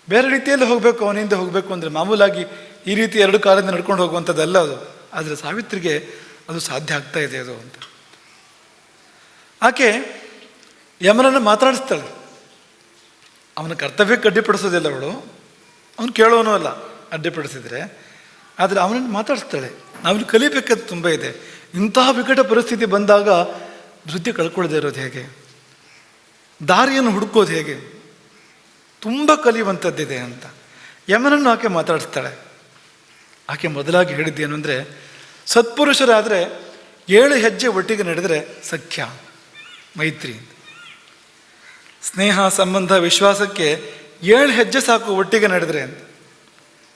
ಬೇರೆ ರೀತಿಯಲ್ಲಿ ಹೋಗಬೇಕು. ಅವನ ಹಿಂದೆ ಹೋಗಬೇಕು ಅಂದರೆ ಮಾಮೂಲಾಗಿ ಈ ರೀತಿ ಎರಡು ಕಾಲದಿಂದ ನಡ್ಕೊಂಡು ಹೋಗುವಂಥದ್ದಲ್ಲ ಅದು. ಆದರೆ ಸಾವಿತ್ರಿಗೆ ಅದು ಸಾಧ್ಯ ಆಗ್ತಾ ಇದೆ ಅದು ಅಂತ. ಆಕೆ ಯಮನನ್ನು ಮಾತಾಡಿಸ್ತಾಳೆ. ಅವನ ಕರ್ತವ್ಯಕ್ಕೆ ಅಡ್ಡಿಪಡಿಸೋದಿಲ್ಲ ಅವಳು, ಅವನು ಕೇಳೋನು ಅಲ್ಲ ಅಡ್ಡಿಪಡಿಸಿದರೆ. ಆದರೆ ಅವನನ್ನು ಮಾತಾಡಿಸ್ತಾಳೆ. ನಾವು ಕಲಿಬೇಕಾದ್ದು ತುಂಬ ಇದೆ. ಇಂತಹ ವಿಕಟ ಪರಿಸ್ಥಿತಿ ಬಂದಾಗ ಧೃತಿ ಕಳ್ಕೊಳ್ಳದೆ ಇರೋದು ಹೇಗೆ, ದಾರಿಯನ್ನು ಹುಡುಕೋದು ಹೇಗೆ, ತುಂಬ ಕಲಿಯುವಂಥದ್ದಿದೆ ಅಂತ. ಯಮನನ್ನು ಆಕೆ ಮಾತಾಡಿಸ್ತಾಳೆ. ಆಕೆ ಮೊದಲಾಗಿ ಹೇಳಿದ್ದೇನು ಅಂದರೆ, ಸತ್ಪುರುಷರಾದರೆ 7 ಹೆಜ್ಜೆ ಒಟ್ಟಿಗೆ ನಡೆದರೆ ಸಖ್ಯ, ಮೈತ್ರಿ, ಸ್ನೇಹ, ಸಂಬಂಧ, ವಿಶ್ವಾಸಕ್ಕೆ 7 ಹೆಜ್ಜೆ ಸಾಕು ಒಟ್ಟಿಗೆ ನಡೆದರೆ ಅಂತ.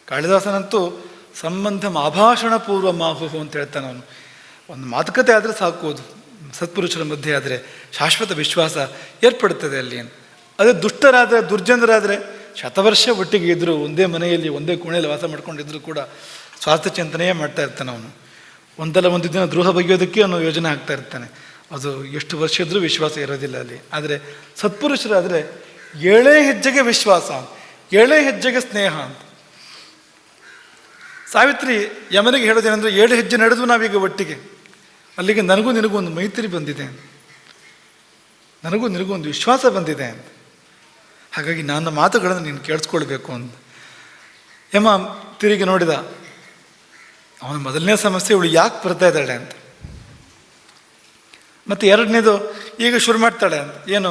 ಕಾಳಿದಾಸನಂತೂ ಸಂಬಂಧ ಆಭಾಷಣ ಪೂರ್ವ ಮಾಹುಹು ಅಂತ ಹೇಳ್ತಾನೆ ಅವನು. ಒಂದು ಮಾತುಕತೆ ಆದರೆ ಸಾಕುವುದು ಸತ್ಪುರುಷರ ಮಧ್ಯೆ, ಆದರೆ ಶಾಶ್ವತ ವಿಶ್ವಾಸ ಏರ್ಪಡುತ್ತದೆ ಅಲ್ಲಿ. ಅದೇ ದುಷ್ಟರಾದರೆ, ದುರ್ಜನರಾದರೆ ಶತವರ್ಷ ಒಟ್ಟಿಗೆ ಇದ್ದರು, ಒಂದೇ ಮನೆಯಲ್ಲಿ ಒಂದೇ ಕೋಣೆಯಲ್ಲಿ ವಾಸ ಮಾಡ್ಕೊಂಡಿದ್ರು ಕೂಡ ಸ್ವಾರ್ಥ ಚಿಂತನೆಯೇ ಮಾಡ್ತಾ ಇರ್ತಾನೆ ಅವನು. ಒಂದಲ್ಲ ಒಂದು ದಿನ ದ್ರೋಹ ಬಗೆಯೋದಕ್ಕೆ ಅವನು ಯೋಜನೆ ಆಗ್ತಾ ಇರ್ತಾನೆ. ಅದು ಎಷ್ಟು ವರ್ಷ ಇದ್ರೂ ವಿಶ್ವಾಸ ಇರೋದಿಲ್ಲ ಅಲ್ಲಿ. ಆದರೆ ಸತ್ಪುರುಷರಾದರೆ 7 ಹೆಜ್ಜೆಗೆ ವಿಶ್ವಾಸ, 7 ಹೆಜ್ಜೆಗೆ ಸ್ನೇಹ ಅಂತ. ಸಾವಿತ್ರಿ ಯಮನಿಗೆ ಹೇಳೋದೇನೆಂದರೆ, 7 ಹೆಜ್ಜೆ ನಡೆದು ನಾವೀಗ ಒಟ್ಟಿಗೆ, ಅಲ್ಲಿಗೆ ನನಗೂ ನಿನಗೂ ಒಂದು ಮೈತ್ರಿ ಬಂದಿದೆ, ನನಗೂ ನಿನಗೂ ಒಂದು ವಿಶ್ವಾಸ ಬಂದಿದೆ ಅಂತ. ಹಾಗಾಗಿ ನನ್ನ ಮಾತುಗಳನ್ನು ನೀನು ಕೇಳಿಸ್ಕೊಳ್ಬೇಕು ಅಂತ. ಯಮ ತಿರುಗಿ ನೋಡಿದ. ಅವನ ಮೊದಲನೇ ಸಮಸ್ಯೆ ಇವಳು ಯಾಕೆ ಬರ್ತಾ ಇದ್ದಾಳೆ ಅಂತ. ಮತ್ತು ಎರಡನೇದು ಈಗ ಶುರು ಮಾಡ್ತಾಳೆ ಅಂತ, ಏನು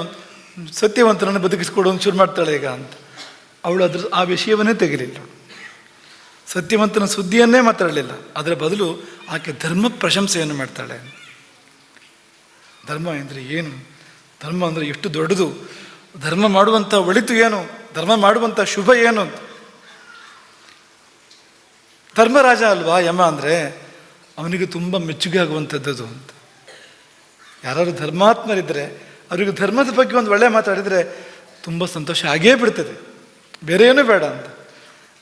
ಸತ್ಯವಂತರನ್ನು ಬದುಕಿಸ್ಕೊಡೋದು ಶುರು ಮಾಡ್ತಾಳೆ ಈಗ ಅಂತ. ಅವಳು ಆ ವಿಷಯವನ್ನೇ ತೆಗಿಲಿಲ್ಲ, ಸತ್ಯವಂತನ ಸುದ್ದಿಯನ್ನೇ ಮಾತಾಡಲಿಲ್ಲ. ಅದರ ಬದಲು ಆಕೆ ಧರ್ಮ ಪ್ರಶಂಸೆಯನ್ನು ಮಾಡ್ತಾಳೆ. ಧರ್ಮ ಅಂದರೆ ಏನು, ಧರ್ಮ ಅಂದರೆ ಎಷ್ಟು ದೊಡ್ಡದು, ಧರ್ಮ ಮಾಡುವಂಥ ಒಳಿತು ಏನು, ಧರ್ಮ ಮಾಡುವಂಥ ಶುಭ ಏನು. ಧರ್ಮರಾಜ ಅಲ್ವಾ ಯಮ ಅಂದರೆ, ಅವನಿಗೆ ತುಂಬ ಮೆಚ್ಚುಗೆ ಆಗುವಂಥದ್ದು ಅಂತ. ಯಾರು ಧರ್ಮಾತ್ಮರಿದ್ದರೆ ಅವರಿಗೆ ಧರ್ಮದ ಬಗ್ಗೆ ಒಂದು ಒಳ್ಳೆ ಮಾತಾಡಿದರೆ ತುಂಬ ಸಂತೋಷ ಆಗೇ ಬಿಡ್ತದೆ, ಬೇರೆ ಏನೂ ಬೇಡ ಅಂತ.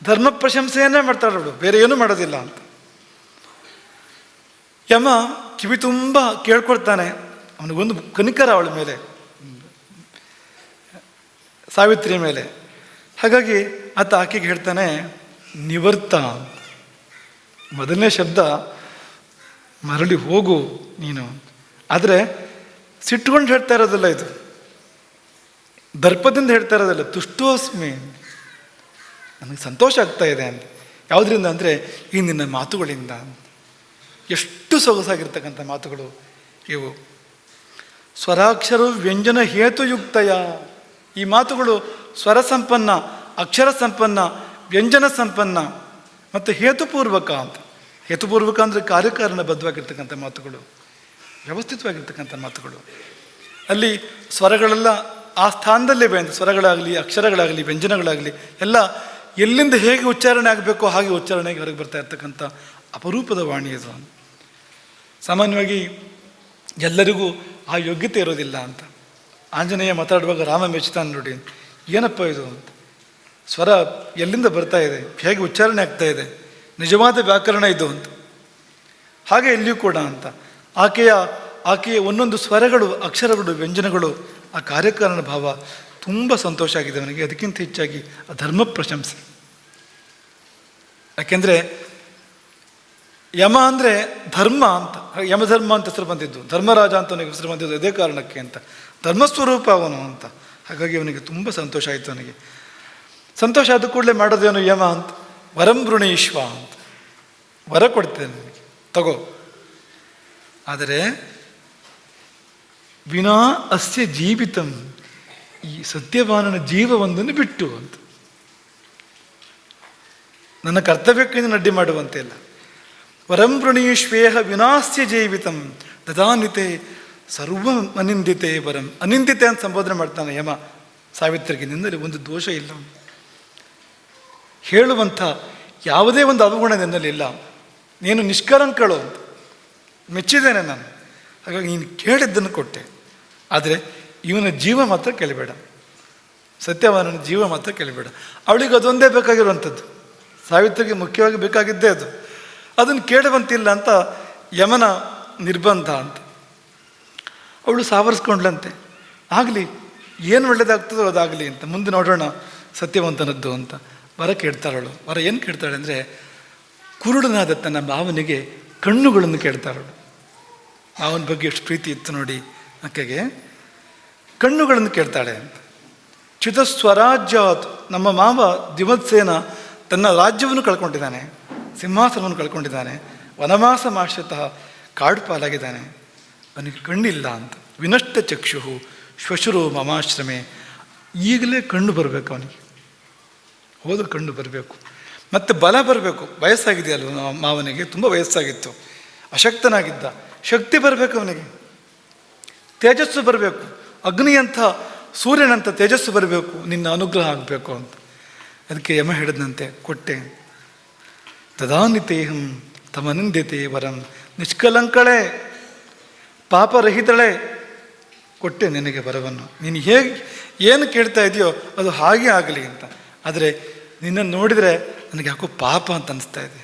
ಧರ್ಮ ಪ್ರಶಂಸೆಯನ್ನೇ ಮಾಡ್ತಾಳೆ ಅವಳು, ಬೇರೆ ಏನೂ ಮಾಡೋದಿಲ್ಲ ಅಂತ. ಯಮ ಕಿವಿ ತುಂಬ ಕೇಳ್ಕೊಳ್ತಾನೆ. ಅವನಿಗೊಂದು ಕನಿಕರ ಅವಳ ಮೇಲೆ, ಸಾವಿತ್ರಿಯ ಮೇಲೆ. ಹಾಗಾಗಿ ಆತ ಆಕೆಗೆ ಹೇಳ್ತಾನೆ ನಿವರ್ತ. ಮೊದಲನೇ ಶಬ್ದ ಮರಳಿ ಹೋಗು ನೀನು. ಆದರೆ ಸಿಟ್ಕೊಂಡು ಹೇಳ್ತಾ ಇರೋದಲ್ಲ, ಇದು ದರ್ಪದಿಂದ ಹೇಳ್ತಾ ಇರೋದಲ್ಲ. ತುಷ್ಟೋಸ್ಮಿ, ನನಗೆ ಸಂತೋಷ ಆಗ್ತಾ ಇದೆ ಅಂತ. ಯಾವುದರಿಂದ ಅಂದರೆ ಈ ನಿನ್ನ ಮಾತುಗಳಿಂದ. ಎಷ್ಟು ಸೊಗಸಾಗಿರ್ತಕ್ಕಂಥ ಮಾತುಗಳು ಇವು. ಸ್ವರಾಕ್ಷರ ವ್ಯಂಜನ ಹೇತುಯುಕ್ತಯ. ಈ ಮಾತುಗಳು ಸ್ವರ ಸಂಪನ್ನ, ಅಕ್ಷರ ಸಂಪನ್ನ, ವ್ಯಂಜನ ಸಂಪನ್ನ ಮತ್ತು ಹೇತುಪೂರ್ವಕ ಅಂತ. ಹೇತುಪೂರ್ವಕ ಅಂದರೆ ಕಾರ್ಯಕಾರಣಬದ್ಧವಾಗಿರ್ತಕ್ಕಂಥ ಮಾತುಗಳು, ವ್ಯವಸ್ಥಿತವಾಗಿರ್ತಕ್ಕಂಥ ಮಾತುಗಳು. ಅಲ್ಲಿ ಸ್ವರಗಳೆಲ್ಲ ಆ ಸ್ಥಾನದಲ್ಲೇ ಬಂದು, ಸ್ವರಗಳಾಗಲಿ, ಅಕ್ಷರಗಳಾಗಲಿ, ವ್ಯಂಜನಗಳಾಗಲಿ ಎಲ್ಲ ಎಲ್ಲಿಂದ ಹೇಗೆ ಉಚ್ಚಾರಣೆ ಆಗಬೇಕೋ ಹಾಗೆ ಉಚ್ಚಾರಣೆಗೆ ಹೊರಗೆ ಬರ್ತಾ ಇರ್ತಕ್ಕಂಥ ಅಪರೂಪದ ವಾಣಿ ಇದು. ಸಾಮಾನ್ಯವಾಗಿ ಎಲ್ಲರಿಗೂ ಆ ಯೋಗ್ಯತೆ ಇರೋದಿಲ್ಲ ಅಂತ. ಆಂಜನೇಯ ಮಾತಾಡುವಾಗ ರಾಮ ಮೆಚ್ಚುತ್ತಾನೆ ನೋಡಿ, ಏನಪ್ಪ ಇದು ಅಂತ. ಸ್ವರ ಎಲ್ಲಿಂದ ಬರ್ತಾ ಇದೆ, ಹೇಗೆ ಉಚ್ಚಾರಣೆ ಆಗ್ತಾ ಇದೆ, ನಿಜವಾದ ವ್ಯಾಕರಣ ಇದು ಅಂತ. ಹಾಗೆ ಇಲ್ಲಿಯೂ ಕೂಡ ಅಂತ ಆಕೆಯ ಒಂದೊಂದು ಸ್ವರಗಳು, ಅಕ್ಷರಗಳು, ವ್ಯಂಜನಗಳು, ಆ ಕಾರ್ಯಕಾರಣ ಭಾವ ತುಂಬ ಸಂತೋಷ ಆಗಿದೆ ಅವನಿಗೆ. ಅದಕ್ಕಿಂತ ಹೆಚ್ಚಾಗಿ ಆ ಧರ್ಮ ಪ್ರಶಂಸೆ. ಯಾಕೆಂದರೆ ಯಮ ಅಂದರೆ ಧರ್ಮ ಅಂತ, ಯಮಧರ್ಮ ಅಂತ ಹೆಸರು ಬಂದಿದ್ದು, ಧರ್ಮರಾಜ ಅಂತ ಅವನಿಗೆ ಹೆಸರು ಬಂದಿದ್ದು ಅದೇ ಕಾರಣಕ್ಕೆ ಅಂತ. ಧರ್ಮಸ್ವರೂಪ ಅವನು ಅಂತ. ಹಾಗಾಗಿ ಅವನಿಗೆ ತುಂಬ ಸಂತೋಷ ಆಯಿತು. ಅವನಿಗೆ ಸಂತೋಷ ಆದ ಕೂಡಲೇ ಮಾಡೋದೇನು ಯಮ ಅಂತ, ವರಂ ವೃಣೀಶ್ವ ಅಂತ, ವರ ಕೊಡ್ತೇನೆ ನನಗೆ, ತಗೋ. ಆದರೆ ವಿನಾ ಅಸ್ಯ ಜೀವಿತಂ, ಈ ಸತ್ಯವಾನನ ಜೀವವೊಂದನ್ನು ಬಿಟ್ಟು ಅಂತ. ನನ್ನ ಕರ್ತವ್ಯಕ್ಕೆ ನೀನು ಅಡ್ಡಿ ಮಾಡುವಂತೆ ಇಲ್ಲ. ವರಂ ವೃಣೀಶ್ವೇಹ ವಿನಾಸ್ಯ ಜೀವಿತಂ ದದಾನಿತೆ ಸರ್ವಂ ಅನಿಂದಿತೆ ವರಂ. ಅನಿಂದಿತೆ ಅಂತ ಸಂಬೋಧನೆ ಮಾಡ್ತಾನೆ ಯಮ ಸಾವಿತ್ರಿಗೆ. ನಿನ್ನಲ್ಲಿ ಒಂದು ದೋಷ ಇಲ್ಲ, ಹೇಳುವಂಥ ಯಾವುದೇ ಒಂದು ಅವಗುಣ ನಿನ್ನಲ್ಲಿ ಇಲ್ಲ, ನೀನು ನಿಷ್ಕಳಂಕಳು ಅಂತ ಮೆಚ್ಚಿದ್ದೇನೆ ನಾನು. ಹಾಗಾಗಿ ನೀನು ಕೇಳಿದ್ದನ್ನು ಕೊಟ್ಟೆ. ಆದರೆ ಇವನ ಜೀವ ಮಾತ್ರ ಕೇಳಬೇಡ, ಸತ್ಯವಾನನ ಜೀವ ಮಾತ್ರ ಕೇಳಬೇಡ. ಅವಳಿಗೆ ಅದೊಂದೇ ಬೇಕಾಗಿರುವಂಥದ್ದು, ಸಾವಿತ್ರಿಗೆ ಮುಖ್ಯವಾಗಿ ಬೇಕಾಗಿದ್ದೇ ಅದು. ಅದನ್ನು ಕೇಳುವಂತಿಲ್ಲ ಅಂತ ಯಮನ ನಿರ್ಬಂಧ ಅಂತ. ಅವಳು ಸಾವರಿಸ್ಕೊಂಡ್ಲಂತೆ. ಆಗಲಿ, ಏನು ಒಳ್ಳೆಯದಾಗ್ತದೋ ಅದಾಗಲಿ ಅಂತ, ಮುಂದೆ ನೋಡೋಣ ಸತ್ಯವಂತನದ್ದು ಅಂತ ವರ ಕೇಳ್ತಾಳವಳು. ವರ ಏನು ಕೇಳ್ತಾಳೆ ಅಂದರೆ, ಕುರುಡನಾದ ತನ್ನ ಮಾವನಿಗೆ ಕಣ್ಣುಗಳನ್ನು ಕೇಳ್ತಾಳವಳು. ಮಾವನ ಬಗ್ಗೆ ಎಷ್ಟು ಪ್ರೀತಿ ಇತ್ತು ನೋಡಿ ಆಕೆಗೆ. ಕಣ್ಣುಗಳನ್ನು ಕೇಳ್ತಾಳೆ ಅಂತ. ಚ್ಯುತ ಸ್ವರಾಜ್ಯಾತ್, ನಮ್ಮ ಮಾವ ದಿವತ್ಸೇನ ತನ್ನ ರಾಜ್ಯವನ್ನು ಕಳ್ಕೊಂಡಿದ್ದಾನೆ, ಸಿಂಹಾಸನವನ್ನು ಕಳ್ಕೊಂಡಿದ್ದಾನೆ, ವನವಾಸಮಾಶ್ರಿತಃ ಕಾಡು ಪಾಲಾಗಿದ್ದಾನೆ, ಅವನಿಗೆ ಕಣ್ಣಿಲ್ಲ ಅಂತ. ವಿನಷ್ಟ ಚಕ್ಷು ಶ್ವಶುರು ಮಮಾಶ್ರಮೆ. ಈಗಲೇ ಕಣ್ಣು ಬರಬೇಕು ಅವನಿಗೆ, ಹೋದ ಕಣ್ಣು ಬರಬೇಕು, ಮತ್ತು ಬಲ ಬರಬೇಕು. ವಯಸ್ಸಾಗಿದೆಯಲ್ವ ಮಾವನಿಗೆ, ತುಂಬ ವಯಸ್ಸಾಗಿತ್ತು, ಅಶಕ್ತನಾಗಿದ್ದ. ಶಕ್ತಿ ಬರಬೇಕು ಅವನಿಗೆ, ತೇಜಸ್ಸು ಬರಬೇಕು, ಅಗ್ನಿಯಂಥ ಸೂರ್ಯನಂಥ ತೇಜಸ್ಸು ಬರಬೇಕು, ನಿನ್ನ ಅನುಗ್ರಹ ಆಗಬೇಕು ಅಂತ. ಅದಕ್ಕೆ ಯಮ ಹೇಳಿದಂತೆ ಕೊಟ್ಟೆ. ದದಾನಿತೇಹಂ ತಮನಿಂದಿತೆ ವರಂ. ನಿಷ್ಕಲಂಕಳೆ, ಪಾಪರಹಿತಳೆ, ಕೊಟ್ಟೆ ನಿನಗೆ ವರವನ್ನು. ನೀನು ಹೇಗೆ ಏನು ಕೇಳ್ತಾ ಇದೆಯೋ ಅದು ಹಾಗೆ ಆಗಲಿ ಅಂತ. ಆದರೆ ನಿನ್ನನ್ನು ನೋಡಿದರೆ ನನಗೆ ಯಾಕೋ ಪಾಪ ಅಂತ ಅನಿಸ್ತಾ ಇದೆ.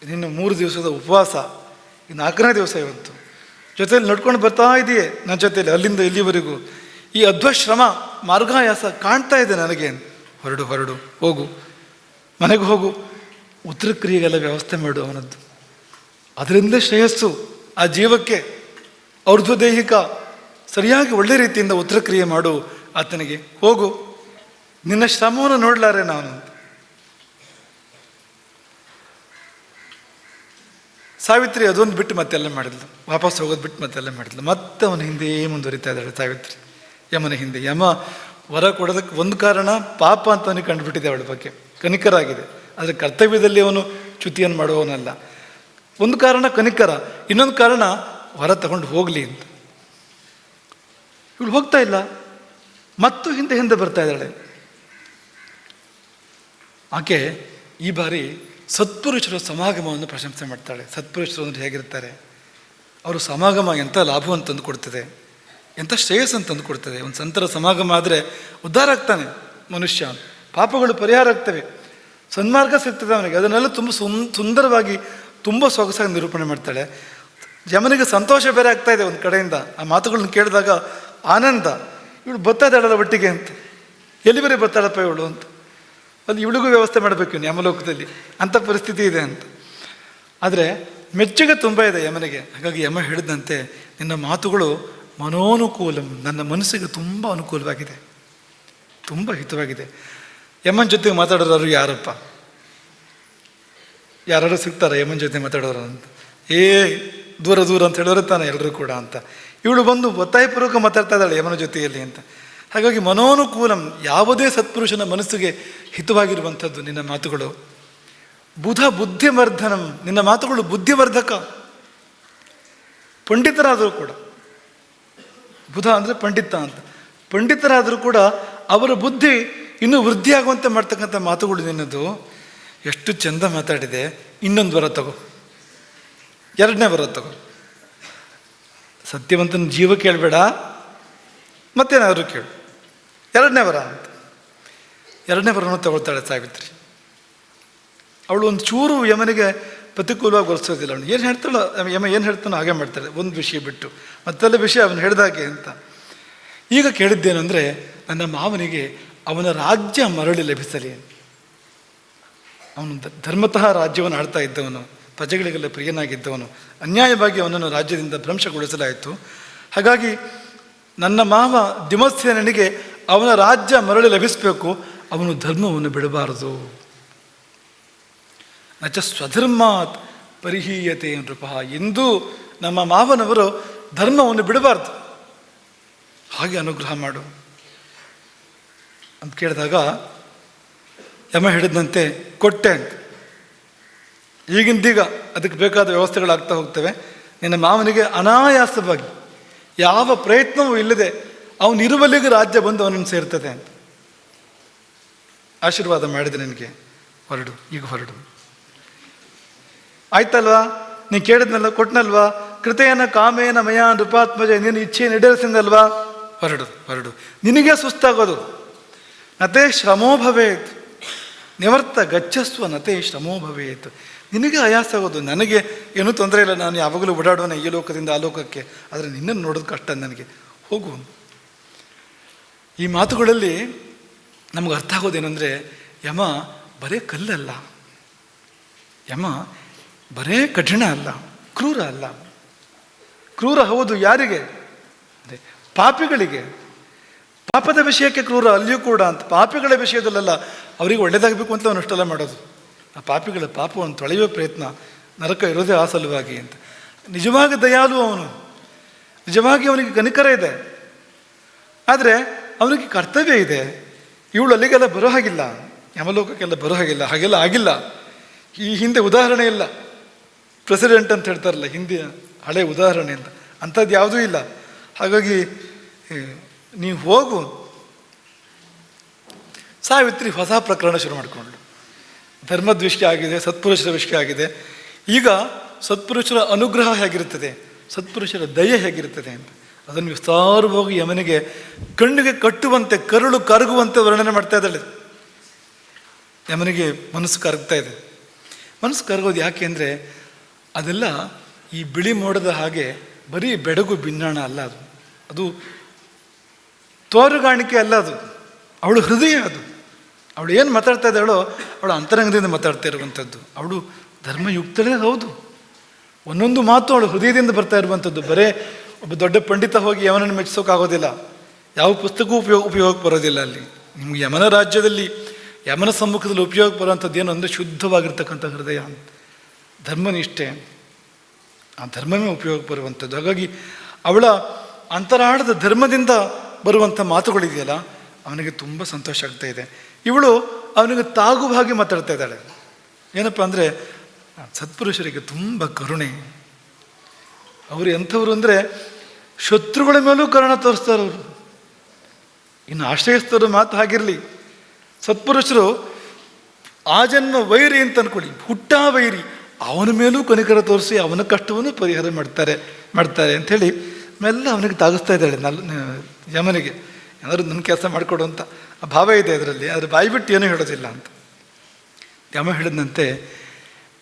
ನಿನ್ನ 3 ದಿವಸದ ಉಪವಾಸ, ಈ 4ನೇ ದಿವಸ ಇವತ್ತು, ಜೊತೆಯಲ್ಲಿ ನಡ್ಕೊಂಡು ಬರ್ತಾ ಇದೆಯೇ ನನ್ನ ಜೊತೆಯಲ್ಲಿ ಅಲ್ಲಿಂದ ಇಲ್ಲಿವರೆಗೂ. ಈ ಅಧ್ವಶ್ರಮ ಮಾರ್ಗಾಯಾಸ ಕಾಣ್ತಾ ಇದೆ ನನಗೆ. ಹೊರಡು, ಹೋಗು, ಮನೆಗೆ ಹೋಗು, ಉತ್ತರ ಕ್ರಿಯೆಗೆಲ್ಲ ವ್ಯವಸ್ಥೆ ಮಾಡು ಅವನದ್ದು. ಅದರಿಂದ ಶ್ರೇಯಸ್ಸು ಆ ಜೀವಕ್ಕೆ. ಔರ್ಧ್ವದೇಹಿಕ ಸರಿಯಾಗಿ ಒಳ್ಳೆ ರೀತಿಯಿಂದ ಉತ್ತರ ಕ್ರಿಯೆ ಮಾಡು ಆತನಿಗೆ. ಹೋಗು, ನಿನ್ನ ಶ್ರಮವನ್ನು ನೋಡಲಾರೆ ನಾನು. ಸಾವಿತ್ರಿ ಅದೊಂದು ಬಿಟ್ಟು ಮತ್ತೆಲ್ಲ ಮಾಡಿದ್ಲು, ವಾಪಸ್ ಹೋಗೋದು ಬಿಟ್ಟು ಮತ್ತೆಲ್ಲ ಮಾಡಿದ್ಲು. ಮತ್ತೆ ಅವನ ಹಿಂದೆ ಮುಂದುವರಿತಾ ಇದ್ದಾಳೆ ಸಾವಿತ್ರಿ, ಯಮನ ಹಿಂದೆ. ಯಮ ವರ ಕೊಡೋದಕ್ಕೆ ಒಂದು ಕಾರಣ ಪಾಪ ಅಂತ ಅವನಿಗೆ ಕಂಡುಬಿಟ್ಟಿದೆ ಅವಳ ಬಗ್ಗೆ, ಕನಿಕರಾಗಿದೆ. ಆದರೆ ಕರ್ತವ್ಯದಲ್ಲಿ ಅವನು ಚ್ಯುತಿಯನ್ನು ಮಾಡುವವನಲ್ಲ. ಒಂದು ಕಾರಣ ಕನಿಕರ, ಇನ್ನೊಂದು ಕಾರಣ ವರ ತಗೊಂಡು ಹೋಗಲಿ ಅಂತ. ಇವಳು ಹೋಗ್ತಾ ಇಲ್ಲ, ಮತ್ತು ಹಿಂದೆ ಬರ್ತಾ ಇದ್ದಾಳೆ. ಆಕೆ ಈ ಬಾರಿ ಸತ್ಪುರುಷರ ಸಮಾಗಮವನ್ನು ಪ್ರಶಂಸೆ ಮಾಡ್ತಾಳೆ. ಸತ್ಪುರುಷರು ಅಂದರೆ ಹೇಗಿರ್ತಾರೆ, ಅವರು ಸಮಾಗಮ ಎಂಥ ಲಾಭವನ್ನು ತಂದು ಕೊಡ್ತದೆ, ಎಂಥ ಶ್ರೇಯಸ್ಸನ್ನು ತಂದು ಕೊಡ್ತದೆ. ಒಂದು ಸಂತರ ಸಮಾಗಮ ಆದರೆ ಉದ್ಧಾರ ಆಗ್ತಾನೆ ಮನುಷ್ಯ, ಪಾಪಗಳು ಪರಿಹಾರ ಆಗ್ತವೆ, ಸನ್ಮಾರ್ಗ ಸಿಗ್ತದೆ ಅವನಿಗೆ. ಅದನ್ನೆಲ್ಲ ತುಂಬ ಸುಂದರವಾಗಿ ತುಂಬ ಸೊಗಸಾಗಿ ನಿರೂಪಣೆ ಮಾಡ್ತಾಳೆ. ಯಮನಿಗೆ ಸಂತೋಷ ಬೇರೆ ಆಗ್ತಾ ಇದೆ ಒಂದು ಕಡೆಯಿಂದ. ಆ ಮಾತುಗಳನ್ನ ಕೇಳಿದಾಗ ಆನಂದ, ಇವಳು ಬರ್ತಾ ಇದ್ದಾಳಲ್ಲ ಒಟ್ಟಿಗೆ ಅಂತ, ಎಲ್ಲಿ ಬರೀ ಬರ್ತಾಳಪ್ಪ ಇವಳು ಅಂತ. ಅಲ್ಲಿ ಇವಳಿಗೂ ವ್ಯವಸ್ಥೆ ಮಾಡಬೇಕು ಇನ್ನು ಯಮಲೋಕದಲ್ಲಿ, ಅಂಥ ಪರಿಸ್ಥಿತಿ ಇದೆ ಅಂತ. ಆದರೆ ಮೆಚ್ಚುಗೆ ತುಂಬ ಇದೆ ಯಮನಿಗೆ. ಹಾಗಾಗಿ ಯಮ ಹೇಳಿದಂತೆ, ನಿನ್ನ ಮಾತುಗಳು ಮನೋನುಕೂಲಂ, ನನ್ನ ಮನಸ್ಸಿಗೆ ತುಂಬ ಅನುಕೂಲವಾಗಿದೆ, ತುಂಬ ಹಿತವಾಗಿದೆ. ಯಮನ ಜೊತೆಗೆ ಮಾತಾಡೋರು ಯಾರಪ್ಪ? ಯಾರು ಸಿಗ್ತಾರೆ ಯಮನ ಜೊತೆ ಮಾತಾಡೋರು ಅಂತ? ದೂರ ದೂರ ಅಂತ ಹೇಳೋರು ತಾನೆ ಎಲ್ಲರೂ ಕೂಡ ಅಂತ. ಇವಳು ಬಂದು ಒತ್ತಾಯಪೂರ್ವಕ ಮಾತಾಡ್ತಾ ಇದ್ದಾಳೆ ಯಮನ ಜೊತೆಯಲ್ಲಿ ಅಂತ. ಹಾಗಾಗಿ ಮನೋನುಕೂಲಂ, ಯಾವುದೇ ಸತ್ಪುರುಷನ ಮನಸ್ಸಿಗೆ ಹಿತವಾಗಿರುವಂಥದ್ದು ನಿನ್ನ ಮಾತುಗಳು. ಬುಧ ಬುದ್ಧಿವರ್ಧನಂ, ನಿನ್ನ ಮಾತುಗಳು ಬುದ್ಧಿವರ್ಧಕ. ಪಂಡಿತರಾದರೂ ಕೂಡ, ಬುಧ ಅಂದರೆ ಪಂಡಿತ ಅಂತ, ಪಂಡಿತರಾದರೂ ಕೂಡ ಅವರ ಬುದ್ಧಿ ಇನ್ನೂ ವೃದ್ಧಿಯಾಗುವಂತೆ ಮಾಡ್ತಕ್ಕಂಥ ಮಾತುಗಳು ನಿನ್ನದು. ಎಷ್ಟು ಚೆಂದ ಮಾತಾಡಿದೆ. ಇನ್ನೊಂದು ವರ ತಗೋ, ಎರಡನೇ ವರ ತಗೋ. ಸತ್ಯವಂತನ ಜೀವ ಕೇಳಬೇಡ, ಮತ್ತೇನಾದರೂ ಕೇಳು. ಎರಡನೇ ವರ ಅಂತ. ಎರಡನೇ ವರನೂ ತಗೊಳ್ತಾಳೆ ಸಾವಿತ್ರಿ. ಅವಳು ಒಂದು ಚೂರು ಯಮನಿಗೆ ಪ್ರತಿಕೂಲವಾಗಿ ವರ್ತಿಸೋದಿಲ್ಲ. ಅವನು ಏನು ಹೇಳ್ತಾಳೋ, ಯಮ ಏನು ಹೇಳ್ತಾನೋ ಹಾಗೆ ಮಾಡ್ತಾಳೆ, ಒಂದು ವಿಷಯ ಬಿಟ್ಟು ಮತ್ತೆಲ್ಲ ವಿಷಯ ಅವನು ಹೇಳಿದಾಗೆ ಅಂತ. ಈಗ ಕೇಳಿದ್ದೇನು ಅಂದರೆ, ನನ್ನ ಮಾವನಿಗೆ ಅವನ ರಾಜ್ಯ ಮರಳಿ ಲಭಿಸಲಿ. ಅವನು ಧರ್ಮತಃ ರಾಜ್ಯವನ್ನು ಆಳ್ತಾ ಇದ್ದವನು, ಪ್ರಜೆಗಳಿಗೆಲ್ಲ ಪ್ರಿಯನಾಗಿದ್ದವನು. ಅನ್ಯಾಯವಾಗಿ ಅವನನ್ನು ರಾಜ್ಯದಿಂದ ಭ್ರಂಶಗೊಳಿಸಲಾಯಿತು. ಹಾಗಾಗಿ ನನ್ನ ಮಾವ ದಿಮತ್ಸೇನನಿಗೆ ಅವನ ರಾಜ್ಯ ಮರಳಿ ಲಭಿಸಬೇಕು. ಅವನು ಧರ್ಮವನ್ನು ಬಿಡಬಾರದು. ನಚ ಸ್ವಧರ್ಮಾತ್ ಪರಿಹೀಯತೆ ನೃಪ, ಎಂದೂ ನಮ್ಮ ಮಾವನವರು ಧರ್ಮವನ್ನು ಬಿಡಬಾರ್ದು, ಹಾಗೆ ಅನುಗ್ರಹ ಮಾಡು ಅಂತ ಕೇಳಿದಾಗ ಯಮ ಹೇಳಿದಂತೆ ಕೊಟ್ಟೆ ಅಂತ. ಈಗಿಂದೀಗ ಅದಕ್ಕೆ ಬೇಕಾದ ವ್ಯವಸ್ಥೆಗಳಾಗ್ತಾ ಹೋಗ್ತವೆ. ನಿನ್ನ ಮಾವನಿಗೆ ಅನಾಯಾಸವಾಗಿ, ಯಾವ ಪ್ರಯತ್ನವೂ ಇಲ್ಲದೆ ಅವನಿರುವಲ್ಲಿಗೆ ರಾಜ್ಯ ಬಂದು ಅವನನ್ನು ಸೇರ್ತದೆ ಅಂತ ಆಶೀರ್ವಾದ ಮಾಡಿದೆ. ನಿನಗೆ ಹೊರಡು, ಈಗ ಹೊರಡು. ಆಯ್ತಲ್ವಾ, ನೀನು ಕೇಳಿದ್ನಲ್ವ, ಕೊಟ್ಟನಲ್ವಾ? ಕೃತೇನ ಕಾಮೇನ ಮಯ ನೃಪಾತ್ಮಜ, ನೀನು ಇಚ್ಛೆ ನಡೆಸಿದಲ್ವಾ? ಹೊರಡು, ಹೊರಡು. ನಿನಗೆ ಸುಸ್ತಾಗೋದು. ನತೇ ಶ್ರಮೋ ಭವೇತ್ ನಿವರ್ತ ಗಚ್ಚಸ್ವ ನತೇ ಶ್ರಮೋ ಭವೇತ್. ನಿನಗೆ ಆಯಾಸ ಆಗೋದು, ನನಗೆ ಏನೂ ತೊಂದರೆ ಇಲ್ಲ, ನಾನು ಯಾವಾಗಲೂ ಓಡಾಡೋಣ ಈ ಲೋಕದಿಂದ ಆ ಲೋಕಕ್ಕೆ. ಆದರೆ ನಿನ್ನನ್ನು ನೋಡೋದು ಕಷ್ಟ ನನಗೆ, ಹೋಗು. ಈ ಮಾತುಗಳಲ್ಲಿ ನಮಗೆ ಅರ್ಥ ಆಗೋದೇನೆಂದರೆ, ಯಮ ಬರೇ ಕಲ್ಲಲ್ಲ, ಯಮ ಬರೇ ಕಠಿಣ ಅಲ್ಲ, ಕ್ರೂರ ಅಲ್ಲ. ಕ್ರೂರ ಹೌದು, ಯಾರಿಗೆ? ಅದೇ ಪಾಪಿಗಳಿಗೆ. ಪಾಪದ ವಿಷಯಕ್ಕೆ ಕ್ರೂರ ಅಲ್ಲಿಯೂ ಕೂಡ ಅಂತ. ಪಾಪಿಗಳ ವಿಷಯದಲ್ಲೆಲ್ಲ, ಅವರಿಗೆ ಒಳ್ಳೆಯದಾಗಬೇಕು ಅಂತ ಅವನು ಅಷ್ಟೆಲ್ಲ ಮಾಡೋದು. ಆ ಪಾಪಿಗಳ ಪಾಪವನ್ನು ತೊಳೆಯುವ ಪ್ರಯತ್ನ, ನರಕ ಇರೋದೇ ಆ ಸಲುವಾಗಿ ಅಂತ. ನಿಜವಾಗಿ ದಯಾಲು ಅವನು, ನಿಜವಾಗಿ ಅವನಿಗೆ ಕನಿಕರ ಇದೆ. ಆದರೆ ಅವನಿಗೆ ಕರ್ತವ್ಯ ಇದೆ. ಇವಳು ಅಲ್ಲಿಗೆಲ್ಲ ಬರೋ ಹಾಗಿಲ್ಲ, ಯಮಲೋಕಕ್ಕೆಲ್ಲ ಬರೋ ಹಾಗಿಲ್ಲ, ಹಾಗೆಲ್ಲ ಆಗಿಲ್ಲ. ಈ ಹಿಂದೆ ಉದಾಹರಣೆ ಇಲ್ಲ. ಪ್ರೆಸಿಡೆಂಟ್ ಅಂತ ಹೇಳ್ತಾರಲ್ಲ, ಹಿಂದಿನ ಹಳೆ ಉದಾಹರಣೆ ಅಂತ, ಅಂಥದ್ದು ಯಾವುದೂ ಇಲ್ಲ. ಹಾಗಾಗಿ ನೀವು ಹೋಗು. ಸಾವಿತ್ರಿ ಹೊಸ ಪ್ರಕರಣ ಶುರು ಮಾಡಿಕೊಂಡ್ಳು. ಧರ್ಮದ ವಿಷಯ ಆಗಿದೆ, ಸತ್ಪುರುಷರ ವಿಷಯ ಆಗಿದೆ. ಈಗ ಸತ್ಪುರುಷರ ಅನುಗ್ರಹ ಹೇಗಿರುತ್ತದೆ, ಸತ್ಪುರುಷರ ದಯೆ ಹೇಗಿರುತ್ತದೆ ಅಂತ ಅದನ್ನು ವಿಸ್ತಾರವಾಗಿ ಯಮನಿಗೆ ಕಣ್ಣಿಗೆ ಕಟ್ಟುವಂತೆ, ಕರುಳು ಕರಗುವಂತೆ ವರ್ಣನೆ ಮಾಡ್ತಾ ಇದ್ದಾಳೆ. ಯಮನಿಗೆ ಮನಸ್ಸು ಕರಗ್ತಾ ಇದೆ. ಮನಸ್ಸು ಕರಗೋದು ಯಾಕೆ ಅಂದರೆ, ಅದೆಲ್ಲ ಈ ಬಿಳಿ ಮೋಡದ ಹಾಗೆ ಬರೀ ಬೆಡಗು ಬಿನ್ನಾಣ ಅಲ್ಲ, ಅದು ತೋರುಗಾಣಿಕೆ ಅಲ್ಲ, ಅದು ಅವಳು ಹೃದಯ. ಅದು ಅವಳು ಏನು ಮಾತಾಡ್ತಾ ಇದ್ದಾಳೋ ಅವಳು ಅಂತರಂಗದಿಂದ ಮಾತಾಡ್ತಾ ಇರುವಂಥದ್ದು. ಅವಳು ಧರ್ಮಯುಕ್ತಳೇ ಹೌದು. ಒಂದೊಂದು ಮಾತು ಅವಳು ಹೃದಯದಿಂದ ಬರ್ತಾ ಇರುವಂಥದ್ದು. ಬರೇ ಒಬ್ಬ ದೊಡ್ಡ ಪಂಡಿತ ಹೋಗಿ ಯಮನನ್ನು ಮೆಚ್ಚಿಸೋಕ್ಕಾಗೋದಿಲ್ಲ, ಯಾವ ಪುಸ್ತಕವೂ ಉಪಯೋಗಕ್ಕೆ ಬರೋದಿಲ್ಲ. ಅಲ್ಲಿ ನಿಮ್ಗೆ ಯಮನ ರಾಜ್ಯದಲ್ಲಿ, ಯಮನ ಸಮ್ಮುಖದಲ್ಲಿ ಉಪಯೋಗ ಬರುವಂಥದ್ದು ಏನು ಅಂದರೆ ಶುದ್ಧವಾಗಿರ್ತಕ್ಕಂಥ ಹೃದಯ, ಧರ್ಮನಿಷ್ಠೆ, ಆ ಧರ್ಮವೇ ಉಪಯೋಗ ಬರುವಂಥದ್ದು. ಹಾಗಾಗಿ ಅವಳ ಅಂತರಾಳದ ಧರ್ಮದಿಂದ ಬರುವಂಥ ಮಾತುಗಳಿದೆಯಲ್ಲ, ಅವನಿಗೆ ತುಂಬ ಸಂತೋಷ ಆಗ್ತಾ ಇದೆ. ಇವಳು ಅವನಿಗೆ ತಾಗುವ ಹಾಗೆ ಮಾತಾಡ್ತಾ ಇದ್ದಾಳೆ. ಏನಪ್ಪ ಅಂದರೆ, ಸತ್ಪುರುಷರಿಗೆ ತುಂಬ ಕರುಣೆ. ಅವರು ಎಂಥವ್ರು ಅಂದರೆ, ಶತ್ರುಗಳ ಮೇಲೂ ಕರುಣ ತೋರಿಸ್ತಾರೆ ಅವರು. ಇನ್ನು ಆಶ್ರಯಿಸ್ತರು ಮಾತು ಹಾಗಿರಲಿ, ಸತ್ಪುರುಷರು ಆ ಜನ್ಮ ವೈರಿ ಅಂತ ಅಂದ್ಕೊಳ್ಳಿ, ಹುಟ್ಟ ವೈರಿ, ಅವನ ಮೇಲೂ ಕನಿಕರ ತೋರಿಸಿ ಅವನ ಕಷ್ಟವನ್ನು ಪರಿಹಾರ ಮಾಡ್ತಾರೆ ಅಂಥೇಳಿ ಮೆಲ್ಲ ಅವನಿಗೆ ತಾಗಿಸ್ತಾ ಇದ್ದಾಳೆ. ಯಮನಿಗೆ ಏನಾದರೂ ನನ್ನ ಕೆಲಸ ಮಾಡಿಕೊಡು ಅಂತ ಆ ಭಾವ ಇದೆ ಅದರಲ್ಲಿ. ಆದರೆ ಬಾಯಿ ಬಿಟ್ಟು ಏನೂ ಹೇಳೋದಿಲ್ಲ ಅಂತ. ಯಮ ಹೇಳಿದಂತೆ,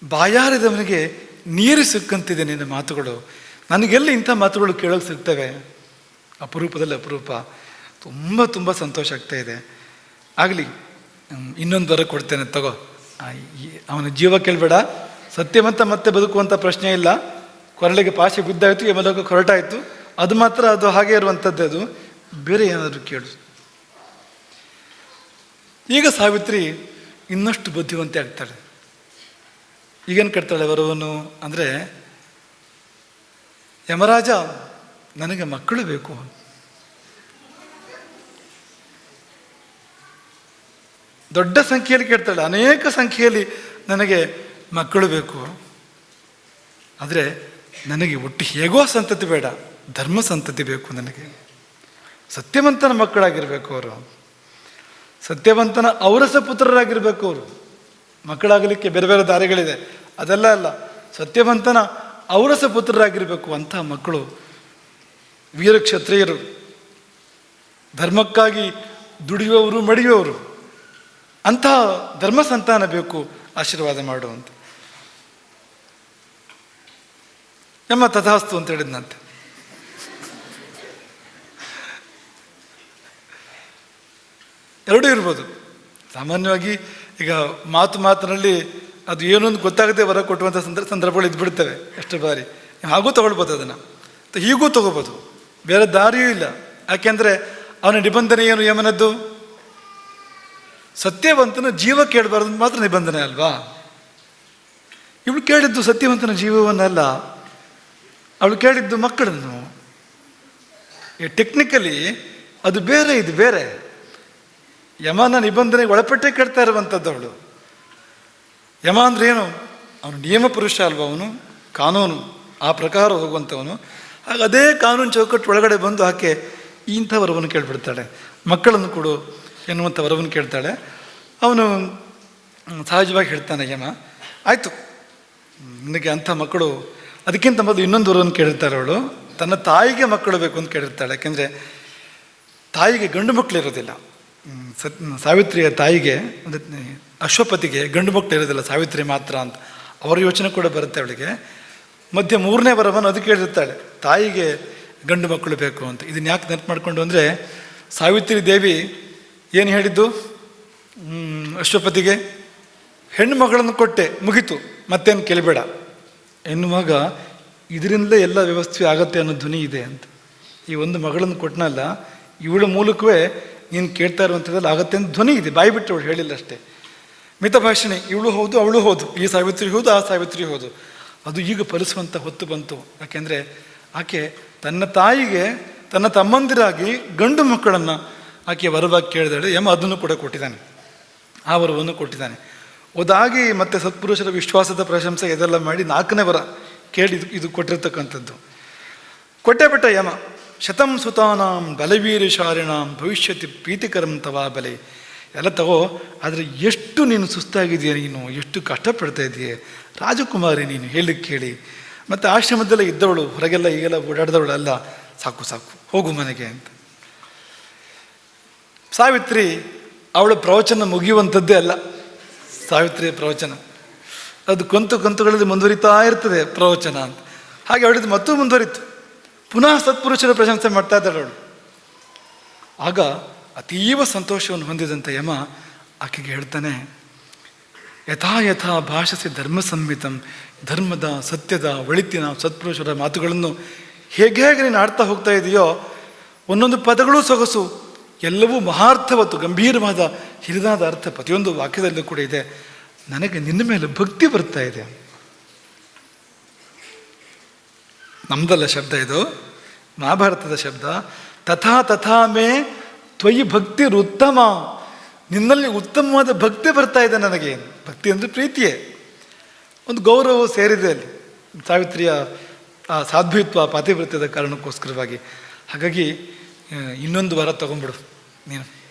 ಬಾಯಾರಿದವನಿಗೆ ನೀರು ಸಿಕ್ಕಂತಿದೆ ನಿನ್ನ ಮಾತುಗಳು. ನನಗೆಲ್ಲ ಇಂಥ ಮಾತುಗಳು ಕೇಳೋಕೆ ಸಿಗ್ತವೆ, ಅಪರೂಪದಲ್ಲಿ ಅಪರೂಪ. ತುಂಬ ತುಂಬ ಸಂತೋಷ ಆಗ್ತಾ ಇದೆ. ಆಗಲಿ, ಇನ್ನೊಂದು ವರ ಕೊಡ್ತೇನೆ ತಗೋ. ಅವನ ಜೀವ ಕೇಳಬೇಡ, ಸತ್ಯವಂತ ಮತ್ತೆ ಬದುಕುವಂಥ ಪ್ರಶ್ನೆ ಇಲ್ಲ. ಕೊರಳಿಗೆ ಪಾಶೆ ಬಿದ್ದಾಯಿತು, ಯಮಲೋಕ ಹೊರಟಾಯಿತು, ಅದು ಮಾತ್ರ ಅದು ಹಾಗೆ ಇರುವಂಥದ್ದು. ಅದು ಬೇರೆ ಏನಾದರೂ ಕೇಳು. ಈಗ ಸಾವಿತ್ರಿ ಇನ್ನಷ್ಟು ಬುದ್ಧಿವಂತೆ ಆಗ್ತಾಳೆ. ಈಗೇನು ಕಟ್ತಾಳೆ ವರವನ್ನು ಅಂದರೆ, ಯಮರಾಜ ನನಗೆ ಮಕ್ಕಳು ಬೇಕು. ದೊಡ್ಡ ಸಂಖ್ಯೆಯಲ್ಲಿ ಕೇಳ್ತಾಳೆ, ಅನೇಕ ಸಂಖ್ಯೆಯಲ್ಲಿ ನನಗೆ ಮಕ್ಕಳು ಬೇಕು. ಆದರೆ ನನಗೆ ಒಟ್ಟು ಹೇಗೋ ಸಂತತಿ ಬೇಡ, ಧರ್ಮ ಸಂತತಿ ಬೇಕು. ನನಗೆ ಸತ್ಯವಂತನ ಮಕ್ಕಳಾಗಿರಬೇಕು ಅವರು, ಸತ್ಯವಂತನ ಔರಸ ಪುತ್ರರಾಗಿರಬೇಕು ಅವರು. ಮಕ್ಕಳಾಗಲಿಕ್ಕೆ ಬೇರೆ ಬೇರೆ ದಾರಿಗಳಿದೆ, ಅದೆಲ್ಲ ಅಲ್ಲ. ಸತ್ಯವಂತನ ಔರಸ ಪುತ್ರರಾಗಿರಬೇಕು. ಅಂತಹ ಮಕ್ಕಳು ವೀರ ಕ್ಷತ್ರಿಯರು, ಧರ್ಮಕ್ಕಾಗಿ ದುಡಿಯುವವರು, ಮಡಿಯುವವರು. ಅಂತಹ ಧರ್ಮ ಸಂತಾನ ಬೇಕು, ಆಶೀರ್ವಾದ ಮಾಡುವಂತ. ಯಮ ತಥಾಸ್ತು ಅಂತ ಹೇಳಿದ್ನಂತೆ. ಎರಡೂ ಇರ್ಬೋದು. ಸಾಮಾನ್ಯವಾಗಿ ಈಗ ಮಾತಿನಲ್ಲಿ ಅದು ಏನೊಂದು ಗೊತ್ತಾಗದೆ ವರ ಕೊಟ್ಟುವಂಥ ಸಂದರ್ಭಗಳು ಇದ್ಬಿಡ್ತವೆ ಎಷ್ಟು ಬಾರಿ. ಹಾಗೂ ತಗೊಳ್ಬೋದು ಅದನ್ನು, ಹೀಗೂ ತಗೋಬೋದು, ಬೇರೆ ದಾರಿಯೂ ಇಲ್ಲ. ಯಾಕೆಂದರೆ ಅವನ ನಿಬಂಧನೆ ಏನು ಯಮನದ್ದು? ಸತ್ಯವಂತನ ಜೀವ ಕೇಳಬಾರ್ದು ಮಾತ್ರ ನಿಬಂಧನೆ ಅಲ್ವಾ? ಇವಳು ಕೇಳಿದ್ದು ಸತ್ಯವಂತನ ಜೀವವನ್ನಲ್ಲ, ಅವಳು ಕೇಳಿದ್ದು ಮಕ್ಕಳನ್ನು. ಟೆಕ್ನಿಕಲಿ ಅದು ಬೇರೆ, ಇದು ಬೇರೆ. ಯಮನ ನಿಬಂಧನೆಗೆ ಒಳಪಟ್ಟೆ ಕೇಳ್ತಾ ಇರುವಂಥದ್ದು ಅವಳು. ಯಮ ಅಂದ್ರೆ ಏನು? ಅವನು ನಿಯಮ ಪುರುಷ ಅಲ್ವಾ, ಅವನು ಕಾನೂನು, ಆ ಪ್ರಕಾರ ಹೋಗುವಂಥವನು. ಆಗ ಅದೇ ಕಾನೂನು ಚೌಕಟ್ಟು ಒಳಗಡೆ ಬಂದು ಆಕೆ ಇಂಥ ವರವನ್ನು ಕೇಳಿಬಿಡ್ತಾಳೆ, ಮಕ್ಕಳನ್ನು ಕೊಡು ಎನ್ನುವಂಥ ವರವನ್ನು ಕೇಳ್ತಾಳೆ. ಅವನು ಸಹಜವಾಗಿ ಹೇಳ್ತಾನೆ ಯಮ, ಆಯಿತು ನಿನಗೆ ಅಂಥ ಮಕ್ಕಳು. ಅದಕ್ಕಿಂತ ಮೊದಲು ಇನ್ನೊಂದು ವರವನ್ನು ಕೇಳಿರ್ತಾಳೆ ಅವಳು, ತನ್ನ ತಾಯಿಗೆ ಮಕ್ಕಳು ಬೇಕು ಅಂತ ಕೇಳಿರ್ತಾಳೆ. ಯಾಕೆಂದರೆ ತಾಯಿಗೆ ಗಂಡು ಮಕ್ಕಳು ಇರೋದಿಲ್ಲ. ಸಾವಿತ್ರಿಯ ತಾಯಿಗೆ ಅಂದರೆ ಅಶ್ವಪತಿಗೆ ಗಂಡು ಮಕ್ಕಳು ಇರೋದಿಲ್ಲ, ಸಾವಿತ್ರಿ ಮಾತ್ರ ಅಂತ ಅವರ ಯೋಚನೆ ಕೂಡ ಬರುತ್ತೆ ಅವಳಿಗೆ. ಮಧ್ಯೆ ಮೂರನೇ ವರವನ್ನು ಅದಕ್ಕೆ ಹೇಳಿರ್ತಾಳೆ, ತಾಯಿಗೆ ಗಂಡು ಮಕ್ಕಳು ಬೇಕು ಅಂತ. ಇದನ್ನು ಯಾಕೆ ನೆನಪು ಮಾಡಿಕೊಂಡು ಅಂದರೆ, ಸಾವಿತ್ರಿ ದೇವಿ ಏನು ಹೇಳಿದ್ದು ಅಶ್ವಪತಿಗೆ? ಹೆಣ್ಣು ಮಗಳನ್ನು ಕೊಟ್ಟೆ, ಮುಗೀತು, ಮತ್ತೇನು ಕೇಳಬೇಡ ಎನ್ನುವಾಗ ಇದರಿಂದಲೇ ಎಲ್ಲ ವ್ಯವಸ್ಥೆ ಆಗತ್ತೆ ಅನ್ನೋ ಧ್ವನಿ ಇದೆ ಅಂತ. ಈ ಒಂದು ಮಗಳನ್ನು ಕೊಟ್ಟನಲ್ಲ, ಇವಳ ಮೂಲಕವೇ ನೀನು ಕೇಳ್ತಾ ಇರುವಂಥದ್ದಲ್ಲಿ ಆಗತ್ತೆ ಅಂತ ಧ್ವನಿ ಇದೆ, ಬಾಯಿ ಬಿಟ್ಟು ಅವಳು ಹೇಳಿಲ್ಲ ಅಷ್ಟೇ. ಮಿತಭಾಷಣೆ, ಇವಳು ಹೌದು ಅವಳು ಹೌದು, ಈ ಸಾವಿತ್ರಿ ಹೌದು ಆ ಸಾವಿತ್ರಿ ಹೌದು, ಅದು ಈಗ ಫಲಿಸುವಂಥ ಹೊತ್ತು ಬಂತು. ಯಾಕೆಂದರೆ ಆಕೆ ತನ್ನ ತಾಯಿಗೆ ತನ್ನ ತಮ್ಮಂದಿರಾಗಿ ಗಂಡು ಮಕ್ಕಳನ್ನು ಆಕೆ ವರವಾಗಿ ಕೇಳಿದಾಳೆ. ಯಮ ಅದನ್ನು ಕೂಡ ಕೊಟ್ಟಿದ್ದಾನೆ, ಆ ವರವನ್ನು ಕೊಟ್ಟಿದ್ದಾನೆ. ಒದಾಗಿ ಮತ್ತೆ ಸತ್ಪುರುಷರ ವಿಶ್ವಾಸದ ಪ್ರಶಂಸೆ ಇದೆಲ್ಲ ಮಾಡಿ 4ನೇ ವರ ಕೇಳಿ ಇದು ಕೊಟ್ಟಿರ್ತಕ್ಕಂಥದ್ದು. ಕೊಟ್ಟೆ ಬಿಟ್ಟ ಯಮ. ಶತಂ ಸುತಾನಾಂ ಬಲವೀರಶಾಲಿನಾಂ ಭವಿಷ್ಯತಿ ಪ್ರೀತಿಕರಂ ತವಾ ಬಲೆ. ಎಲ್ಲ ತಗೋ, ಆದರೆ ಎಷ್ಟು ನೀನು ಸುಸ್ತಾಗಿದೆಯಾ, ನೀನು ಎಷ್ಟು ಕಷ್ಟಪಡ್ತಾ ಇದೆಯೇ, ರಾಜಕುಮಾರಿ ನೀನು, ಹೇಳಿಕ್ಕೆ ಕೇಳಿ. ಮತ್ತು ಆಶ್ರಮದಲ್ಲೇ ಇದ್ದವಳು, ಹೊರಗೆಲ್ಲ ಈಗೆಲ್ಲ ಓಡಾಡಿದವಳಲ್ಲ, ಸಾಕು ಸಾಕು ಹೋಗು ಮನೆಗೆ ಅಂತ. ಸಾವಿತ್ರಿ ಅವಳ ಪ್ರವಚನ ಮುಗಿಯುವಂಥದ್ದೇ ಅಲ್ಲ. ಸಾವಿತ್ರಿಯ ಪ್ರವಚನ ಅದು ಕಂತುಗಳಲ್ಲಿ ಮುಂದುವರಿತಾ ಇರ್ತದೆ ಪ್ರವಚನ ಅಂತ. ಹಾಗೆ ಅವಳಿದ್ದು ಮತ್ತೂ ಮುಂದುವರಿತು. ಪುನಃ ಸತ್ಪುರುಷರ ಪ್ರಶಂಸೆ ಮಾಡ್ತಾ ಇದ್ದಾಳೆ ಅವಳು. ಆಗ ಅತೀವ ಸಂತೋಷವನ್ನು ಹೊಂದಿದಂಥ ಯಮ ಆಕೆಗೆ ಹೇಳ್ತಾನೆ, ಯಥಾ ಯಥಾ ಭಾಷಸಿ ಧರ್ಮ ಸಂಹಿತಂ, ಧರ್ಮದ, ಸತ್ಯದ, ಒಳಿತಿನ, ಸತ್ಪುರುಷರ ಮಾತುಗಳನ್ನು ಹೇಗೆ ಹೇಗೆ ನೀನು ಆಡ್ತಾ ಹೋಗ್ತಾ ಇದೆಯೋ, ಒಂದೊಂದು ಪದಗಳೂ ಸೊಗಸು, ಎಲ್ಲವೂ ಮಹಾರ್ಥವತ್ತು, ಗಂಭೀರವಾದ ಹಿರಿದಾದ ಅರ್ಥ ಪ್ರತಿಯೊಂದು ವಾಕ್ಯದಲ್ಲೂ ಕೂಡ ಇದೆ. ನನಗೆ ನಿನ್ನ ಮೇಲೆ ಭಕ್ತಿ ಬರ್ತಾ ಇದೆ. ನಮ್ದಲ್ಲ ಶಬ್ದ ಇದು, ಮಹಾಭಾರತದ ಶಬ್ದ. ತಥಾ ತಥಾ ಮೇ ತ್ವಯಿ ಭಕ್ತಿ ಉತ್ತಮ, ನಿನ್ನಲ್ಲಿ ಉತ್ತಮವಾದ ಭಕ್ತಿ ಬರ್ತಾ ಇದೆ ನನಗೆ. ಭಕ್ತಿ ಅಂದರೆ ಪ್ರೀತಿಯೇ, ಒಂದು ಗೌರವ ಸೇರಿದೆ ಅಲ್ಲಿ ಸಾವಿತ್ರಿಯ ಆ ಸಾಧ್ವಿತ್ವ, ಪಾತಿವ್ರತ್ಯದ ಕಾರಣಕ್ಕೋಸ್ಕರವಾಗಿ. ಹಾಗಾಗಿ ಇನ್ನೊಂದು ವರ ತಗೊಂಡ್ಬಿಡು ನೀನು,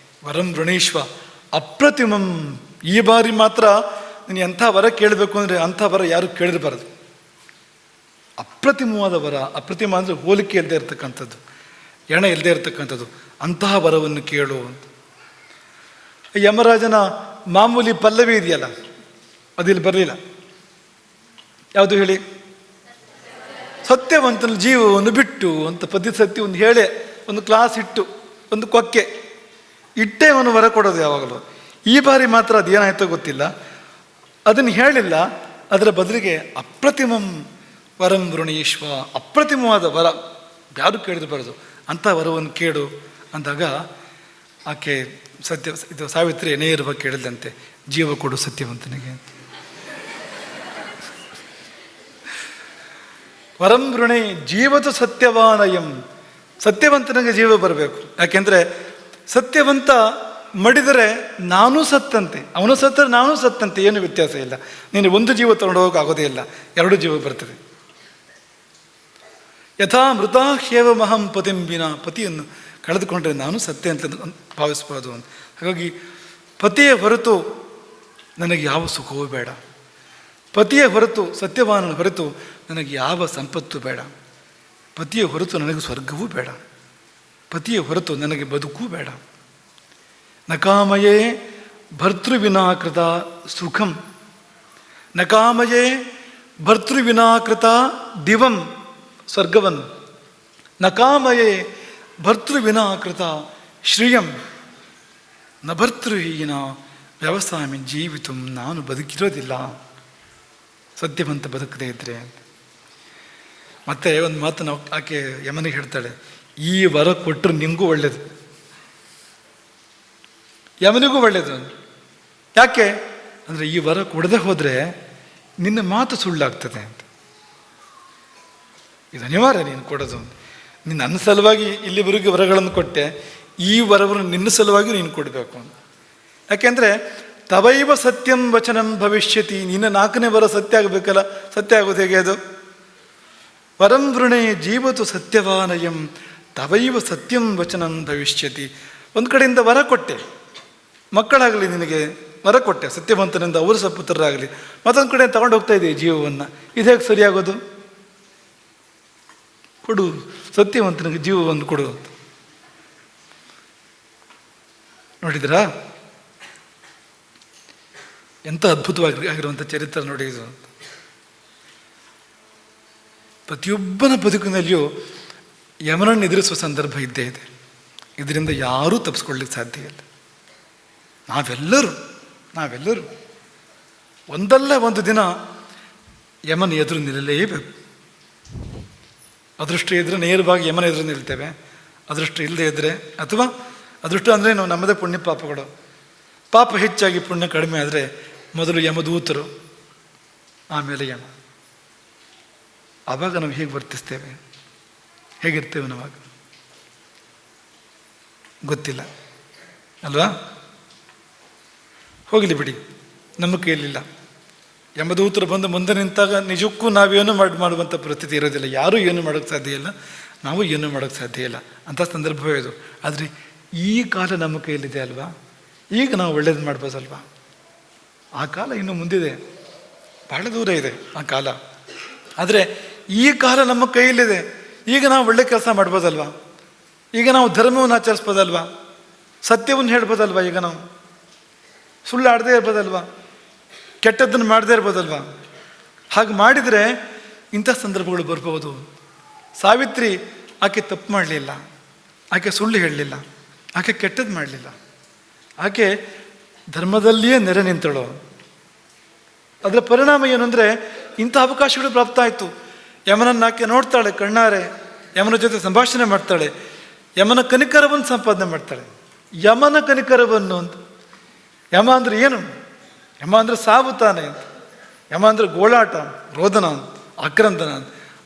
ವರಂ ವೃಣೀಶ್ವ ಅಪ್ರತಿಮಂ. ಈ ಬಾರಿ ಮಾತ್ರ ನೀನು ಎಂಥ ವರ ಕೇಳಬೇಕು ಅಂದರೆ ಅಂಥ ವರ ಯಾರು ಕೇಳಿರಬಾರದು. ಅಪ್ರತಿಮವಾದ ವರ, ಅಪ್ರತಿಮ ಅಂದರೆ ಹೋಲಿಕೆ ಇಲ್ಲದೆ ಇರತಕ್ಕಂಥದ್ದು, ಎಣ ಇಲ್ಲದೆ ಇರತಕ್ಕಂಥದ್ದು, ಅಂತಹ ವರವನ್ನು ಕೇಳು ಅಂತ. ಯಮರಾಜನ ಮಾಮೂಲಿ ಪಲ್ಲವಿ ಇದೆಯಲ್ಲ, ಅದಿಲ್ಲಿ ಬರಲಿಲ್ಲ. ಯಾವುದು ಹೇಳಿ? ಸತ್ಯವಂತನ ಜೀವವನ್ನು ಬಿಟ್ಟು ಅಂತ ಸತ್ಯ ಒಂದು ಹೇಳೆ, ಒಂದು ಕ್ಲಾಸ್ ಇಟ್ಟು, ಒಂದು ಕೊಕ್ಕೆ ಇಟ್ಟೇ ಅವನು ವರ ಕೊಡೋದು ಯಾವಾಗಲೂ. ಈ ಬಾರಿ ಮಾತ್ರ ಅದೇನಾಯ್ತೋ ಗೊತ್ತಿಲ್ಲ, ಅದನ್ನು ಹೇಳಿಲ್ಲ. ಅದರ ಬದಲಿಗೆ ಅಪ್ರತಿಮಂ ವರಂ ವೃಣೀಶ್ವ, ಅಪ್ರತಿಮವಾದ ವರ, ಯಾರು ಕೇಳಿದ್ರು ಬರೋದು ಅಂಥ ವರವನ್ನು ಕೇಳು ಅಂದಾಗ ಆಕೆ ಇದು ಸಾವಿತ್ರಿ ನೇರವಾಗಿ ಕೇಳಿದಂತೆ, ಜೀವ ಕೊಡು ಸತ್ಯವಂತನಿಗೆ. ವರಂ ವೃಣೆ ಜೀವತು ಸತ್ಯವಾನಯಂ, ಸತ್ಯವಂತನಿಗೆ ಜೀವ ಬರಬೇಕು. ಯಾಕೆಂದರೆ ಸತ್ಯವಂತ ಮಡಿದರೆ ನಾನೂ ಸತ್ತಂತೆ, ಅವನು ಸತ್ತರೆ ನಾನೂ ಸತ್ತಂತೆ, ಏನು ವ್ಯತ್ಯಾಸ ಇಲ್ಲ. ನೀನು ಒಂದು ಜೀವ ತಗೊಂಡು ಹೋಗೋಕೆ ಆಗೋದೇ ಇಲ್ಲ, ಎರಡು ಜೀವ ಬರ್ತದೆ. ಯಥಾ ಮೃತ ಹ್ಯೇವ ಮಹಂ ಪತಿಂಬಿನ, ಪತಿಯನ್ನು ಕಳೆದುಕೊಂಡ್ರೆ ನಾನು ಸತ್ಯ ಅಂತ ಭಾವಿಸ್ಬೋದು ಅಂತ. ಹಾಗಾಗಿ ಪತಿಯ ಹೊರತು ನನಗೆ ಯಾವ ಸುಖವೂ ಬೇಡ, ಪತಿಯ ಹೊರತು, ಸತ್ಯವಾನನ ಹೊರತು ನನಗೆ ಯಾವ ಸಂಪತ್ತು ಬೇಡ, ಪತಿಯ ಹೊರತು ನನಗೆ ಸ್ವರ್ಗವೂ ಬೇಡ, ಪತಿಯ ಹೊರತು ನನಗೆ ಬದುಕೂ ಬೇಡ. ನಕಾಮಯೇ ಭರ್ತೃವಿನಾಕೃತ ಸುಖಂ, ನಕಾಮಯೇ ಭರ್ತೃವಿನಾಕೃತ ದಿವಂ, ಸ್ವರ್ಗವನ್ನು, ನಕಾಮಯೇ ಭರ್ತೃವಿನಾಕೃತ ಶ್ರಿಯಂ, ನ ಭರ್ತೃಹೀನ ವ್ಯವಸಾಯ ಜೀವಿತು, ನಾನು ಬದುಕಿರೋದಿಲ್ಲ ಸತ್ಯವಂತ ಬದುಕದೇ ಇದ್ದರೆ. ಮತ್ತೆ ಒಂದು ಮಾತನ್ನು ಆಕೆ ಯಮನಿಗೆ ಹೇಳ್ತಾಳೆ, ಈ ವರ ಕೊಟ್ಟರು ನಿಮಗೂ ಒಳ್ಳೇದು, ಯಮನಿಗೂ ಒಳ್ಳೇದು. ಯಾಕೆ ಅಂದರೆ ಈ ವರ ಕೊಡದೆ ಹೋದರೆ ನಿನ್ನ ಮಾತು ಸುಳ್ಳಾಗ್ತದೆ ಅಂತ. ಇದು ಅನಿವಾರ್ಯ ನೀನು ಕೊಡೋದು. ನೀನು ನನ್ನ ಸಲುವಾಗಿ ಇಲ್ಲಿವರೆಗೆ ವರಗಳನ್ನು ಕೊಟ್ಟೆ, ಈ ವರವನ್ನು ನಿನ್ನ ಸಲುವಾಗಿ ನೀನು ಕೊಡಬೇಕು ಅಂತ. ಯಾಕೆಂದರೆ ತವೈವ ಸತ್ಯಂ ವಚನಂ ಭವಿಷ್ಯತಿ, ನಿನ್ನ 4ನೇ ವರ ಸತ್ಯ ಆಗಬೇಕಲ್ಲ, ಸತ್ಯ ಆಗೋದು ಹೇಗೆ ಅದು? ವರಂ ವೃಣೆ ಜೀವತು ಸತ್ಯವಾನಯಂ ತವೈವ ಸತ್ಯಂ ವಚನಂ ಭವಿಷ್ಯತಿ. ಒಂದು ಕಡೆಯಿಂದ ವರ ಕೊಟ್ಟೆ, ಮಕ್ಕಳಾಗಲಿ ನಿನಗೆ ವರ ಕೊಟ್ಟೆ ಸತ್ಯವಂತನಿಂದ, ಅವರು ಸಪುತ್ರರಾಗಲಿ. ಮತ್ತೊಂದು ಕಡೆ ತಗೊಂಡು ಹೋಗ್ತಾ ಇದೆಯಾ ಜೀವವನ್ನು, ಇದು ಹೇಗೆ ಸರಿಯಾಗೋದು? ಕೊಡು ಸತ್ಯವಂತನಿಗೆ ಜೀವವನ್ನು ಕೊಡು ಅಂತ. ನೋಡಿದ್ರಾ ಎಂಥ ಅದ್ಭುತವಾಗಿ ಆಗಿರುವಂಥ ಚರಿತ್ರೆ ನೋಡಿ ಇದು. ಪ್ರತಿಯೊಬ್ಬನ ಬದುಕಿನಲ್ಲಿಯೂ ಯಮನನ್ನು ಎದುರಿಸುವ ಸಂದರ್ಭ ಇದ್ದೇ ಇದೆ. ಇದರಿಂದ ಯಾರೂ ತಪ್ಪಿಸ್ಕೊಳ್ಳಿಕ್ಕೆ ಸಾಧ್ಯ ಇಲ್ಲ. ನಾವೆಲ್ಲರೂ ಒಂದಲ್ಲ ಒಂದು ದಿನ ಯಮನ ಎದುರು ನಿಲ್ಲಲೇಬೇಕು. ಅದೃಷ್ಟ ಇದ್ದರೆ ನೇರವಾಗಿ ಯಮನ ಎದುರು ನಿಲ್ತೇವೆ, ಅದೃಷ್ಟ ಇಲ್ಲದೆ ಇದ್ದರೆ, ಅಥವಾ ಅದೃಷ್ಟ ಅಂದರೆ ನಾವು ನಮ್ಮದೇ ಪುಣ್ಯ ಪಾಪಗಳು, ಪಾಪ ಹೆಚ್ಚಾಗಿ ಪುಣ್ಯ ಕಡಿಮೆ ಆದರೆ ಮೊದಲು ಯಮದೂತರು, ಆಮೇಲೆ ಯಮ. ಆವಾಗ ನಾವು ಹೇಗೆ ವರ್ತಿಸ್ತೇವೆ, ಹೇಗಿರ್ತೇವೆ ನಾವಾಗ ಗೊತ್ತಿಲ್ಲ ಅಲ್ವಾ? ಹೋಗಲಿ ಬಿಡಿ, ನಮ್ಮ ಕೈಯಲ್ಲಿಲ್ಲ. ಯಮದೂತರು ಬಂದು ಮುಂದೆ ನಿಂತಾಗ ನಿಜಕ್ಕೂ ನಾವೇನು ಮಾಡುವಂಥ ಪರಿಸ್ಥಿತಿ ಇರೋದಿಲ್ಲ. ಯಾರೂ ಏನು ಮಾಡೋಕ್ಕೆ ಸಾಧ್ಯ ಇಲ್ಲ, ನಾವು ಏನೂ ಮಾಡೋಕ್ಕೆ ಸಾಧ್ಯ ಇಲ್ಲ ಅಂಥ ಸಂದರ್ಭವೇ ಇದು. ಆದರೆ ಈ ಕಾಲ ನಮ್ಮ ಕೈಯಲ್ಲಿದೆ ಅಲ್ವಾ, ಈಗ ನಾವು ಒಳ್ಳೇದು ಮಾಡ್ಬೋದಲ್ವಾ? ಆ ಕಾಲ ಇನ್ನು ಮುಂದಿದೆ, ಬಹಳ ದೂರ ಇದೆ ಆ ಕಾಲ. ಆದರೆ ಈ ಕಾಲ ನಮ್ಮ ಕೈಯಲ್ಲಿದೆ, ಈಗ ನಾವು ಒಳ್ಳೆ ಕೆಲಸ ಮಾಡ್ಬೋದಲ್ವಾ? ಈಗ ನಾವು ಧರ್ಮವನ್ನು ಆಚರಿಸ್ಬೋದಲ್ವಾ? ಸತ್ಯವನ್ನು ಹೇಳ್ಬೋದಲ್ವಾ? ಈಗ ನಾವು ಸುಳ್ಳು ಆಡದೇ ಇರ್ಬೋದಲ್ವಾ? ಕೆಟ್ಟದ್ದನ್ನು ಮಾಡದೇ ಇರ್ಬೋದಲ್ವಾ? ಹಾಗೆ ಮಾಡಿದರೆ ಇಂಥ ಸಂದರ್ಭಗಳು ಬರ್ಬೋದು. ಸಾವಿತ್ರಿ ಆಕೆ ತಪ್ಪು ಮಾಡಲಿಲ್ಲ, ಆಕೆ ಸುಳ್ಳು ಹೇಳಲಿಲ್ಲ, ಆಕೆ ಕೆಟ್ಟದ್ದು ಮಾಡಲಿಲ್ಲ, ಆಕೆ ಧರ್ಮದಲ್ಲಿಯೇ ನೆರೆ ನಿಂತಳು. ಅದರ ಪರಿಣಾಮ ಏನು ಅಂದರೆ ಇಂಥ ಅವಕಾಶಗಳು ಪ್ರಾಪ್ತ ಆಯಿತು. ಯಮನನ್ನು ಆಕೆ ನೋಡ್ತಾಳೆ ಕಣ್ಣಾರೆ, ಯಮನ ಜೊತೆ ಸಂಭಾಷಣೆ ಮಾಡ್ತಾಳೆ, ಯಮನ ಕನಿಕರವನ್ನು ಸಂಪಾದನೆ ಮಾಡ್ತಾಳೆ. ಯಮನ ಕನಿಕರವನ್ನು ಅಂತ. ಯಮ ಅಂದರೆ ಏನು? ಯಮ ಅಂದರೆ ಸಾವು ತಾನೆ ಅಂತ. ಯಮ ಅಂದರೆ ಗೋಳಾಟ, ರೋದನ, ಆಕ್ರಂದನ.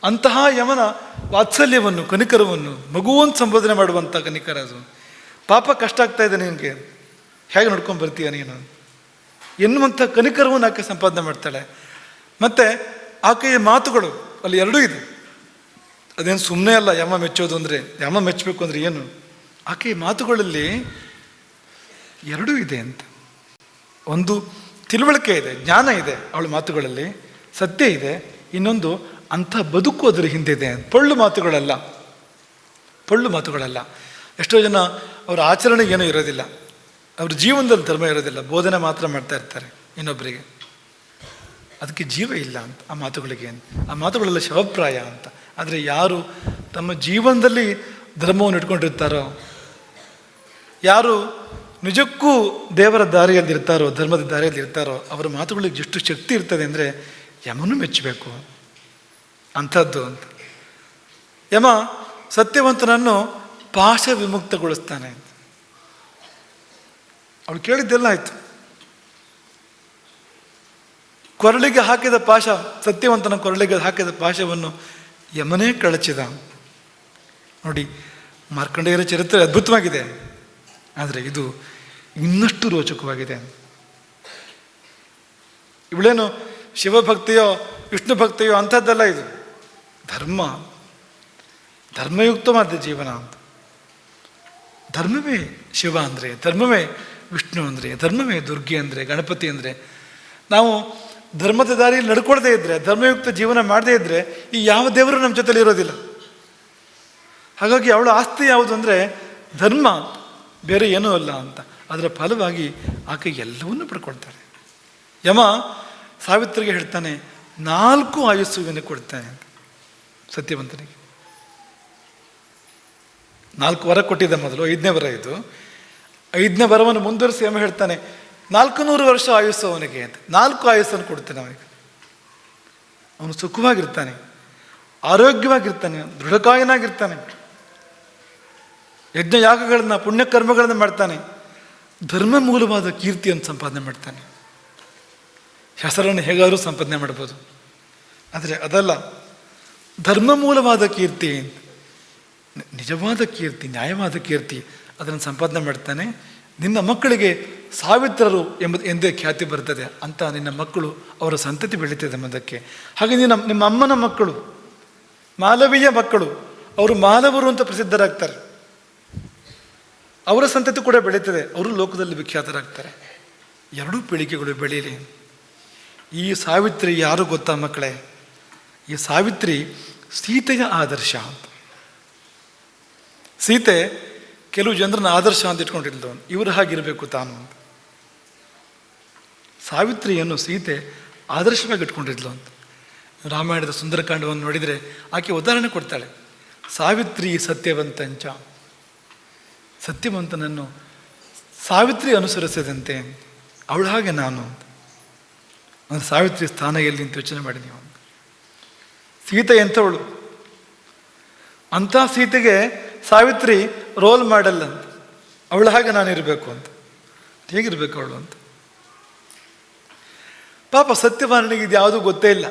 ಅಂತಹ ಯಮನ ವಾತ್ಸಲ್ಯವನ್ನು, ಕನಿಕರವನ್ನು, ಮಗುವನ್ನು ಸಂಬೋಧನೆ ಮಾಡುವಂಥ ಕನಿಕರ ಅದು. ಪಾಪ ಕಷ್ಟ ಆಗ್ತಾ ಇದೆ ನಿನಗೆ, ಹೇಗೆ ನೋಡ್ಕೊಂಡು ಬರ್ತೀಯ ನೀನು ಎನ್ನುವಂಥ ಕನಿಕರವನ್ನು ಆಕೆ ಸಂಪಾದನೆ ಮಾಡ್ತಾಳೆ. ಮತ್ತು ಆಕೆಯ ಮಾತುಗಳು ಅಲ್ಲಿ ಎರಡೂ ಇದೆ. ಅದೇನು ಸುಮ್ಮನೆ ಅಲ್ಲ ಯಮ ಮೆಚ್ಚೋದು ಅಂದರೆ, ಯಮ ಮೆಚ್ಚಬೇಕು ಅಂದರೆ ಏನು? ಆಕೆಯ ಮಾತುಗಳಲ್ಲಿ ಎರಡೂ ಇದೆ ಅಂತ. ಒಂದು ತಿಳುವಳಿಕೆ ಇದೆ, ಜ್ಞಾನ ಇದೆ ಅವಳ ಮಾತುಗಳಲ್ಲಿ, ಸತ್ಯ ಇದೆ. ಇನ್ನೊಂದು ಅಂಥ ಬದುಕು ಅದರ ಹಿಂದಿದೆ. ಪೊಳ್ಳು ಮಾತುಗಳಲ್ಲ. ಎಷ್ಟೋ ಜನ ಅವರ ಆಚರಣೆ ಏನೂ ಇರೋದಿಲ್ಲ, ಅವ್ರ ಜೀವನದಲ್ಲಿ ಧರ್ಮ ಇರೋದಿಲ್ಲ, ಬೋಧನೆ ಮಾತ್ರ ಮಾಡ್ತಾ ಇರ್ತಾರೆ ಇನ್ನೊಬ್ಬರಿಗೆ. ಅದಕ್ಕೆ ಜೀವ ಇಲ್ಲ ಅಂತ ಆ ಮಾತುಗಳಿಗೆ. ಆ ಮಾತುಗಳೆಲ್ಲ ಶವಪ್ರಾಯ ಅಂತ. ಆದರೆ ಯಾರು ತಮ್ಮ ಜೀವನದಲ್ಲಿ ಧರ್ಮವನ್ನು ಇಟ್ಕೊಂಡಿರ್ತಾರೋ, ಯಾರು ನಿಜಕ್ಕೂ ದೇವರ ದಾರಿಯಲ್ಲಿರ್ತಾರೋ, ಧರ್ಮದ ದಾರಿಯಲ್ಲಿರ್ತಾರೋ, ಅವರ ಮಾತುಗಳಿಗೆ ಎಷ್ಟು ಶಕ್ತಿ ಇರ್ತದೆ ಅಂದರೆ ಯಮನು ಮೆಚ್ಚಬೇಕು ಅಂಥದ್ದು ಅಂತ. ಯಮ ಸತ್ಯವಂತನನ್ನು ಪಾಶ ವಿಮುಕ್ತಗೊಳಿಸ್ತಾನೆ. ಅವಳು ಕೇಳಿದ್ದೆಲ್ಲ ಆಯಿತು. ಕೊರಳಿಗೆ ಹಾಕಿದ ಪಾಶ, ಸತ್ಯವಂತನ ಕೊರಳಿಗೆ ಹಾಕಿದ ಪಾಶವನ್ನು ಯಮನೇ ಕಳಚಿದ. ನೋಡಿ, ಮಾರ್ಕಂಡೇಯರ ಚರಿತ್ರೆ ಅದ್ಭುತವಾಗಿದೆ, ಆದರೆ ಇದು ಇನ್ನಷ್ಟು ರೋಚಕವಾಗಿದೆ. ಇವಳೇನು ಶಿವಭಕ್ತಿಯೋ ವಿಷ್ಣು ಭಕ್ತಿಯೋ ಅಂಥದ್ದೆಲ್ಲ, ಇದು ಧರ್ಮಯುಕ್ತವಾದ ಜೀವನ ಅಂತ. ಧರ್ಮವೇ ಶಿವ ಅಂದರೆ, ಧರ್ಮವೇ ವಿಷ್ಣು ಅಂದರೆ, ಧರ್ಮವೇ ದುರ್ಗೆ ಅಂದರೆ, ಗಣಪತಿ ಅಂದರೆ. ನಾವು ಧರ್ಮದ ದಾರಿಯಲ್ಲಿ ನಡ್ಕೊಳ್ದೇ ಇದ್ದರೆ, ಧರ್ಮಯುಕ್ತ ಜೀವನ ಮಾಡದೇ ಇದ್ದರೆ ಈ ಯಾವ ದೇವರು ನಮ್ಮ ಜೊತೆಲಿ ಇರೋದಿಲ್ಲ. ಹಾಗಾಗಿ ಅವಳ ಆಸ್ತಿ ಯಾವುದು ಅಂದರೆ ಧರ್ಮ, ಬೇರೆ ಏನೂ ಅಲ್ಲ ಅಂತ. ಅದರ ಫಲವಾಗಿ ಆಕೆ ಎಲ್ಲವನ್ನೂ ಪಡ್ಕೊಳ್ತಾಳೆ. ಯಮ ಸಾವಿತ್ರಿಗೆ ಹೇಳ್ತಾನೆ, 4 ಆಯುಸ್ಸುವಿನ ಕೊಡ್ತಾನೆ ಅಂತ ಸತ್ಯವಂತನಿಗೆ. 4 ವರ ಕೊಟ್ಟಿದ್ದ ಮೊದಲು, 5ನೇ ವರ ಇದು. 5ನೇ ವರವನ್ನು ಮುಂದುವರಿಸಿ ಯಮ ಹೇಳ್ತಾನೆ 400 ವರ್ಷ ಆಯುಸ್ಸು ಅವನಿಗೆ ಅಂತ. 4 ಆಯುಸ್ಸನ್ನು ಕೊಡ್ತಾನೆ ಅವನಿಗೆ. ಅವನು ಸುಖವಾಗಿರ್ತಾನೆ, ಆರೋಗ್ಯವಾಗಿರ್ತಾನೆ, ದೃಢಕಾಯನಾಗಿರ್ತಾನೆ, ಯಜ್ಞ ಯಾಗಗಳನ್ನು ಪುಣ್ಯಕರ್ಮಗಳನ್ನು ಮಾಡ್ತಾನೆ, ಧರ್ಮ ಮೂಲವಾದ ಕೀರ್ತಿಯನ್ನು ಸಂಪಾದನೆ ಮಾಡ್ತಾನೆ. ಹೆಸರನ್ನು ಹೇಗಾದರೂ ಸಂಪಾದನೆ ಮಾಡ್ಬೋದು, ಆದರೆ ಅದಲ್ಲ, ಧರ್ಮ ಮೂಲವಾದ ಕೀರ್ತಿ, ನಿಜವಾದ ಕೀರ್ತಿ, ನ್ಯಾಯವಾದ ಕೀರ್ತಿ, ಅದನ್ನು ಸಂಪಾದನೆ ಮಾಡ್ತಾನೆ. ನಿನ್ನ ಮಕ್ಕಳಿಗೆ ಸಾವಿತ್ರರು ಎಂದೇ ಖ್ಯಾತಿ ಬರ್ತದೆ ಅಂತ. ನಿನ್ನ ಮಕ್ಕಳು, ಅವರ ಸಂತತಿ ಬೆಳೀತದೆ ಎಂಬುದಕ್ಕೆ. ಹಾಗೆ ನಿಮ್ಮ ಅಮ್ಮನ ಮಕ್ಕಳು ಮಾಲವೀಯ ಮಕ್ಕಳು, ಅವರು ಮಾನವರು ಅಂತ ಪ್ರಸಿದ್ಧರಾಗ್ತಾರೆ. ಅವರ ಸಂತತಿ ಕೂಡ ಬೆಳೀತದೆ, ಅವರು ಲೋಕದಲ್ಲಿ ವಿಖ್ಯಾತರಾಗ್ತಾರೆ. 2 ಪೀಳಿಗೆಗಳು ಬೆಳೀಲಿ. ಈ ಸಾವಿತ್ರಿ ಯಾರು ಗೊತ್ತಾ ಮಕ್ಕಳೇ? ಈ ಸಾವಿತ್ರಿ ಸೀತೆಯ ಆದರ್ಶ ಅಂತ. ಸೀತೆ ಕೆಲವು ಜನರನ್ನ ಆದರ್ಶ ಅಂತ ಇಟ್ಕೊಂಡಿದ್ಲು, ಇವರು ಹಾಗಿರಬೇಕು ತಾನು ಅಂತ. ಸಾವಿತ್ರಿಯನ್ನು ಸೀತೆ ಆದರ್ಶವಾಗಿ ಇಟ್ಕೊಂಡಿದ್ಲು ಅಂತ. ರಾಮಾಯಣದ ಸುಂದರಕಾಂಡವನ್ನು ನೋಡಿದರೆ ಆಕೆ ಉದಾಹರಣೆ ಕೊಡ್ತಾಳೆ. ಸಾವಿತ್ರಿ ಸತ್ಯವಂತಂಚ, ಸತ್ಯವಂತನನ್ನು ಸಾವಿತ್ರಿ ಅನುಸರಿಸದಂತೆ ಅವಳ ಹಾಗೆ ನಾನು ಅಂತ. ಒಂದು ಸಾವಿತ್ರಿ ಸ್ಥಾನ ಎಲ್ಲಿ ಅಂತ ಯೋಚನೆ ಮಾಡಿ ನೀವು. ಸೀತೆ ಎಂಥವಳು, ಅಂಥ ಸೀತೆಗೆ ಸಾವಿತ್ರಿ ರೋಲ್ ಮಾಡಲ್ಲ ಅಂತ. ಅವಳ ಹಾಗೆ ನಾನಿರಬೇಕು ಅಂತ. ಹೇಗಿರ್ಬೇಕು ಅವಳು ಅಂತ. ಪಾಪ ಸತ್ಯವಾನಿಗೆ ಇದು ಯಾವುದೂ ಗೊತ್ತೇ ಇಲ್ಲ.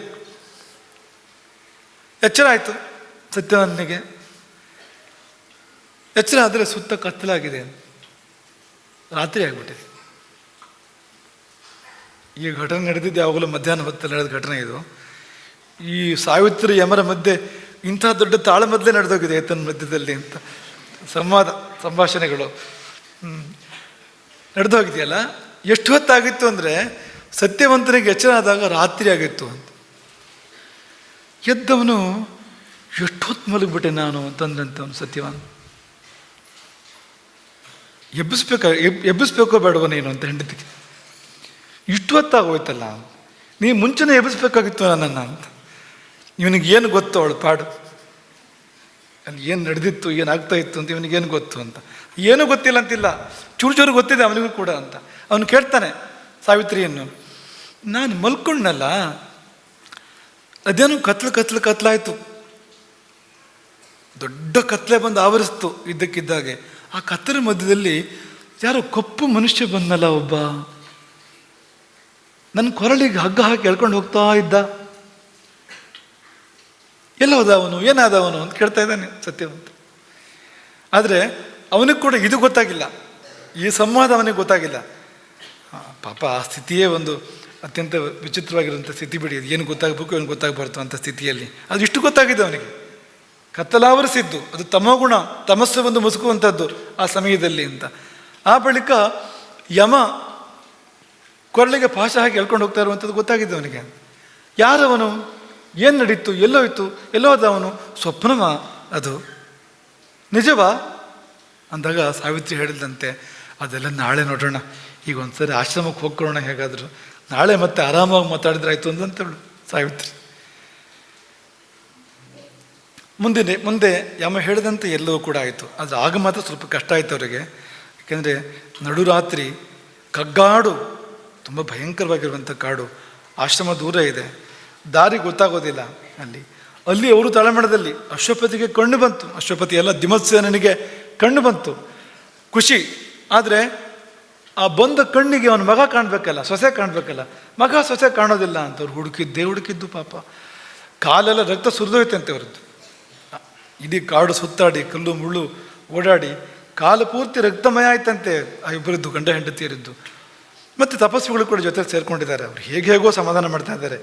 ಎಚ್ಚರ ಆಯಿತು ಸತ್ಯವಾನಿಗೆ. ಎಚ್ಚರ ಆದರೆ ಸುತ್ತ ಕತ್ತಲಾಗಿದೆ, ರಾತ್ರಿ ಆಗಿಬಿಟ್ಟಿದೆ. ಈ ಘಟನೆ ನಡೆದಿದ್ದು ಯಾವಾಗಲೂ ಮಧ್ಯಾಹ್ನ ಹೊತ್ತಲ್ಲಿ ನಡೆದ ಘಟನೆ ಇದು. ಈ ಸಾವಿತ್ರಿ ಯಮರ ಮಧ್ಯೆ ಇಂಥ ದೊಡ್ಡ ತಾಳಮದ್ದಲೆ ನಡೆದೋಗಿದೆ ಏತನ ಮಧ್ಯದಲ್ಲಿ ಅಂತ. ಸಂಭಾಷಣೆಗಳು ನಡೆದೋಗಿದೆಯಲ್ಲ. ಎಷ್ಟು ಹೊತ್ತಾಗಿತ್ತು ಅಂದರೆ ಸತ್ಯವಂತನಿಗೆ ಎಚ್ಚರ ಆದಾಗ ರಾತ್ರಿ ಆಗಿತ್ತು ಅಂತ. ಎದ್ದವನು ಎಷ್ಟೊತ್ತು ಮಲಗಿಬಿಟ್ಟೆ ನಾನು ಅಂತಂದಂಥವನು ಸತ್ಯವಾನ್. ಎಬ್ಬಿಸ್ಬೇಕೋ ಬೇಡವೋ ನೀನು ಅಂತ ಹೆಂಡತಿಗೆ. ಇಷ್ಟು ಹೊತ್ತಾಗೋಯ್ತಲ್ಲ, ನೀ ಮುಂಚೆನೇ ಎಬ್ಬಿಸ್ಬೇಕಾಗಿತ್ತು ನನ್ನನ್ನು ಅಂತ. ಇವನಿಗೆ ಏನು ಗೊತ್ತು ಅವಳು ಪಾಡು, ಅಲ್ಲಿ ಏನು ನಡೆದಿತ್ತು, ಏನಾಗ್ತಾ ಇತ್ತು ಅಂತ ಇವನಿಗೇನು ಗೊತ್ತು ಅಂತ. ಏನೂ ಗೊತ್ತಿಲ್ಲ ಅಂತಿಲ್ಲ, ಚೂರು ಗೊತ್ತಿದೆ ಅವನಿಗೂ ಕೂಡ ಅಂತ. ಅವನು ಕೇಳ್ತಾನೆ ಸಾವಿತ್ರಿಯನ್ನು, ನಾನು ಮಲ್ಕೊಂಡಲ್ಲ, ಅದೇನು ಕತ್ಲಾಯಿತು, ದೊಡ್ಡ ಕತ್ಲೆ ಬಂದು ಆವರಿಸ್ತು ಇದ್ದಕ್ಕಿದ್ದಾಗೆ. ಆ ಕತ್ತಲ ಮಧ್ಯದಲ್ಲಿ ಯಾರೋ ಕಪ್ಪು ಮನುಷ್ಯ ಬಂದಲ್ಲ ಒಬ್ಬ, ನನ್ನ ಕೊರಳಿಗೆ ಹಗ್ಗ ಹಾಕಿ ಎಳ್ಕೊಂಡು ಹೋಗ್ತಾ ಇದ್ದ. ಎಲ್ಲ ಹೋದ ಅವನು, ಏನಾದ ಅವನು ಅಂತ ಕೇಳ್ತಾ ಇದ್ದಾನೆ ಸತ್ಯವಂತ. ಆದರೆ ಅವನಿಗೆ ಕೂಡ ಇದು ಗೊತ್ತಾಗಿಲ್ಲ, ಈ ಸಂವಾದ ಅವನಿಗೆ ಗೊತ್ತಾಗಿಲ್ಲ. ಪಾಪ ಆ ಸ್ಥಿತಿಯೇ ಒಂದು ಅತ್ಯಂತ ವಿಚಿತ್ರವಾಗಿರುವಂಥ ಸ್ಥಿತಿ ಬಿಡಿ. ಅದು ಏನು ಗೊತ್ತಾಗಬೇಕು, ಏನು ಗೊತ್ತಾಗಬಾರ್ದು ಅಂತ ಸ್ಥಿತಿಯಲ್ಲಿ ಅದು ಇಷ್ಟು ಗೊತ್ತಾಗಿದೆ ಅವನಿಗೆ. ಕತ್ತಲಾವರಿಸಿದ್ದು ಅದು ತಮೋಗುಣ, ತಮಸ್ಸು ಒಂದು ಮುಸುಕುವಂಥದ್ದು ಆ ಸಮಯದಲ್ಲಿ ಅಂತ. ಆ ಬಳಿಕ ಯಮ ಕೊರಳಿಗೆ ಪಾಶ ಹಾಕಿ ಎಳ್ಕೊಂಡು ಹೋಗ್ತಾ ಇರುವಂಥದ್ದು ಗೊತ್ತಾಗಿದ್ದು ಅವನಿಗೆ. ಯಾರವನು, ಏನು ನಡೀತು, ಎಲ್ಲೋಯ್ತು, ಎಲ್ಲೋದ ಅವನು, ಸ್ವಪ್ನವ ಅದು ನಿಜವಾ ಅಂದಾಗ ಸಾವಿತ್ರಿ ಹೇಳಿದಂತೆ, ಅದೆಲ್ಲ ನಾಳೆ ನೋಡೋಣ, ಈಗ ಒಂದ್ಸರಿ ಆಶ್ರಮಕ್ಕೆ ಹೋಗ್ಕೊಳ್ಳೋಣ, ಹೇಗಾದರೂ ನಾಳೆ ಮತ್ತೆ ಆರಾಮಾಗಿ ಮಾತಾಡಿದ್ರೆ ಆಯಿತು ಅಂದಂತವಳು ಸಾವಿತ್ರಿ. ಮುಂದೆ ಯಮ ಹೇಳಿದಂತೆ ಎಲ್ಲವೂ ಕೂಡ ಆಯಿತು. ಅದು ಆಗ ಮಾತ್ರ ಸ್ವಲ್ಪ ಕಷ್ಟ ಆಯಿತು ಅವರಿಗೆ. ಯಾಕೆಂದರೆ ನಡುರಾತ್ರಿ ಕಗ್ಗಾಡು, ತುಂಬ ಭಯಂಕರವಾಗಿರುವಂಥ ಕಾಡು, ಆಶ್ರಮ ದೂರ ಇದೆ, ದಾರಿ ಗೊತ್ತಾಗೋದಿಲ್ಲ. ಅಲ್ಲಿ ಅವರು ತಳಮಣದಲ್ಲಿ ಅಶ್ವಪತಿಗೆ ಕಣ್ಣು ಬಂತು. ಅಶ್ವಪತಿ ಎಲ್ಲ ದಿಮತ್ಸೇನನಿಗೆ ಕಣ್ಣು ಬಂತು, ಖುಷಿ. ಆದರೆ ಆ ಬಂದ ಕಣ್ಣಿಗೆ ಅವನ ಮಗ ಕಾಣಬೇಕಲ್ಲ, ಸೊಸೆ ಕಾಣಬೇಕಲ್ಲ, ಮಗ ಸೊಸೆ ಕಾಣೋದಿಲ್ಲ ಅಂತ ಅವ್ರು ಹುಡುಕಿದ್ದು ಪಾಪ. ಕಾಲೆಲ್ಲ ರಕ್ತ ಸುರಿದೋಯ್ತಂತೆ ಅವ್ರದ್ದು. ಇಡೀ ಕಾಡು ಸುತ್ತಾಡಿ ಕಲ್ಲು ಮುಳ್ಳು ಓಡಾಡಿ ಕಾಲು ಪೂರ್ತಿ ರಕ್ತಮಯ ಆಯ್ತಂತೆ ಆ ಇಬ್ಬರದ್ದು, ಗಂಡ ಹೆಂಡತಿಯರಿದ್ದು. ಮತ್ತು ತಪಸ್ವಿಗಳು ಕೂಡ ಜೊತೆ ಸೇರ್ಕೊಂಡಿದ್ದಾರೆ. ಅವ್ರು ಹೇಗೋ ಸಮಾಧಾನ ಮಾಡ್ತಾ ಇದ್ದಾರೆ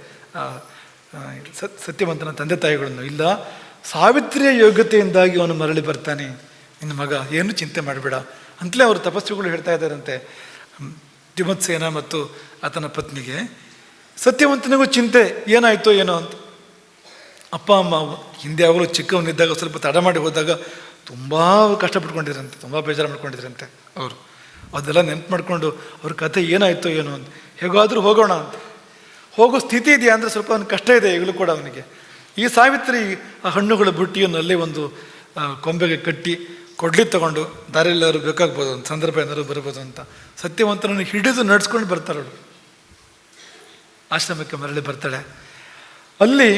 ಸತ್ಯವಂತನ ತಂದೆ ತಾಯಿಗಳನ್ನು. ಇಲ್ಲ, ಸಾವಿತ್ರಿಯ ಯೋಗ್ಯತೆಯಿಂದಾಗಿ ಅವನು ಮರಳಿ ಬರ್ತಾನೆ, ನಿನ್ನ ಮಗ, ಏನು ಚಿಂತೆ ಮಾಡಬೇಡ ಅಂತಲೇ ಅವರು ತಪಸ್ವಿಗಳು ಹೇಳ್ತಾ ಇದ್ದಾರಂತೆ ದಿಮತ್ಸೇನ ಮತ್ತು ಆತನ ಪತ್ನಿಗೆ. ಸತ್ಯವಂತನಿಗೂ ಚಿಂತೆ, ಏನಾಯಿತೋ ಏನೋ ಅಂತ. ಅಪ್ಪ ಅಮ್ಮ ಹಿಂದೆ ಯಾವಾಗಲೂ ಚಿಕ್ಕವನಿದ್ದಾಗ ಸ್ವಲ್ಪ ತಡ ಮಾಡಿ ಹೋದಾಗ ತುಂಬ ಕಷ್ಟಪಟ್ಕೊಂಡಿದ್ರಂತೆ, ತುಂಬ ಬೇಜಾರು ಮಾಡ್ಕೊಂಡಿದ್ರಂತೆ ಅವರು. ಅದೆಲ್ಲ ನೆನಪು ಮಾಡಿಕೊಂಡು ಅವ್ರ ಕಥೆ ಏನಾಯಿತೋ ಏನೋ ಅಂತ. ಹೇಗಾದರೂ ಹೋಗೋಣ ಅಂತ ಹೋಗೋ ಸ್ಥಿತಿ ಇದೆಯಾ ಅಂದರೆ ಸ್ವಲ್ಪ ಅವನಿಗೆ ಕಷ್ಟ ಇದೆ ಈಗಲೂ ಕೂಡ ಅವನಿಗೆ. ಈ ಸಾವಿತ್ರಿ ಆ ಹಣ್ಣುಗಳ ಬುಟ್ಟಿಯನ್ನು ಅಲ್ಲೇ ಒಂದು ಕೊಂಬೆಗೆ ಕಟ್ಟಿ ಕೊಡ್ಲಿ ತಗೊಂಡು ದಾರಿಯಲ್ಲಾದ್ರು ಬೇಕಾಗ್ಬೋದು, ಒಂದು ಸಂದರ್ಭ ಏನಾದ್ರು ಬರ್ಬೋದು ಅಂತ ಸತ್ಯವಂತನನ್ನು ಹಿಡಿದು ನಡೆಸ್ಕೊಂಡು ಬರ್ತಾಳಳು. ಆಶ್ರಮಕ್ಕೆ ಮರಳಿ ಬರ್ತಾಳೆ. ಅಲ್ಲಿ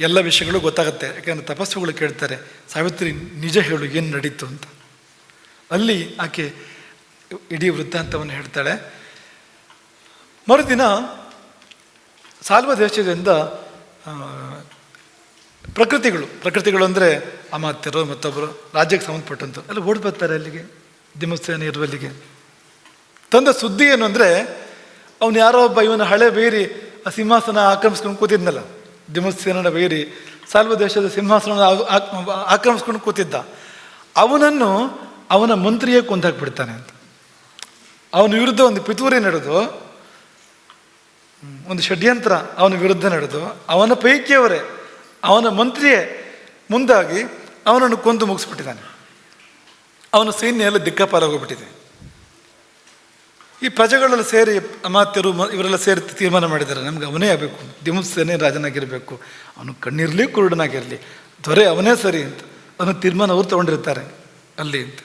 ಎಲ್ಲ ವಿಷಯಗಳು ಗೊತ್ತಾಗುತ್ತೆ. ಯಾಕೆಂದರೆ ತಪಸ್ಸುಗಳು ಕೇಳ್ತಾರೆ, ಸಾವಿತ್ರಿ ನಿಜ ಹೇಳು, ಏನು ನಡೀತು ಅಂತ. ಅಲ್ಲಿ ಆಕೆ ಇಡೀ ವೃತ್ತಾಂತವನ್ನು ಹೇಳ್ತಾಳೆ. ಮರುದಿನ ಸಾಲ್ವ ದೇಶದಿಂದ ಪ್ರಕೃತಿಗಳು ಅಂದರೆ ಅಮಾತ್ಯರು ಮತ್ತೊಬ್ಬರು ರಾಜ್ಯಕ್ಕೆ ಸಂಬಂಧಪಟ್ಟಂತು ಎಲ್ಲ ಓಡಿ ಬರ್ತಾರೆ ಅಲ್ಲಿಗೆ, ದಿಮತ್ಸೇನ ಇರುವಲ್ಲಿಗೆ. ತಂದ ಸುದ್ದಿ ಏನು ಅಂದರೆ, ಅವನು ಯಾರೋ ಒಬ್ಬ ಇವನ ಹಳೆ ವೈರಿ ಆ ಸಿಂಹಾಸನ ಆಕ್ರಮಿಸ್ಕೊಂಡು ಕೂತಿದ್ನಲ್ಲ, ದಿಮತ್ಸೇನನ ವೈರಿ ಸಾಲ್ವ ದೇಶದ ಸಿಂಹಾಸನ ಆಕ್ರಮಿಸ್ಕೊಂಡು ಕೂತಿದ್ದ, ಅವನನ್ನು ಅವನ ಮಂತ್ರಿಯೇ ಕೊಂದಾಕ್ಬಿಡ್ತಾನೆ ಅಂತ. ಅವನ ವಿರುದ್ಧ ಒಂದು ಪಿತೂರಿ ನಡೆದು, ಒಂದು ಷಡ್ಯಂತ್ರ ಅವನ ವಿರುದ್ಧ ನಡೆದು, ಅವನ ಪೈಕಿಯವರೇ, ಅವನ ಮಂತ್ರಿಯೇ ಮುಂದಾಗಿ ಅವನನ್ನು ಕೊಂದು ಮುಗಿಸ್ಬಿಟ್ಟಿದ್ದಾನೆ. ಅವನ ಸೈನ್ಯ ಎಲ್ಲ ದಿಕ್ಕಾಪಾಲಾಗೋಗ್ಬಿಟ್ಟಿದೆ. ಈ ಪ್ರಜೆಗಳೆಲ್ಲ ಸೇರಿ, ಅಮಾತ್ಯರು ಇವರೆಲ್ಲ ಸೇರಿ ತೀರ್ಮಾನ ಮಾಡಿದ್ದಾರೆ, ನಮ್ಗೆ ಅವನೇ ಆಗಬೇಕು, ದಿಮತ್ಸೇನೇ ರಾಜನಾಗಿರಬೇಕು, ಅವನು ಕಣ್ಣಿರಲಿ ಕುರುಡನಾಗಿರಲಿ, ದೊರೆ ಅವನೇ ಸರಿ ಅಂತ ಅವನು ತೀರ್ಮಾನ ಅವ್ರು ತೊಗೊಂಡಿರ್ತಾರೆ ಅಲ್ಲಿ ಅಂತ.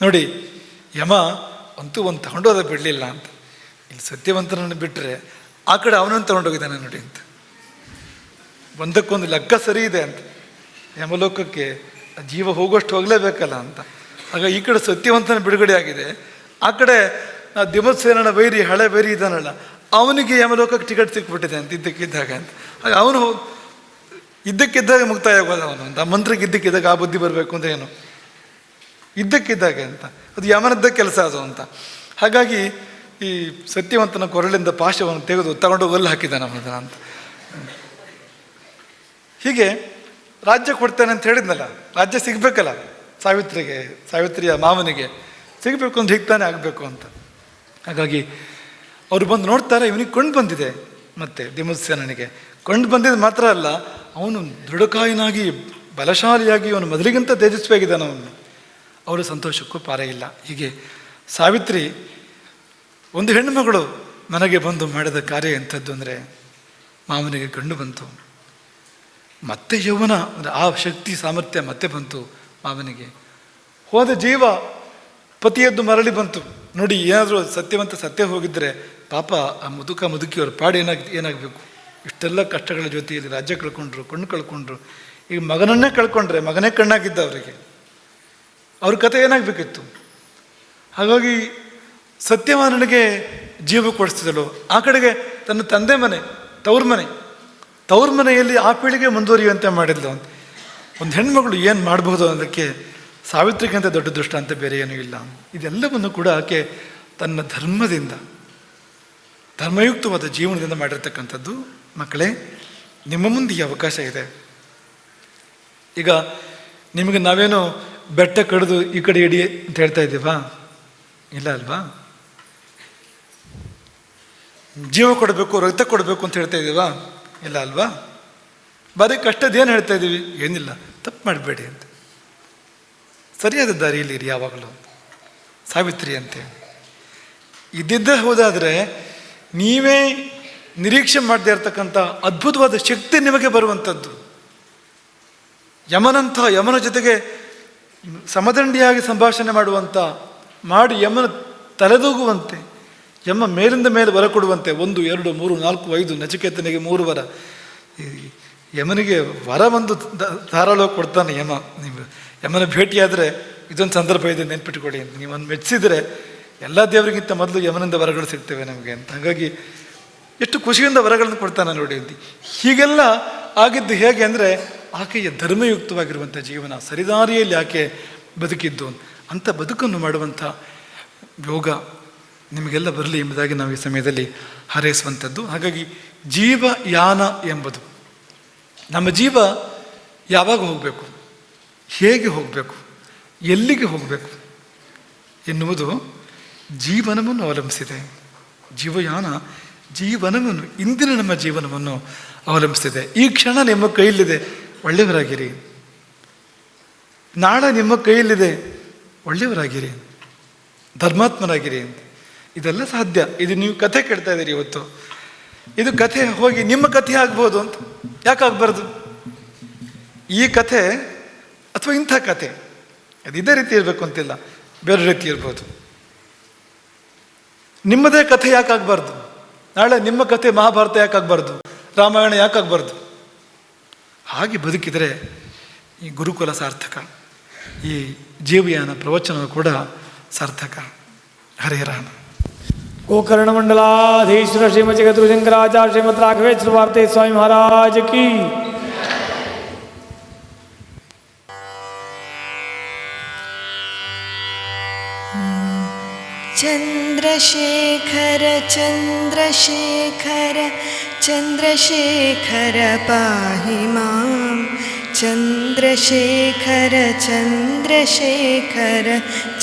ನೋಡಿ, ಯಮ ಅಂತೂ ಒಂದು ತಗೊಂಡೋದ ಬಿಡಲಿಲ್ಲ ಅಂತ. ಇಲ್ಲಿ ಸತ್ಯವಂತನನ್ನು ಬಿಟ್ಟರೆ ಆ ಕಡೆ ಅವನನ್ನು ತಗೊಂಡೋಗಿದ್ದಾನೆ ನೋಡಿ ಅಂತ. ಒಂದಕ್ಕೊಂದು ಲೆಕ್ಕ ಸರಿ ಇದೆ ಅಂತ. ಯಮಲೋಕಕ್ಕೆ ಜೀವ ಹೋಗೋಷ್ಟು ಹೋಗಲೇಬೇಕಲ್ಲ ಅಂತ. ಆಗ ಈ ಕಡೆ ಸತ್ಯವಂತನ ಬಿಡುಗಡೆ ಆಗಿದೆ, ಆ ಕಡೆ ದಿಮತ್ಸೇನನ ವೈರಿ, ಹಳೆ ವೈರಿ ಇದ್ದಾನಲ್ಲ, ಅವನಿಗೆ ಯಮಲೋಕಕ್ಕೆ ಟಿಕೆಟ್ ಸಿಕ್ಬಿಟ್ಟಿದೆ ಅಂತ ಇದ್ದಕ್ಕಿದ್ದಾಗ ಅಂತ. ಆಗ ಅವನು ಇದ್ದಕ್ಕಿದ್ದಾಗ ಮುಕ್ತಾಯ ಆಗೋದು ಅವನು ಅಂತ. ಆ ಮಂತ್ರಿಗೆ ಇದ್ದಕ್ಕಿದ್ದಾಗ ಆ ಬುದ್ಧಿ ಬರಬೇಕು ಅಂತ ಏನು, ಇದ್ದಕ್ಕಿದ್ದಾಗೆ ಅಂತ. ಅದು ಯಮನದ್ದ ಕೆಲಸ ಅದು ಅಂತ. ಹಾಗಾಗಿ ಈ ಸತ್ಯವಂತನ ಕೊರಳಿಂದ ಪಾಶವನ್ನು ತೆಗೆದು ತಗೊಂಡು ಒಲ್ಲು ಹಾಕಿದ್ದಾನೆ ಅವನ ಅಂತ. ಹೀಗೆ ರಾಜ್ಯ ಕೊಡ್ತೇನೆ ಅಂತ ಹೇಳಿದ್ನಲ್ಲ, ರಾಜ್ಯ ಸಿಗಬೇಕಲ್ಲ ಸಾವಿತ್ರಿಯ ಮಾವನಿಗೆ ಸಿಗಬೇಕು ಅಂತ ಹಿಗ್ತಾನೆ ಆಗಬೇಕು ಅಂತ. ಹಾಗಾಗಿ ಅವರು ಬಂದು ನೋಡ್ತಾರೆ, ಇವನಿಗೆ ಕೊಂಡು ಬಂದಿದೆ. ಮತ್ತು ದಿಮತ್ಸೇನನಿಗೆ ಕೊಂಡು ಬಂದಿದ್ದು ಮಾತ್ರ ಅಲ್ಲ, ಅವನು ದೃಢಕಾಯನಾಗಿ ಬಲಶಾಲಿಯಾಗಿ ಅವನು ಮೊದಲಿಗಿಂತ ತೇಜಸ್ವಿಯಾಗಿದ್ದಾನೆ ಅವನು. ಅವರ ಸಂತೋಷಕ್ಕೂ ಪಾರ ಇಲ್ಲ. ಹೀಗೆ ಸಾವಿತ್ರಿ ಒಂದು ಹೆಣ್ಣುಮಗಳು ಮನೆಗೆ ಬಂದು ಮಾಡಿದ ಕಾರ್ಯ ಎಂಥದ್ದು ಅಂದರೆ, ಮಾವನಿಗೆ ಗಂಡು ಬಂತು, ಮತ್ತೆ ಯೌವನ ಅಂದರೆ ಆ ಶಕ್ತಿ ಸಾಮರ್ಥ್ಯ ಮತ್ತೆ ಬಂತು ಮಾವನಿಗೆ. ಹೋದ ಜೀವ ಪತಿಯದ್ದು ಮರಳಿ ಬಂತು. ನೋಡಿ, ಏನಾದರೂ ಸತ್ಯವಂತ ಸತ್ಯ ಹೋಗಿದ್ದರೆ ಪಾಪ ಆ ಮುದುಕಿಯವ್ರ ಪಾಡು ಏನಾಗಬೇಕು. ಇಷ್ಟೆಲ್ಲ ಕಷ್ಟಗಳ ಜೊತೆಯಲ್ಲಿ ರಾಜ್ಯ ಕಳ್ಕೊಂಡ್ರು, ಕಣ್ಣು ಕಳ್ಕೊಂಡ್ರು. ಈಗ ಮಗನನ್ನೇ ಕಳ್ಕೊಂಡ್ರೆ, ಮಗನೇ ಕಣ್ಣಾಗಿದ್ದ ಅವರಿಗೆ, ಅವ್ರ ಕಥೆ ಏನಾಗಬೇಕಿತ್ತು. ಹಾಗಾಗಿ ಸತ್ಯವಾನನಿಗೆ ಜೀವ ಕೊಡಿಸ್ತಿದ್ದಳು. ಆ ಕಡೆಗೆ ತನ್ನ ತಂದೆ ಮನೆ, ತವ್ರ ಮನೆಯಲ್ಲಿ ಆ ಪೀಳಿಗೆ ಮುಂದುವರಿಯುವಂತೆ ಮಾಡಿದ್ಲು. ಒಂದು ಹೆಣ್ಮಗಳು ಏನು ಮಾಡಬಹುದು ಅನ್ನೋದಕ್ಕೆ ಸಾವಿತ್ರಿಗಿಂತ ದೊಡ್ಡ ದೃಷ್ಟಾಂತ ಬೇರೆ ಏನೂ ಇಲ್ಲ. ಇದೆಲ್ಲವನ್ನು ಕೂಡ ಆಕೆ ತನ್ನ ಧರ್ಮಯುಕ್ತವಾದ ಜೀವನದಿಂದ ಮಾಡಿರ್ತಕ್ಕಂಥದ್ದು. ಮಕ್ಕಳೇ, ನಿಮ್ಮ ಮುಂದೆ ಈ ಅವಕಾಶ ಇದೆ. ಈಗ ನಿಮಗೆ ನಾವೇನು ಬೆಟ್ಟ ಕಡಿದು ಈ ಕಡೆ ಇಡಿ ಅಂತ ಹೇಳ್ತಾ ಇದ್ದೀವಾ? ಇಲ್ಲ ಅಲ್ವಾ? ಜೀವ ಕೊಡಬೇಕು, ರಕ್ತ ಕೊಡಬೇಕು ಅಂತ ಹೇಳ್ತಾ ಇದ್ದೀವಾ? ಇಲ್ಲ ಅಲ್ವಾ? ಬರೀ ಕಷ್ಟದೇನು ಹೇಳ್ತಾ ಇದ್ದೀವಿ? ಏನಿಲ್ಲ, ತಪ್ಪು ಮಾಡಬೇಡಿ ಅಂತ, ಸರಿಯಾದ ದಾರಿಯಲ್ಲಿ ಇರಿ ಯಾವಾಗಲೂ, ಸಾವಿತ್ರಿ ಅಂತೇಳಿ ಇದ್ದಿದ್ದೇ ಹೋದಾದರೆ ನೀವೇ ನಿರೀಕ್ಷೆ ಮಾಡದೇ ಇರತಕ್ಕಂಥ ಅದ್ಭುತವಾದ ಶಕ್ತಿ ನಿಮಗೆ ಬರುವಂಥದ್ದು. ಯಮನ ಜೊತೆಗೆ ಸಮದಂಡಿಯಾಗಿ ಸಂಭಾಷಣೆ ಮಾಡಿ ಯಮನ ತಲೆದೂಗುವಂತೆ, ಯಮ ಮೇಲಿಂದ ಮೇಲೆ ವರ ಕೊಡುವಂತೆ, 1 2 3 4 5 ನಚಿಕೇತನಿಗೆ 3 ವರ. ಈ ಯಮನಿಗೆ ವರ ಒಂದು ಧಾರಾಳವಾಗಿ ಕೊಡ್ತಾನೆ ಯಮ. ನೀವು ಯಮನ ಭೇಟಿಯಾದರೆ ಇದೊಂದು ಸಂದರ್ಭ ಇದೆ, ನೆನ್ಪಿಟ್ಕೊಳ್ಳಿ ಅಂತ. ನೀವೊಂದು ಮೆಚ್ಚಿದರೆ ಎಲ್ಲ ದೇವರಿಗಿಂತ ಮೊದಲು ಯಮನಿಂದ ವರಗಳು ಸಿಗ್ತವೆ ನಮಗೆ ಅಂತ. ಹಾಗಾಗಿ ಎಷ್ಟು ಖುಷಿಯಿಂದ ವರಗಳನ್ನು ಕೊಡ್ತಾನೆ ನೋಡಿ ಅಂತ. ಹೀಗೆಲ್ಲ ಆಗಿದ್ದು ಹೇಗೆ ಅಂದರೆ, ಆಕೆಯ ಧರ್ಮಯುಕ್ತವಾಗಿರುವಂಥ ಜೀವನ, ಸರಿದಾರಿಯಲ್ಲಿ ಆಕೆ ಬದುಕಿದ್ದು, ಅಂಥ ಬದುಕನ್ನು ಮಾಡುವಂಥ ಯೋಗ ನಿಮಗೆಲ್ಲ ಬರಲಿ ಎಂಬುದಾಗಿ ನಾವು ಈ ಸಮಯದಲ್ಲಿ ಹಾರೈಸುವಂಥದ್ದು. ಹಾಗಾಗಿ ಜೀವಯಾನ ಎಂಬುದು, ನಮ್ಮ ಜೀವ ಯಾವಾಗ ಹೋಗಬೇಕು, ಹೇಗೆ ಹೋಗಬೇಕು, ಎಲ್ಲಿಗೆ ಹೋಗಬೇಕು ಎನ್ನುವುದು ಜೀವನವನ್ನು ಅವಲಂಬಿಸಿದೆ. ಜೀವಯಾನ ಜೀವನವನ್ನು, ಇಂದಿನ ನಮ್ಮ ಜೀವನವನ್ನು ಅವಲಂಬಿಸಿದೆ. ಈ ಕ್ಷಣ ನಿಮ್ಮ ಕೈಯಲ್ಲಿದೆ, ಒಳ್ಳೆಯವರಾಗಿರಿ. ನಾಳೆ ನಿಮ್ಮ ಕೈಯಲ್ಲಿದೆ, ಒಳ್ಳೆಯವರಾಗಿರಿ, ಧರ್ಮಾತ್ಮರಾಗಿರಿ. ಇದೆಲ್ಲ ಸಾಧ್ಯ. ಇದು ನೀವು ಕಥೆ ಕೇಳ್ತಾ ಇದ್ದೀರಿ ಇವತ್ತು, ಇದು ಕಥೆ ಹೋಗಿ ನಿಮ್ಮ ಕಥೆ ಆಗ್ಬೋದು ಅಂತ. ಯಾಕಾಗಬಾರ್ದು? ಈ ಕಥೆ ಅಥವಾ ಇಂಥ ಕಥೆ ಅದು ಇದೇ ರೀತಿ ಇರಬೇಕು ಅಂತಿಲ್ಲ, ಬೇರೆ ರೀತಿ ಇರ್ಬೋದು. ನಿಮ್ಮದೇ ಕಥೆ ಯಾಕಾಗಬಾರ್ದು? ನಾಳೆ ನಿಮ್ಮ ಕಥೆ ಮಹಾಭಾರತ ಯಾಕಾಗಬಾರ್ದು, ರಾಮಾಯಣ ಯಾಕಾಗಬಾರ್ದು? ಹಾಗೆ ಬದುಕಿದರೆ ಈ ಗುರುಕುಲ ಸಾರ್ಥಕ, ಈ ಜೀವಯಾನ ಪ್ರವಚನ ಕೂಡ ಸಾರ್ಥಕ. ಹರೇ ರಾಮ. गोकर्ण मंडलाधीश्वर श्रीमद जगद्गुरु शंकराचार्य श्रीमद राघवेश्वर भारती स्वामी महाराज की. चंद्रशेखर चंद्रशेखर चंद्रशेखर पाहि मां. चंद्रशेखर चंद्रशेखर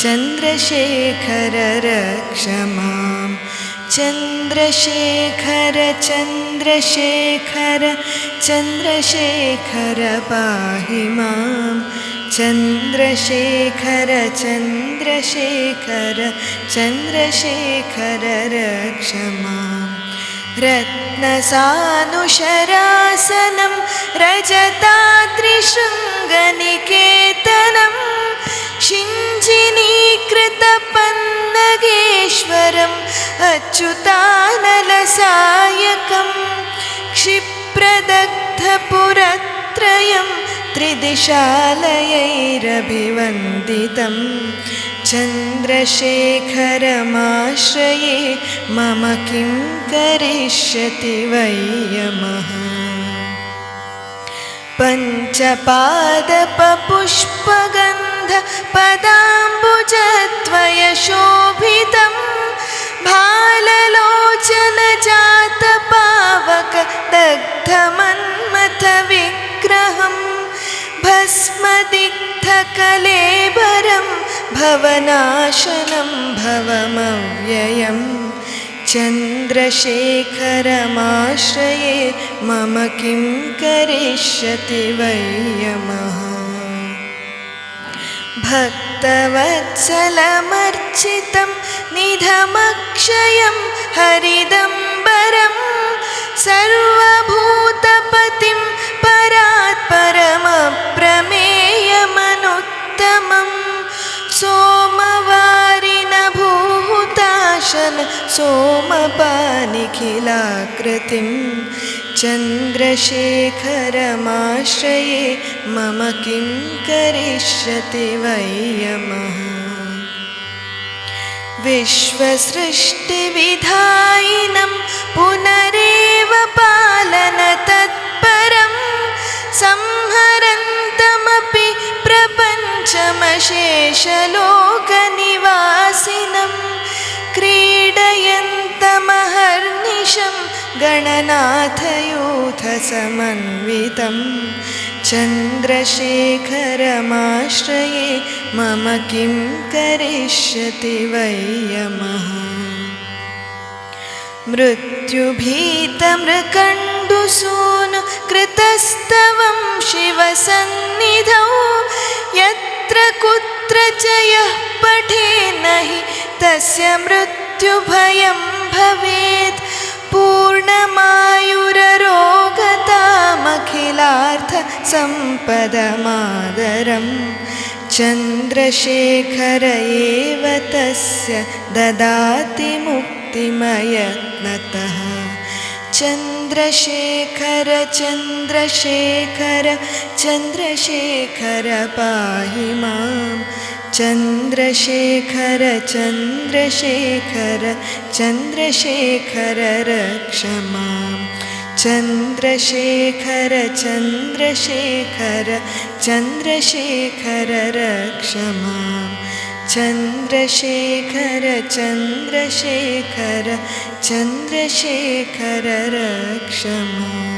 चंद्रशेखर रक्ष मां. चंद्रशेखर चंद्रशेखर चंद्रशेखर पाहि मां. चंद्रशेखर चंद्रशेखर चंद्रशेखर रक्ष मां. रत्नसानुशरासनं रजताद्रिशृङ्गनिकेतनं शिञ्जिनीकृतपन्नगेश्वरम् अच्युतानलसायकं क्षिप्रदग्धपुरत्रयं त्रिदिशालयैरभिवन्दितं. चन्द्रशेखरमाश्रये मम किं करिष्यति वै यमः. पञ्चपादपपुष्पगन्धपदाम्बुजद्वयशोभितं भाललोचनजातपावकदग्धमन्मथविग्रहं भस्मदिग्धकलेबरं भवनाशनं भवमव्ययम्. चन्द्रशेखरमाश्रये मम किं करिष्यति वै यमः. भक्तवत्सलमर्चितं निधमक्षयं हरिदम्बरं सर्वभूतपतिं परात्परमप्रमेयमनुत्तमं. सोमवारिनभूताशन सोमपानिखिलाकृतिं. चन्द्रशेखरमाश्रये मम किं करिष्यति वै यमः. विश्वसृष्टिविधायिनं पुनरेव पालनतत्परं संहरन्तमपि प्रपञ्चमशेषलोकनिवासिनं क्रीडयन्तमहर्निशं गणनाथयूथसमन्वितं. चन्द्रशेखरमाश्रये मम किं करिष्यति वै यमः. मृत्युभीतमृकण्डुसूनु कृतस्तवं शिवसन्निधौ यत्र कुत्र च यः पठेन्न हि तस्य मृत्युभयं भवेत्. पूर्णमायुररोगतामखिलार्थसम्पदमादरं चन्द्रशेखर एव तस्य ददाति मुक्तिमयत्नतः। चन्द्रशेखर चन्द्रशेखर चन्द्रशेखर पाहि मां। चन्द्रशेखर चन्द्रशेखर चन्द्रशेखर रक्ष मां। चन्द्रशेखर चन्द्रशेखर चन्द्रशेखर रक्ष मां। चन्द्रशेखर चन्द्रशेखर चन्द्रशेखर रक्ष माम्।